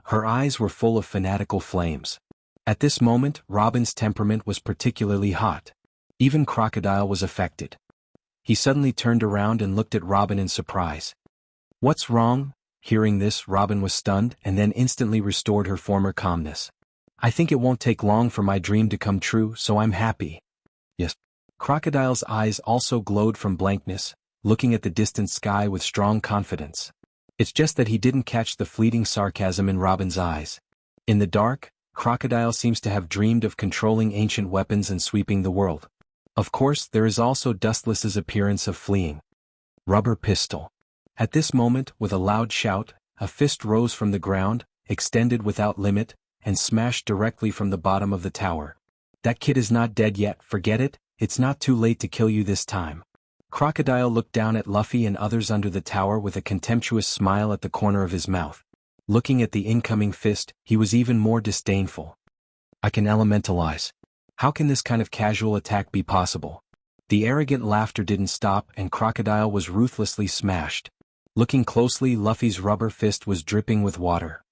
Her eyes were full of fanatical flames. At this moment, Robin's temperament was particularly hot. Even Crocodile was affected. He suddenly turned around and looked at Robin in surprise. "What's wrong?" Hearing this, Robin was stunned and then instantly restored her former calmness. "I think it won't take long for my dream to come true, so I'm happy." "Yes." Crocodile's eyes also glowed from blankness, looking at the distant sky with strong confidence. It's just that he didn't catch the fleeting sarcasm in Robin's eyes. In the dark, Crocodile seems to have dreamed of controlling ancient weapons and sweeping the world. Of course, there is also Dustless's appearance of fleeing. Rubber pistol. At this moment, with a loud shout, a fist rose from the ground, extended without limit, and smashed directly from the bottom of the tower. "That kid is not dead yet, forget it, it's not too late to kill you this time." Crocodile looked down at Luffy and others under the tower with a contemptuous smile at the corner of his mouth. Looking at the incoming fist, he was even more disdainful. "I can elementalize. How can this kind of casual attack be possible?" The arrogant laughter didn't stop and Crocodile was ruthlessly smashed. Looking closely, Luffy's rubber fist was dripping with water.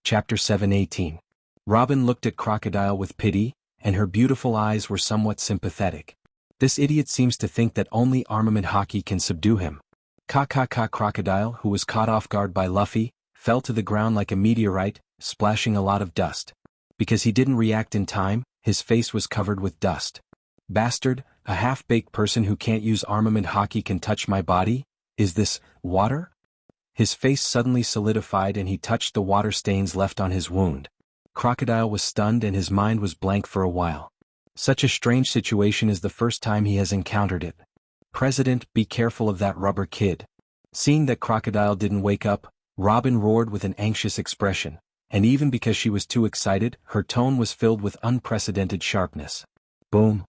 Chapter 7:18. Robin looked at Crocodile with pity, and her beautiful eyes were somewhat sympathetic. This idiot seems to think that only armament hockey can subdue him. Crocodile, who was caught off guard by Luffy, fell to the ground like a meteorite, splashing a lot of dust. Because he didn't react in time, his face was covered with dust. "Bastard, a half-baked person who can't use armament hockey can touch my body? Is this water?" His face suddenly solidified and he touched the water stains left on his wound. Crocodile was stunned and his mind was blank for a while. Such a strange situation is the first time he has encountered it. "President, be careful of that rubber kid." Seeing that Crocodile didn't wake up, Robin roared with an anxious expression, and even because she was too excited, her tone was filled with unprecedented sharpness. Boom.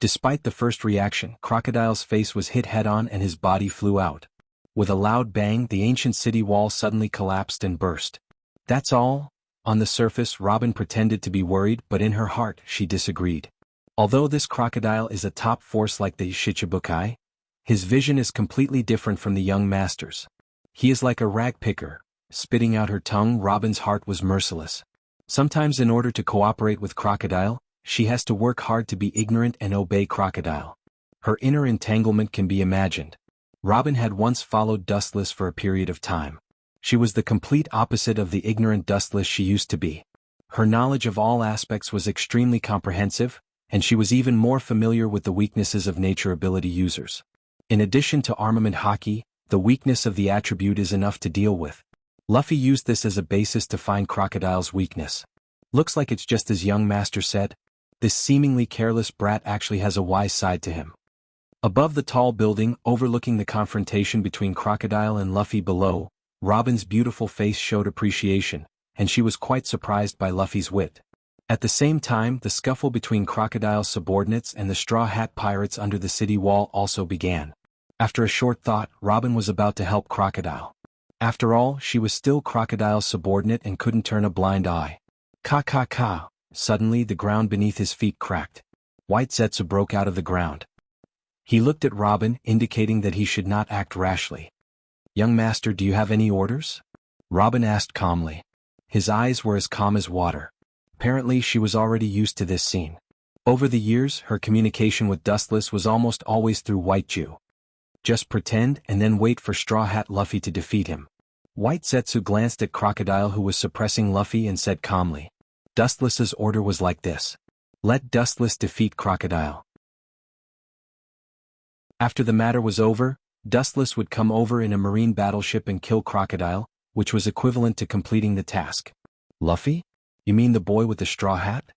Despite the first reaction, Crocodile's face was hit head-on and his body flew out. With a loud bang, the ancient city wall suddenly collapsed and burst. "That's all?" On the surface, Robin pretended to be worried, but in her heart, she disagreed. Although this crocodile is a top force like the Shichibukai, his vision is completely different from the young master's. He is like a rag picker. Spitting out her tongue, Robin's heart was merciless. Sometimes in order to cooperate with Crocodile, she has to work hard to be ignorant and obey Crocodile. Her inner entanglement can be imagined. Robin had once followed Dustless for a period of time. She was the complete opposite of the ignorant Dustless she used to be. Her knowledge of all aspects was extremely comprehensive, and she was even more familiar with the weaknesses of nature ability users. In addition to armament hockey, the weakness of the attribute is enough to deal with. Luffy used this as a basis to find Crocodile's weakness. Looks like it's just as young master said. This seemingly careless brat actually has a wise side to him. Above the tall building, overlooking the confrontation between Crocodile and Luffy below, Robin's beautiful face showed appreciation, and she was quite surprised by Luffy's wit. At the same time, the scuffle between Crocodile's subordinates and the Straw Hat Pirates under the city wall also began. After a short thought, Robin was about to help Crocodile. After all, she was still Crocodile's subordinate and couldn't turn a blind eye. Ka. Suddenly the ground beneath his feet cracked. White Zetsu broke out of the ground. He looked at Robin, indicating that he should not act rashly. "Young master, do you have any orders?" Robin asked calmly. His eyes were as calm as water. Apparently she was already used to this scene. Over the years, her communication with Dustless was almost always through White Jew. Just pretend and then wait for Straw Hat Luffy to defeat him. White Zetsu glanced at Crocodile, who was suppressing Luffy, and said calmly. Dustless's order was like this. Let Dustless defeat Crocodile. After the matter was over, Dustless would come over in a marine battleship and kill Crocodile, which was equivalent to completing the task. Luffy? You mean the boy with the straw hat?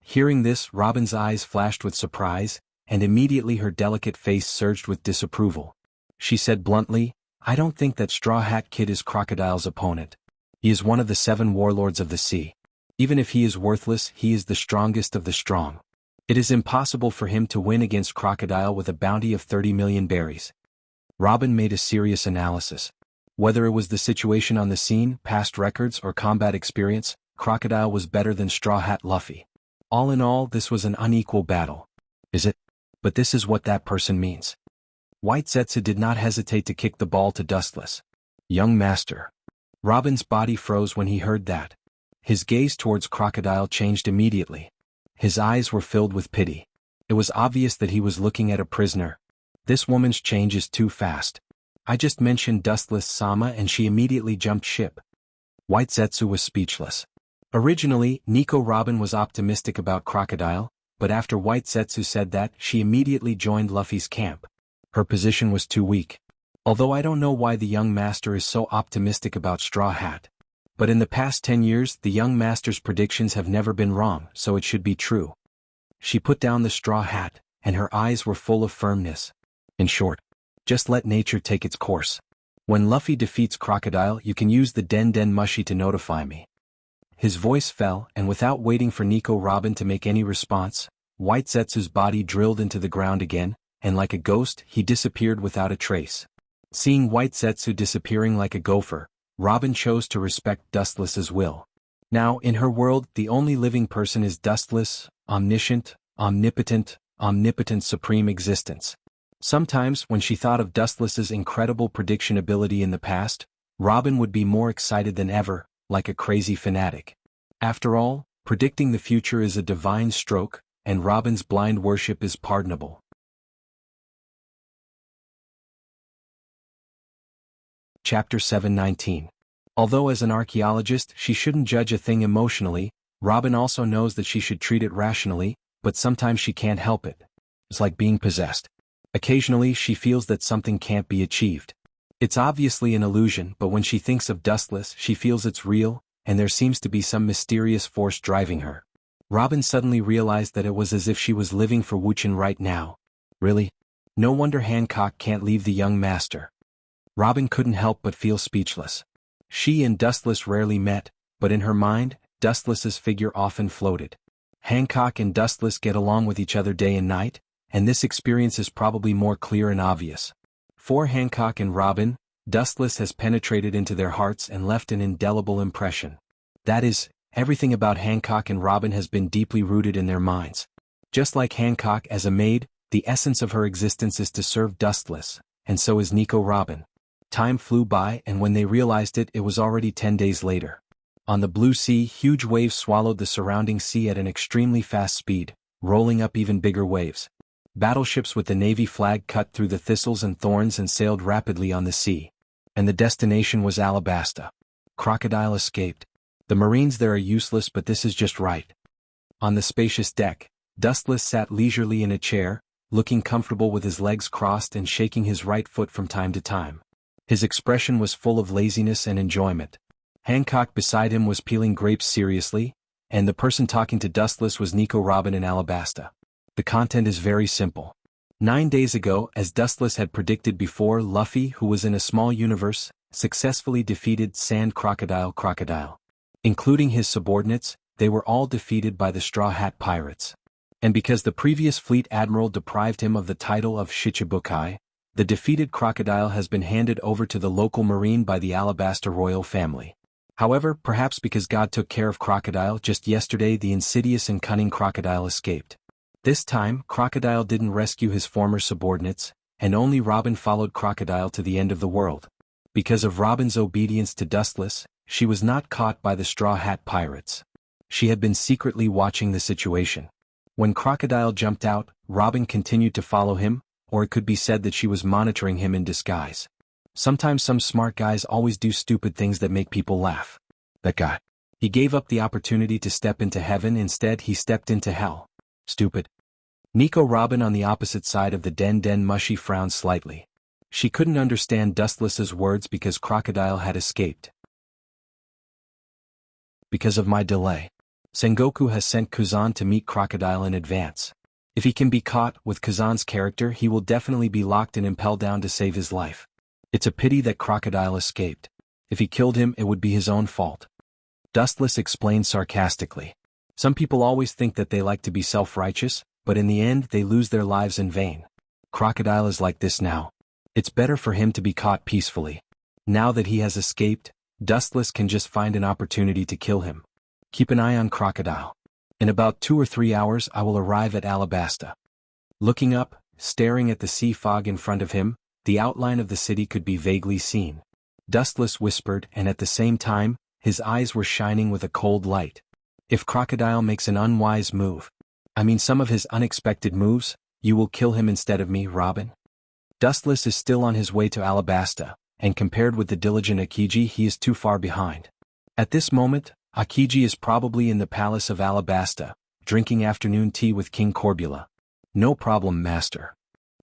Hearing this, Robin's eyes flashed with surprise, and immediately her delicate face surged with disapproval. She said bluntly, I don't think that Straw Hat Kid is Crocodile's opponent. He is one of the 7 warlords of the sea. Even if he is worthless, he is the strongest of the strong. It is impossible for him to win against Crocodile with a bounty of 30 million berries. Robin made a serious analysis. Whether it was the situation on the scene, past records, or combat experience, Crocodile was better than Straw Hat Luffy. All in all, this was an unequal battle. Is it? But this is what that person means. White Zetsu did not hesitate to kick the ball to Dustless. Young master. Robin's body froze when he heard that. His gaze towards Crocodile changed immediately. His eyes were filled with pity. It was obvious that he was looking at a prisoner. This woman's change is too fast. I just mentioned Dustless-sama and she immediately jumped ship. White Zetsu was speechless. Originally, Nico Robin was optimistic about Crocodile, but after White Zetsu said that, she immediately joined Luffy's camp. Her position was too weak. Although I don't know why the young master is so optimistic about Straw Hat. But in the past 10 years, the young master's predictions have never been wrong, so it should be true. She put down the straw hat, and her eyes were full of firmness. In short, just let nature take its course. When Luffy defeats Crocodile, you can use the Den Mushi to notify me. His voice fell, and without waiting for Nico Robin to make any response, White Zetsu's body drilled into the ground again, and like a ghost, he disappeared without a trace. Seeing White Zetsu disappearing like a gopher, Robin chose to respect Dustless's will. Now, in her world, the only living person is Dustless, omniscient, omnipotent supreme existence. Sometimes, when she thought of Dustless's incredible prediction ability in the past, Robin would be more excited than ever, like a crazy fanatic. After all, predicting the future is a divine stroke, and Robin's blind worship is pardonable. Chapter 719. Although as an archaeologist she shouldn't judge a thing emotionally, Robin also knows that she should treat it rationally, but sometimes she can't help it. It's like being possessed. Occasionally she feels that something can't be achieved. It's obviously an illusion, but when she thinks of Dustless she feels it's real, and there seems to be some mysterious force driving her. Robin suddenly realized that it was as if she was living for Wuxian right now. Really? No wonder Hancock can't leave the young master. Robin couldn't help but feel speechless. She and Dustless rarely met, but in her mind, Dustless's figure often floated. Hancock and Dustless get along with each other day and night, and this experience is probably more clear and obvious. For Hancock and Robin, Dustless has penetrated into their hearts and left an indelible impression. That is, everything about Hancock and Robin has been deeply rooted in their minds. Just like Hancock as a maid, the essence of her existence is to serve Dustless, and so is Nico Robin. Time flew by, and when they realized it, it was already 10 days later. On the blue sea, huge waves swallowed the surrounding sea at an extremely fast speed, rolling up even bigger waves. Battleships with the Navy flag cut through the thistles and thorns and sailed rapidly on the sea. And the destination was Alabasta. Crocodile escaped. The Marines there are useless, but this is just right. On the spacious deck, Dustless sat leisurely in a chair, looking comfortable with his legs crossed and shaking his right foot from time to time. His expression was full of laziness and enjoyment. Hancock beside him was peeling grapes seriously, and the person talking to Dustless was Nico Robin in Alabasta. The content is very simple. 9 days ago, as Dustless had predicted before, Luffy, who was in a small universe, successfully defeated Sand Crocodile. Including his subordinates, they were all defeated by the Straw Hat Pirates. And because the previous fleet admiral deprived him of the title of Shichibukai, the defeated crocodile has been handed over to the local marine by the Alabasta royal family. However, perhaps because God took care of Crocodile just yesterday, the insidious and cunning Crocodile escaped. This time, Crocodile didn't rescue his former subordinates, and only Robin followed Crocodile to the end of the world. Because of Robin's obedience to Dustless, she was not caught by the Straw Hat Pirates. She had been secretly watching the situation. When Crocodile jumped out, Robin continued to follow him, or it could be said that she was monitoring him in disguise. Sometimes some smart guys always do stupid things that make people laugh. That guy. He gave up the opportunity to step into heaven, instead he stepped into hell. Stupid. Nico Robin on the opposite side of the den Mushy frowned slightly. She couldn't understand Dustless's words because Crocodile had escaped. Because of my delay. Sengoku has sent Kazan to meet Crocodile in advance. If he can be caught, with Kazan's character he will definitely be locked and impelled down to save his life. It's a pity that Crocodile escaped. If he killed him, it would be his own fault. Dustless explained sarcastically. Some people always think that they like to be self-righteous, but in the end they lose their lives in vain. Crocodile is like this now. It's better for him to be caught peacefully. Now that he has escaped, Dustless can just find an opportunity to kill him. Keep an eye on Crocodile. In about 2 or 3 hours I will arrive at Alabasta. Looking up, staring at the sea fog in front of him, the outline of the city could be vaguely seen. Dustless whispered, and at the same time, his eyes were shining with a cold light. If Crocodile makes an unwise move, some of his unexpected moves, you will kill him instead of me, Robin. Dustless is still on his way to Alabasta, and compared with the diligent Akiji he is too far behind. At this moment, Akiji is probably in the palace of Alabasta, drinking afternoon tea with King Corbula. No problem, master.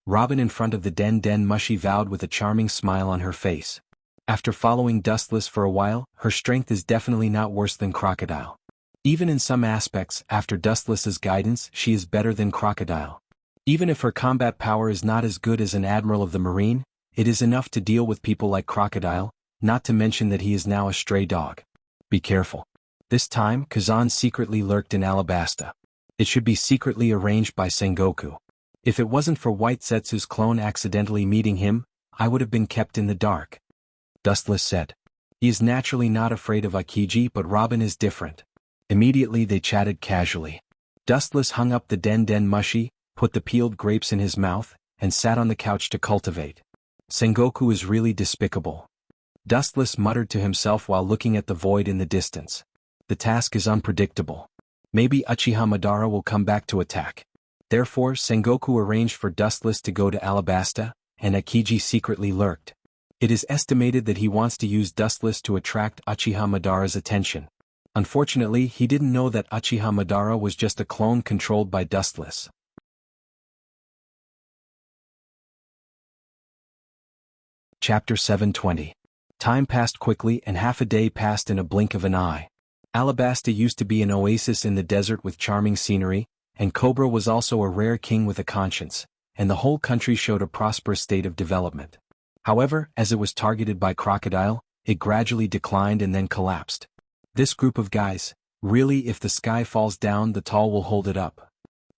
Robin in front of the den Mushy vowed with a charming smile on her face. After following Dustless for a while, her strength is definitely not worse than Crocodile. Even in some aspects, after Dustless's guidance, she is better than Crocodile. Even if her combat power is not as good as an admiral of the marine, it is enough to deal with people like Crocodile, not to mention that he is now a stray dog. Be careful. This time, Kazan secretly lurked in Alabasta. It should be secretly arranged by Sengoku. If it wasn't for White Setsu's clone accidentally meeting him, I would have been kept in the dark. Dustless said. He is naturally not afraid of Akiji, but Robin is different. Immediately they chatted casually. Dustless hung up the den Mushy, put the peeled grapes in his mouth, and sat on the couch to cultivate. Sengoku is really despicable. Dustless muttered to himself while looking at the void in the distance. The task is unpredictable. Maybe Uchiha Madara will come back to attack. Therefore, Sengoku arranged for Dustless to go to Alabasta, and Akiji secretly lurked. It is estimated that he wants to use Dustless to attract Uchiha Madara's attention. Unfortunately, he didn't know that Uchiha Madara was just a clone controlled by Dustless. Chapter 720. Time passed quickly and half a day passed in a blink of an eye. Alabasta used to be an oasis in the desert with charming scenery, and Cobra was also a rare king with a conscience, and the whole country showed a prosperous state of development. However, as it was targeted by Crocodile, it gradually declined and then collapsed. This group of guys, really, if the sky falls down the tall will hold it up.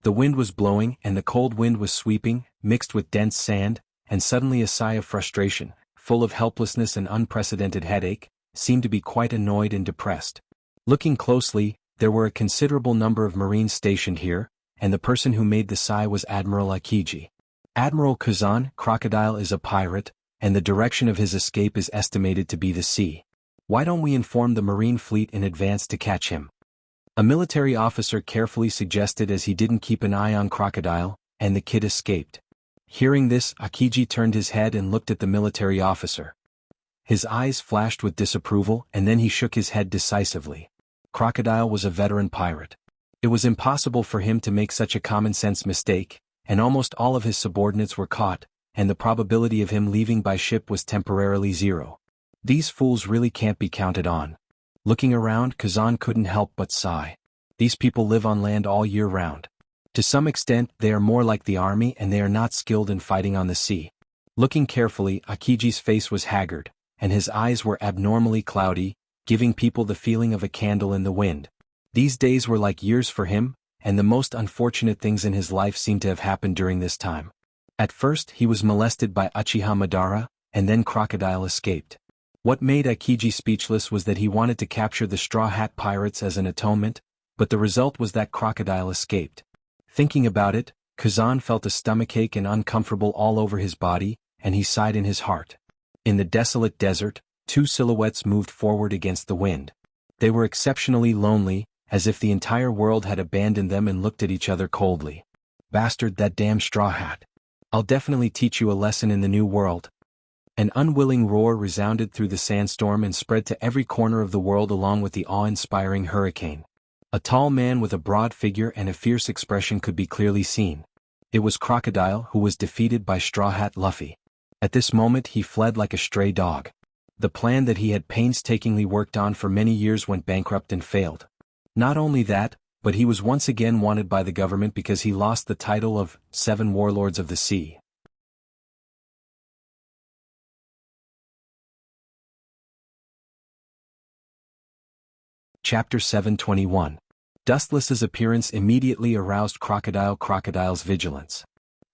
The wind was blowing and the cold wind was sweeping, mixed with dense sand, and suddenly a sigh of frustration, full of helplessness and unprecedented headache, seemed to be quite annoyed and depressed. Looking closely, there were a considerable number of Marines stationed here, and the person who made the sigh was Admiral Akiji. Admiral Kazan, Crocodile is a pirate, and the direction of his escape is estimated to be the sea. Why don't we inform the Marine fleet in advance to catch him? A military officer carefully suggested, as he didn't keep an eye on Crocodile, and the kid escaped. Hearing this, Akiji turned his head and looked at the military officer. His eyes flashed with disapproval, and then he shook his head decisively. Crocodile was a veteran pirate. It was impossible for him to make such a common-sense mistake, and almost all of his subordinates were caught, and the probability of him leaving by ship was temporarily zero. These fools really can't be counted on. Looking around, Kazan couldn't help but sigh. These people live on land all year round. To some extent, they are more like the army and they are not skilled in fighting on the sea. Looking carefully, Akiji's face was haggard, and his eyes were abnormally cloudy, giving people the feeling of a candle in the wind. These days were like years for him, and the most unfortunate things in his life seemed to have happened during this time. At first he was molested by Uchiha Madara, and then Crocodile escaped. What made Akiji speechless was that he wanted to capture the Straw Hat Pirates as an atonement, but the result was that Crocodile escaped. Thinking about it, Kazan felt a stomachache and uncomfortable all over his body, and he sighed in his heart. In the desolate desert, two silhouettes moved forward against the wind. They were exceptionally lonely, as if the entire world had abandoned them and looked at each other coldly. Bastard, that damn straw hat. I'll definitely teach you a lesson in the new world. An unwilling roar resounded through the sandstorm and spread to every corner of the world along with the awe-inspiring hurricane. A tall man with a broad figure and a fierce expression could be clearly seen. It was Crocodile, who was defeated by Straw Hat Luffy. At this moment he fled like a stray dog. The plan that he had painstakingly worked on for many years went bankrupt and failed. Not only that, but he was once again wanted by the government because he lost the title of Seven Warlords of the Sea. Chapter 721. Dustless's appearance immediately aroused Crocodile's vigilance.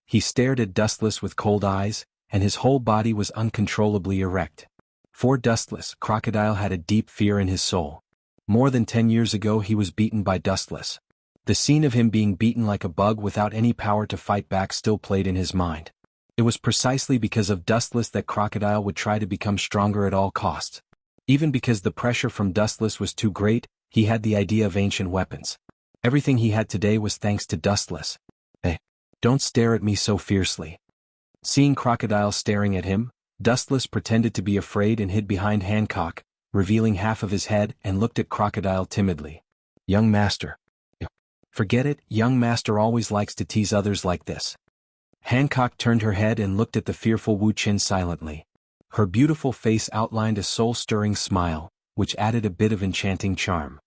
He stared at Dustless with cold eyes, and his whole body was uncontrollably erect. For Dustless, Crocodile had a deep fear in his soul. More than 10 years ago he was beaten by Dustless. The scene of him being beaten like a bug without any power to fight back still played in his mind. It was precisely because of Dustless that Crocodile would try to become stronger at all costs. Even because the pressure from Dustless was too great, he had the idea of ancient weapons. Everything he had today was thanks to Dustless. Hey, don't stare at me so fiercely. Seeing Crocodile staring at him, Dustless pretended to be afraid and hid behind Hancock, revealing half of his head, and looked at Crocodile timidly. Young master. Forget it, young master always likes to tease others like this. Hancock turned her head and looked at the fearful Wu Qin silently. Her beautiful face outlined a soul-stirring smile, which added a bit of enchanting charm.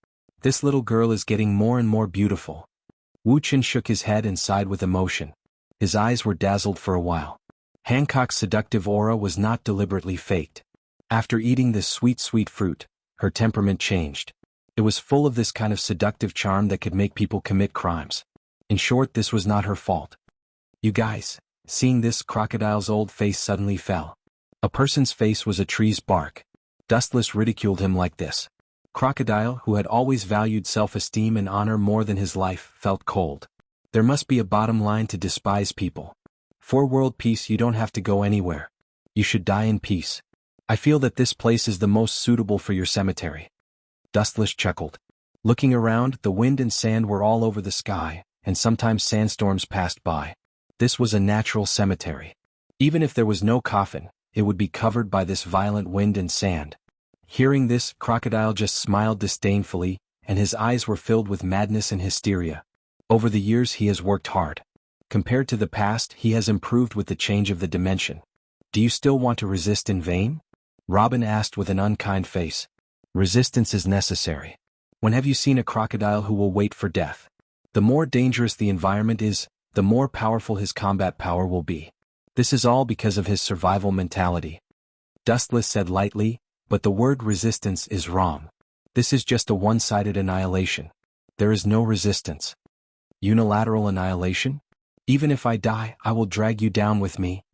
This little girl is getting more and more beautiful. Wu Qin shook his head and sighed with emotion. His eyes were dazzled for a while. Hancock's seductive aura was not deliberately faked. After eating this sweet fruit, her temperament changed. It was full of this kind of seductive charm that could make people commit crimes. In short, this was not her fault. You guys, seeing this, Crocodile's old face suddenly fell. A person's face was a tree's bark. Dustless ridiculed him like this. Crocodile, who had always valued self-esteem and honor more than his life, felt cold. There must be a bottom line to despise people. For world peace you don't have to go anywhere. You should die in peace. I feel that this place is the most suitable for your cemetery. Dustless chuckled. Looking around, the wind and sand were all over the sky, and sometimes sandstorms passed by. This was a natural cemetery. Even if there was no coffin, it would be covered by this violent wind and sand. Hearing this, Crocodile just smiled disdainfully, and his eyes were filled with madness and hysteria. Over the years he has worked hard. Compared to the past, he has improved with the change of the dimension. Do you still want to resist in vain? Robin asked with an unkind face. Resistance is necessary. When have you seen a crocodile who will wait for death? The more dangerous the environment is, the more powerful his combat power will be. This is all because of his survival mentality. Dustless said lightly, but the word resistance is wrong. This is just a one-sided annihilation. There is no resistance. Unilateral annihilation? Even if I die, I will drag you down with me.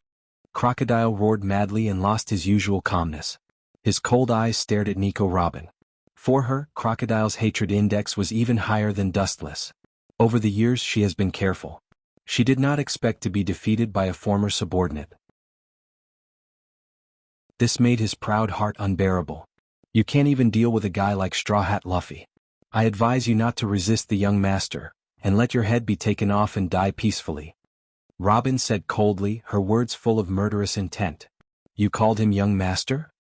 Crocodile roared madly and lost his usual calmness. His cold eyes stared at Nico Robin. For her, Crocodile's hatred index was even higher than Dustless. Over the years she has been careful. She did not expect to be defeated by a former subordinate. This made his proud heart unbearable. You can't even deal with a guy like Straw Hat Luffy. I advise you not to resist the young master, and let your head be taken off and die peacefully. Robin said coldly, her words full of murderous intent. You called him young master?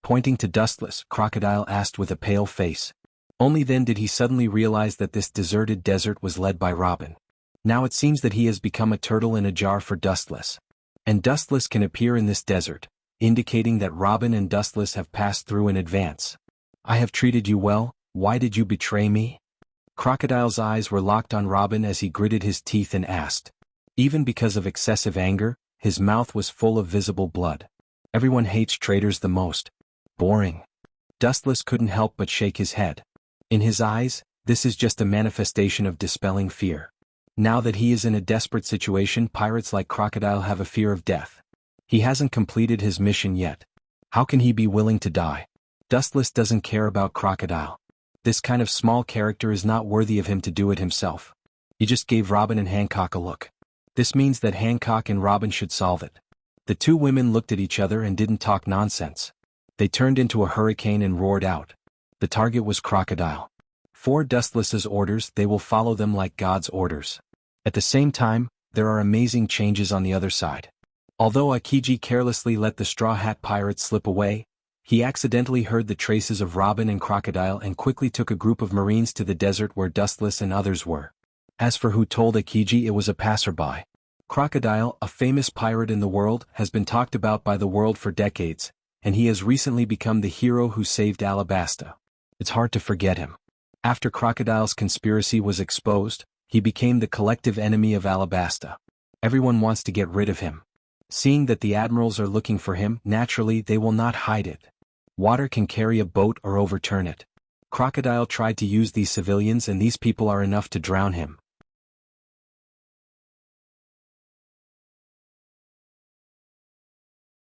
Pointing to Dustless, Crocodile asked with a pale face. Only then did he suddenly realize that this deserted desert was led by Robin. Now it seems that he has become a turtle in a jar for Dustless. And Dustless can appear in this desert, indicating that Robin and Dustless have passed through in advance. I have treated you well, why did you betray me? Crocodile's eyes were locked on Robin as he gritted his teeth and asked. Even because of excessive anger, his mouth was full of visible blood. Everyone hates traitors the most. Boring. Dustless couldn't help but shake his head. In his eyes, this is just a manifestation of dispelling fear. Now that he is in a desperate situation, pirates like Crocodile have a fear of death. He hasn't completed his mission yet. How can he be willing to die? Dustless doesn't care about Crocodile. This kind of small character is not worthy of him to do it himself. He just gave Robin and Hancock a look. This means that Hancock and Robin should solve it. The two women looked at each other and didn't talk nonsense. They turned into a hurricane and roared out. The target was Crocodile. For Dustless's orders, they will follow them like God's orders. At the same time, there are amazing changes on the other side. Although Akiji carelessly let the Straw Hat Pirates slip away, he accidentally heard the traces of Robin and Crocodile and quickly took a group of Marines to the desert where Dustless and others were. As for who told Akiji, it was a passerby. Crocodile, a famous pirate in the world, has been talked about by the world for decades, and he has recently become the hero who saved Alabasta. It's hard to forget him. After Crocodile's conspiracy was exposed, he became the collective enemy of Alabasta. Everyone wants to get rid of him. Seeing that the admirals are looking for him, naturally they will not hide it. Water can carry a boat or overturn it. Crocodile tried to use these civilians, and these people are enough to drown him.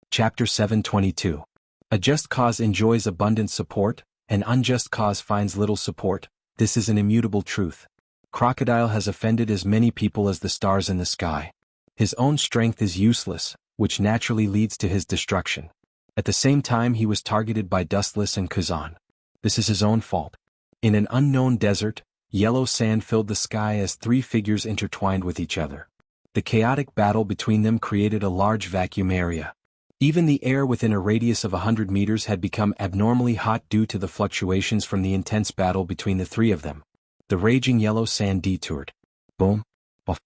Chapter 722. A just cause enjoys abundant support, an unjust cause finds little support. This is an immutable truth. Crocodile has offended as many people as the stars in the sky. His own strength is useless, which naturally leads to his destruction. At the same time, he was targeted by Dustless and Kazan. This is his own fault. In an unknown desert, yellow sand filled the sky as three figures intertwined with each other. The chaotic battle between them created a large vacuum area. Even the air within a radius of 100 meters had become abnormally hot due to the fluctuations from the intense battle between the three of them. The raging yellow sand detoured. Boom. Puff.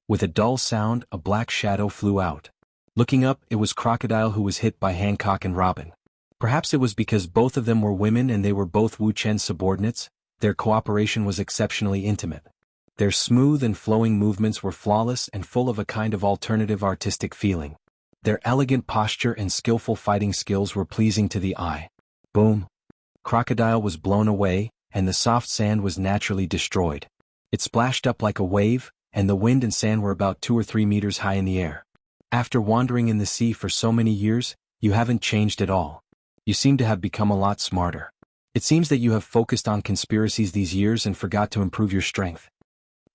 With a dull sound, a black shadow flew out. Looking up, it was Crocodile who was hit by Hancock and Robin. Perhaps it was because both of them were women and they were both Wu Chen's subordinates. Their cooperation was exceptionally intimate. Their smooth and flowing movements were flawless and full of a kind of alternative artistic feeling. Their elegant posture and skillful fighting skills were pleasing to the eye. Boom. Crocodile was blown away, and the soft sand was naturally destroyed. It splashed up like a wave, and the wind and sand were about 2 or 3 meters high in the air. After wandering in the sea for so many years, you haven't changed at all. You seem to have become a lot smarter. It seems that you have focused on conspiracies these years and forgot to improve your strength.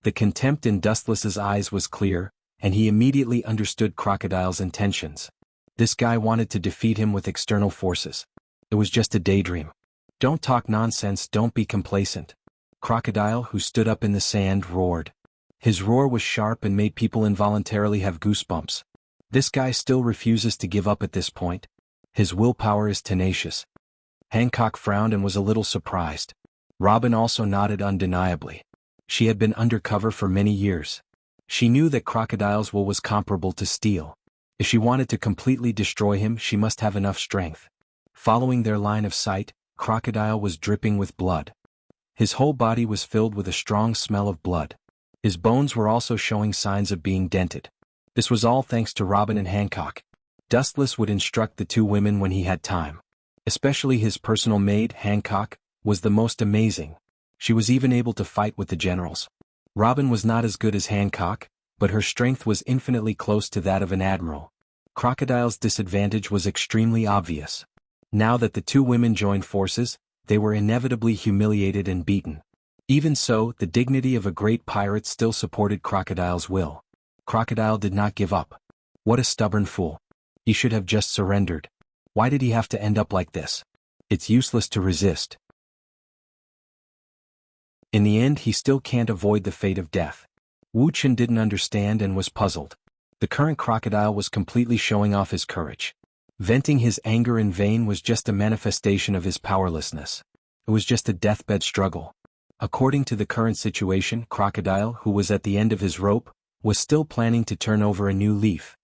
The contempt in Dustless's eyes was clear, and he immediately understood Crocodile's intentions. This guy wanted to defeat him with external forces. It was just a daydream. Don't talk nonsense, don't be complacent. Crocodile, who stood up in the sand, roared. His roar was sharp and made people involuntarily have goosebumps. This guy still refuses to give up at this point. His willpower is tenacious. Hancock frowned and was a little surprised. Robin also nodded undeniably. She had been undercover for many years. She knew that Crocodile's will was comparable to steel. If she wanted to completely destroy him, she must have enough strength. Following their line of sight, Crocodile was dripping with blood. His whole body was filled with a strong smell of blood. His bones were also showing signs of being dented. This was all thanks to Robin and Hancock. Dustless would instruct the two women when he had time. Especially his personal maid, Hancock, was the most amazing. She was even able to fight with the generals. Robin was not as good as Hancock, but her strength was infinitely close to that of an admiral. Crocodile's disadvantage was extremely obvious. Now that the two women joined forces, they were inevitably humiliated and beaten. Even so, the dignity of a great pirate still supported Crocodile's will. Crocodile did not give up. What a stubborn fool. He should have just surrendered. Why did he have to end up like this? It's useless to resist. In the end, he still can't avoid the fate of death. Wu Chen didn't understand and was puzzled. The current Crocodile was completely showing off his courage. Venting his anger in vain was just a manifestation of his powerlessness. It was just a deathbed struggle. According to the current situation, Crocodile, who was at the end of his rope, was still planning to turn over a new leaf.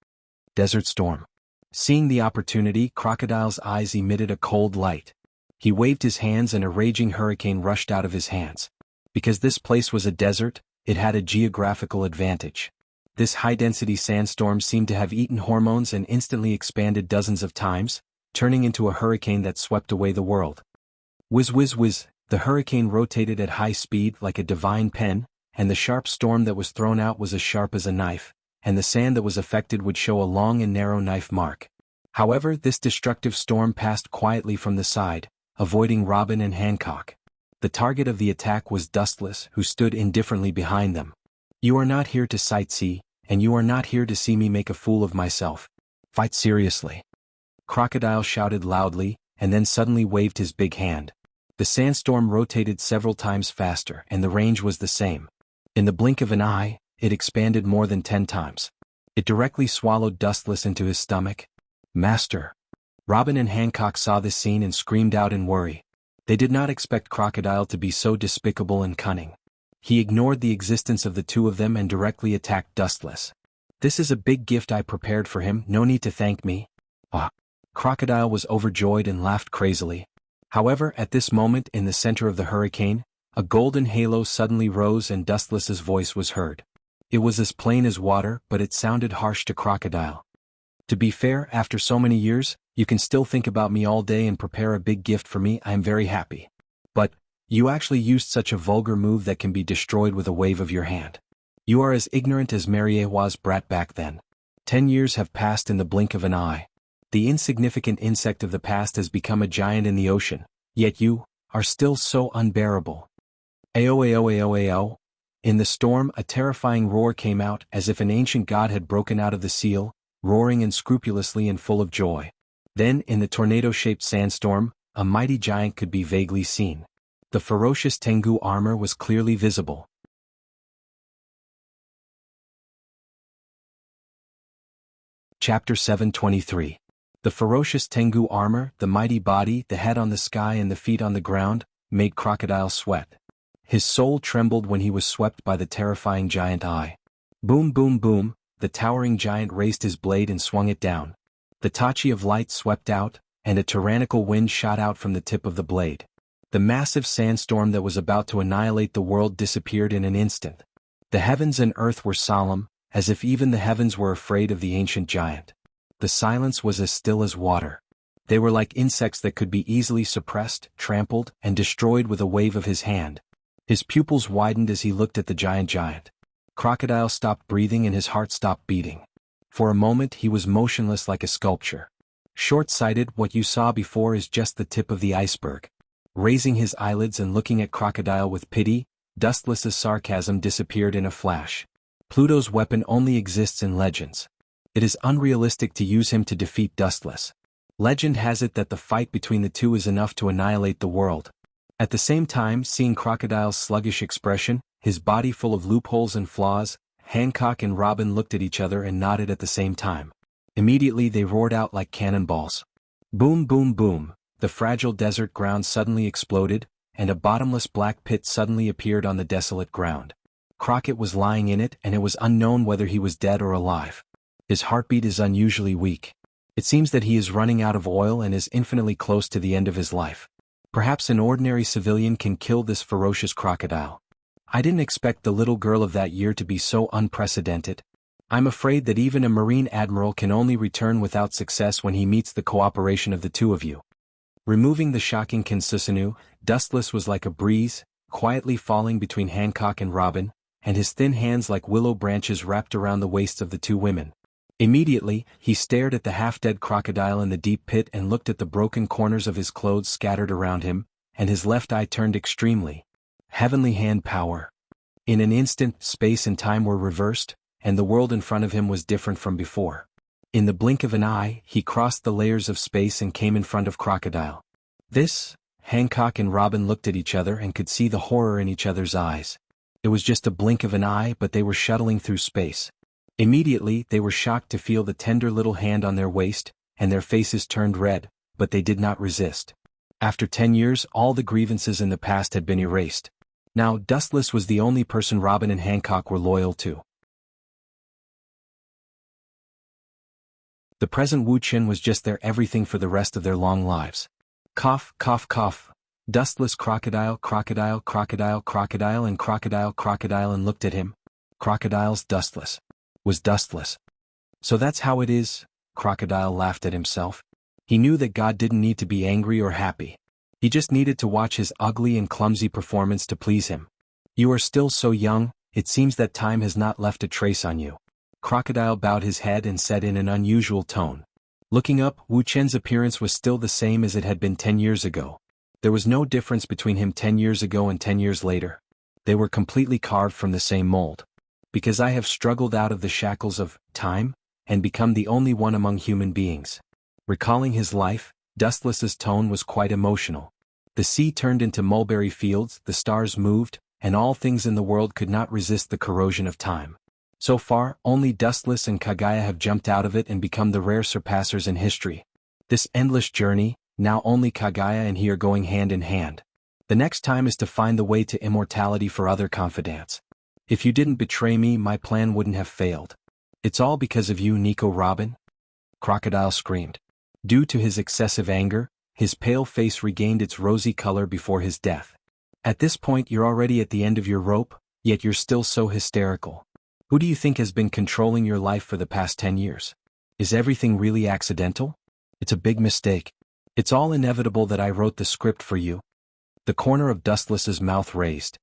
Desert storm. Seeing the opportunity, Crocodile's eyes emitted a cold light. He waved his hands and a raging hurricane rushed out of his hands. Because this place was a desert, it had a geographical advantage. This high-density sandstorm seemed to have eaten hormones and instantly expanded dozens of times, turning into a hurricane that swept away the world. Whiz whiz whiz, the hurricane rotated at high speed like a divine pen, and the sharp storm that was thrown out was as sharp as a knife, and the sand that was affected would show a long and narrow knife mark. However, this destructive storm passed quietly from the side, avoiding Robin and Hancock. The target of the attack was Dustless, who stood indifferently behind them. "You are not here to sightsee, and you are not here to see me make a fool of myself. Fight seriously." Crocodile shouted loudly, and then suddenly waved his big hand. The sandstorm rotated several times faster, and the range was the same. In the blink of an eye, it expanded more than 10 times. It directly swallowed Dustless into his stomach. "Master!" Robin and Hancock saw this scene and screamed out in worry. They did not expect Crocodile to be so despicable and cunning. He ignored the existence of the two of them and directly attacked Dustless. "This is a big gift I prepared for him, no need to thank me." Ah! Crocodile was overjoyed and laughed crazily. However, at this moment in the center of the hurricane, a golden halo suddenly rose and Dustless's voice was heard. It was as plain as water, but it sounded harsh to Crocodile. "To be fair, after so many years, you can still think about me all day and prepare a big gift for me. I am very happy. But you actually used such a vulgar move that can be destroyed with a wave of your hand. You are as ignorant as Mariewa's brat back then. 10 years have passed in the blink of an eye. The insignificant insect of the past has become a giant in the ocean, yet you are still so unbearable." Ao ao ao ao. In the storm, a terrifying roar came out as if an ancient god had broken out of the seal, roaring unscrupulously and full of joy. Then, in the tornado-shaped sandstorm, a mighty giant could be vaguely seen. The ferocious Tengu armor was clearly visible. Chapter 723. The ferocious Tengu armor, the mighty body, the head on the sky and the feet on the ground, made Crocodile sweat. His soul trembled when he was swept by the terrifying giant eye. Boom boom boom, the towering giant raised his blade and swung it down. The tachi of light swept out, and a tyrannical wind shot out from the tip of the blade. The massive sandstorm that was about to annihilate the world disappeared in an instant. The heavens and earth were solemn, as if even the heavens were afraid of the ancient giant. The silence was as still as water. They were like insects that could be easily suppressed, trampled, and destroyed with a wave of his hand. His pupils widened as he looked at the giant. Crocodile stopped breathing and his heart stopped beating. For a moment he was motionless like a sculpture. Short-sighted, what you saw before is just the tip of the iceberg. Raising his eyelids and looking at Crocodile with pity, Dustless's sarcasm disappeared in a flash. Pluto's weapon only exists in legends. It is unrealistic to use him to defeat Dustless. Legend has it that the fight between the two is enough to annihilate the world. At the same time, seeing Crocodile's sluggish expression, his body full of loopholes and flaws, Hancock and Robin looked at each other and nodded at the same time. Immediately they roared out like cannonballs. Boom boom boom, the fragile desert ground suddenly exploded, and a bottomless black pit suddenly appeared on the desolate ground. Crockett was lying in it and it was unknown whether he was dead or alive. His heartbeat is unusually weak. It seems that he is running out of oil and is infinitely close to the end of his life. Perhaps an ordinary civilian can kill this ferocious crocodile. I didn't expect the little girl of that year to be so unprecedented. I'm afraid that even a Marine Admiral can only return without success when he meets the cooperation of the two of you. Removing the shocking Kinsusanu, Dustless was like a breeze, quietly falling between Hancock and Robin, and his thin hands like willow branches wrapped around the waists of the two women. Immediately, he stared at the half-dead crocodile in the deep pit and looked at the broken corners of his clothes scattered around him, and his left eye turned extremely. Heavenly hand power. In an instant, space and time were reversed, and the world in front of him was different from before. In the blink of an eye, he crossed the layers of space and came in front of Crocodile. Hancock and Robin looked at each other and could see the horror in each other's eyes. It was just a blink of an eye, but they were shuttling through space. Immediately, they were shocked to feel the tender little hand on their waist, and their faces turned red, but they did not resist. After 10 years, all the grievances in the past had been erased. Now, Dustless was the only person Robin and Hancock were loyal to. The present wuxian was just their everything for the rest of their long lives. Cough, cough, cough. Dustless crocodile, crocodile, crocodile, crocodile, and crocodile, crocodile, and looked at him. Crocodile's dustless. Was dustless. So that's how it is, Crocodile laughed at himself. He knew that God didn't need to be angry or happy. He just needed to watch his ugly and clumsy performance to please him. You are still so young, it seems that time has not left a trace on you. Crocodile bowed his head and said in an unusual tone. Looking up, Wu Chen's appearance was still the same as it had been 10 years ago. There was no difference between him 10 years ago and 10 years later. They were completely carved from the same mold. Because I have struggled out of the shackles of time, and become the only one among human beings. Recalling his life, Dustless's tone was quite emotional. The sea turned into mulberry fields, the stars moved, and all things in the world could not resist the corrosion of time. So far, only Dustless and Kagaya have jumped out of it and become the rare surpassers in history. This endless journey, now only Kagaya and he are going hand in hand. The next time is to find the way to immortality for other confidants. If you didn't betray me, my plan wouldn't have failed. It's all because of you, Nico Robin? Crocodile screamed. Due to his excessive anger, his pale face regained its rosy color before his death. At this point you're already at the end of your rope, yet you're still so hysterical. Who do you think has been controlling your life for the past 10 years? Is everything really accidental? It's a big mistake. It's all inevitable that I wrote the script for you. The corner of Dustless's mouth raised.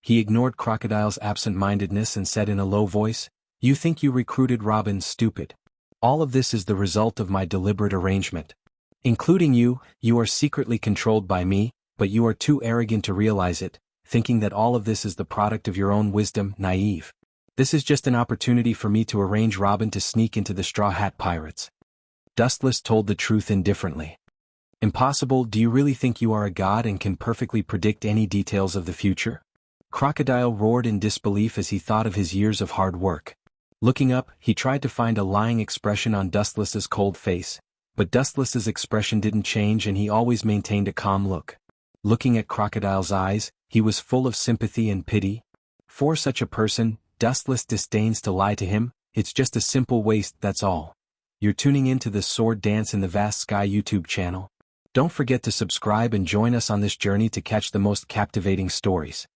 He ignored Crocodile's absent-mindedness and said in a low voice, You think you recruited Robin, stupid. All of this is the result of my deliberate arrangement. Including you, you are secretly controlled by me, but you are too arrogant to realize it, thinking that all of this is the product of your own wisdom, naive. This is just an opportunity for me to arrange Robin to sneak into the Straw Hat Pirates. Dustless told the truth indifferently. Impossible, do you really think you are a god and can perfectly predict any details of the future? Crocodile roared in disbelief as he thought of his years of hard work. Looking up, he tried to find a lying expression on Dustless's cold face, but Dustless's expression didn't change and he always maintained a calm look. Looking at Crocodile's eyes, he was full of sympathy and pity. For such a person, Dustless disdains to lie to him, it's just a simple waste, that's all. You're tuning in to the Sword Dance in the Vast Sky YouTube channel. Don't forget to subscribe and join us on this journey to catch the most captivating stories.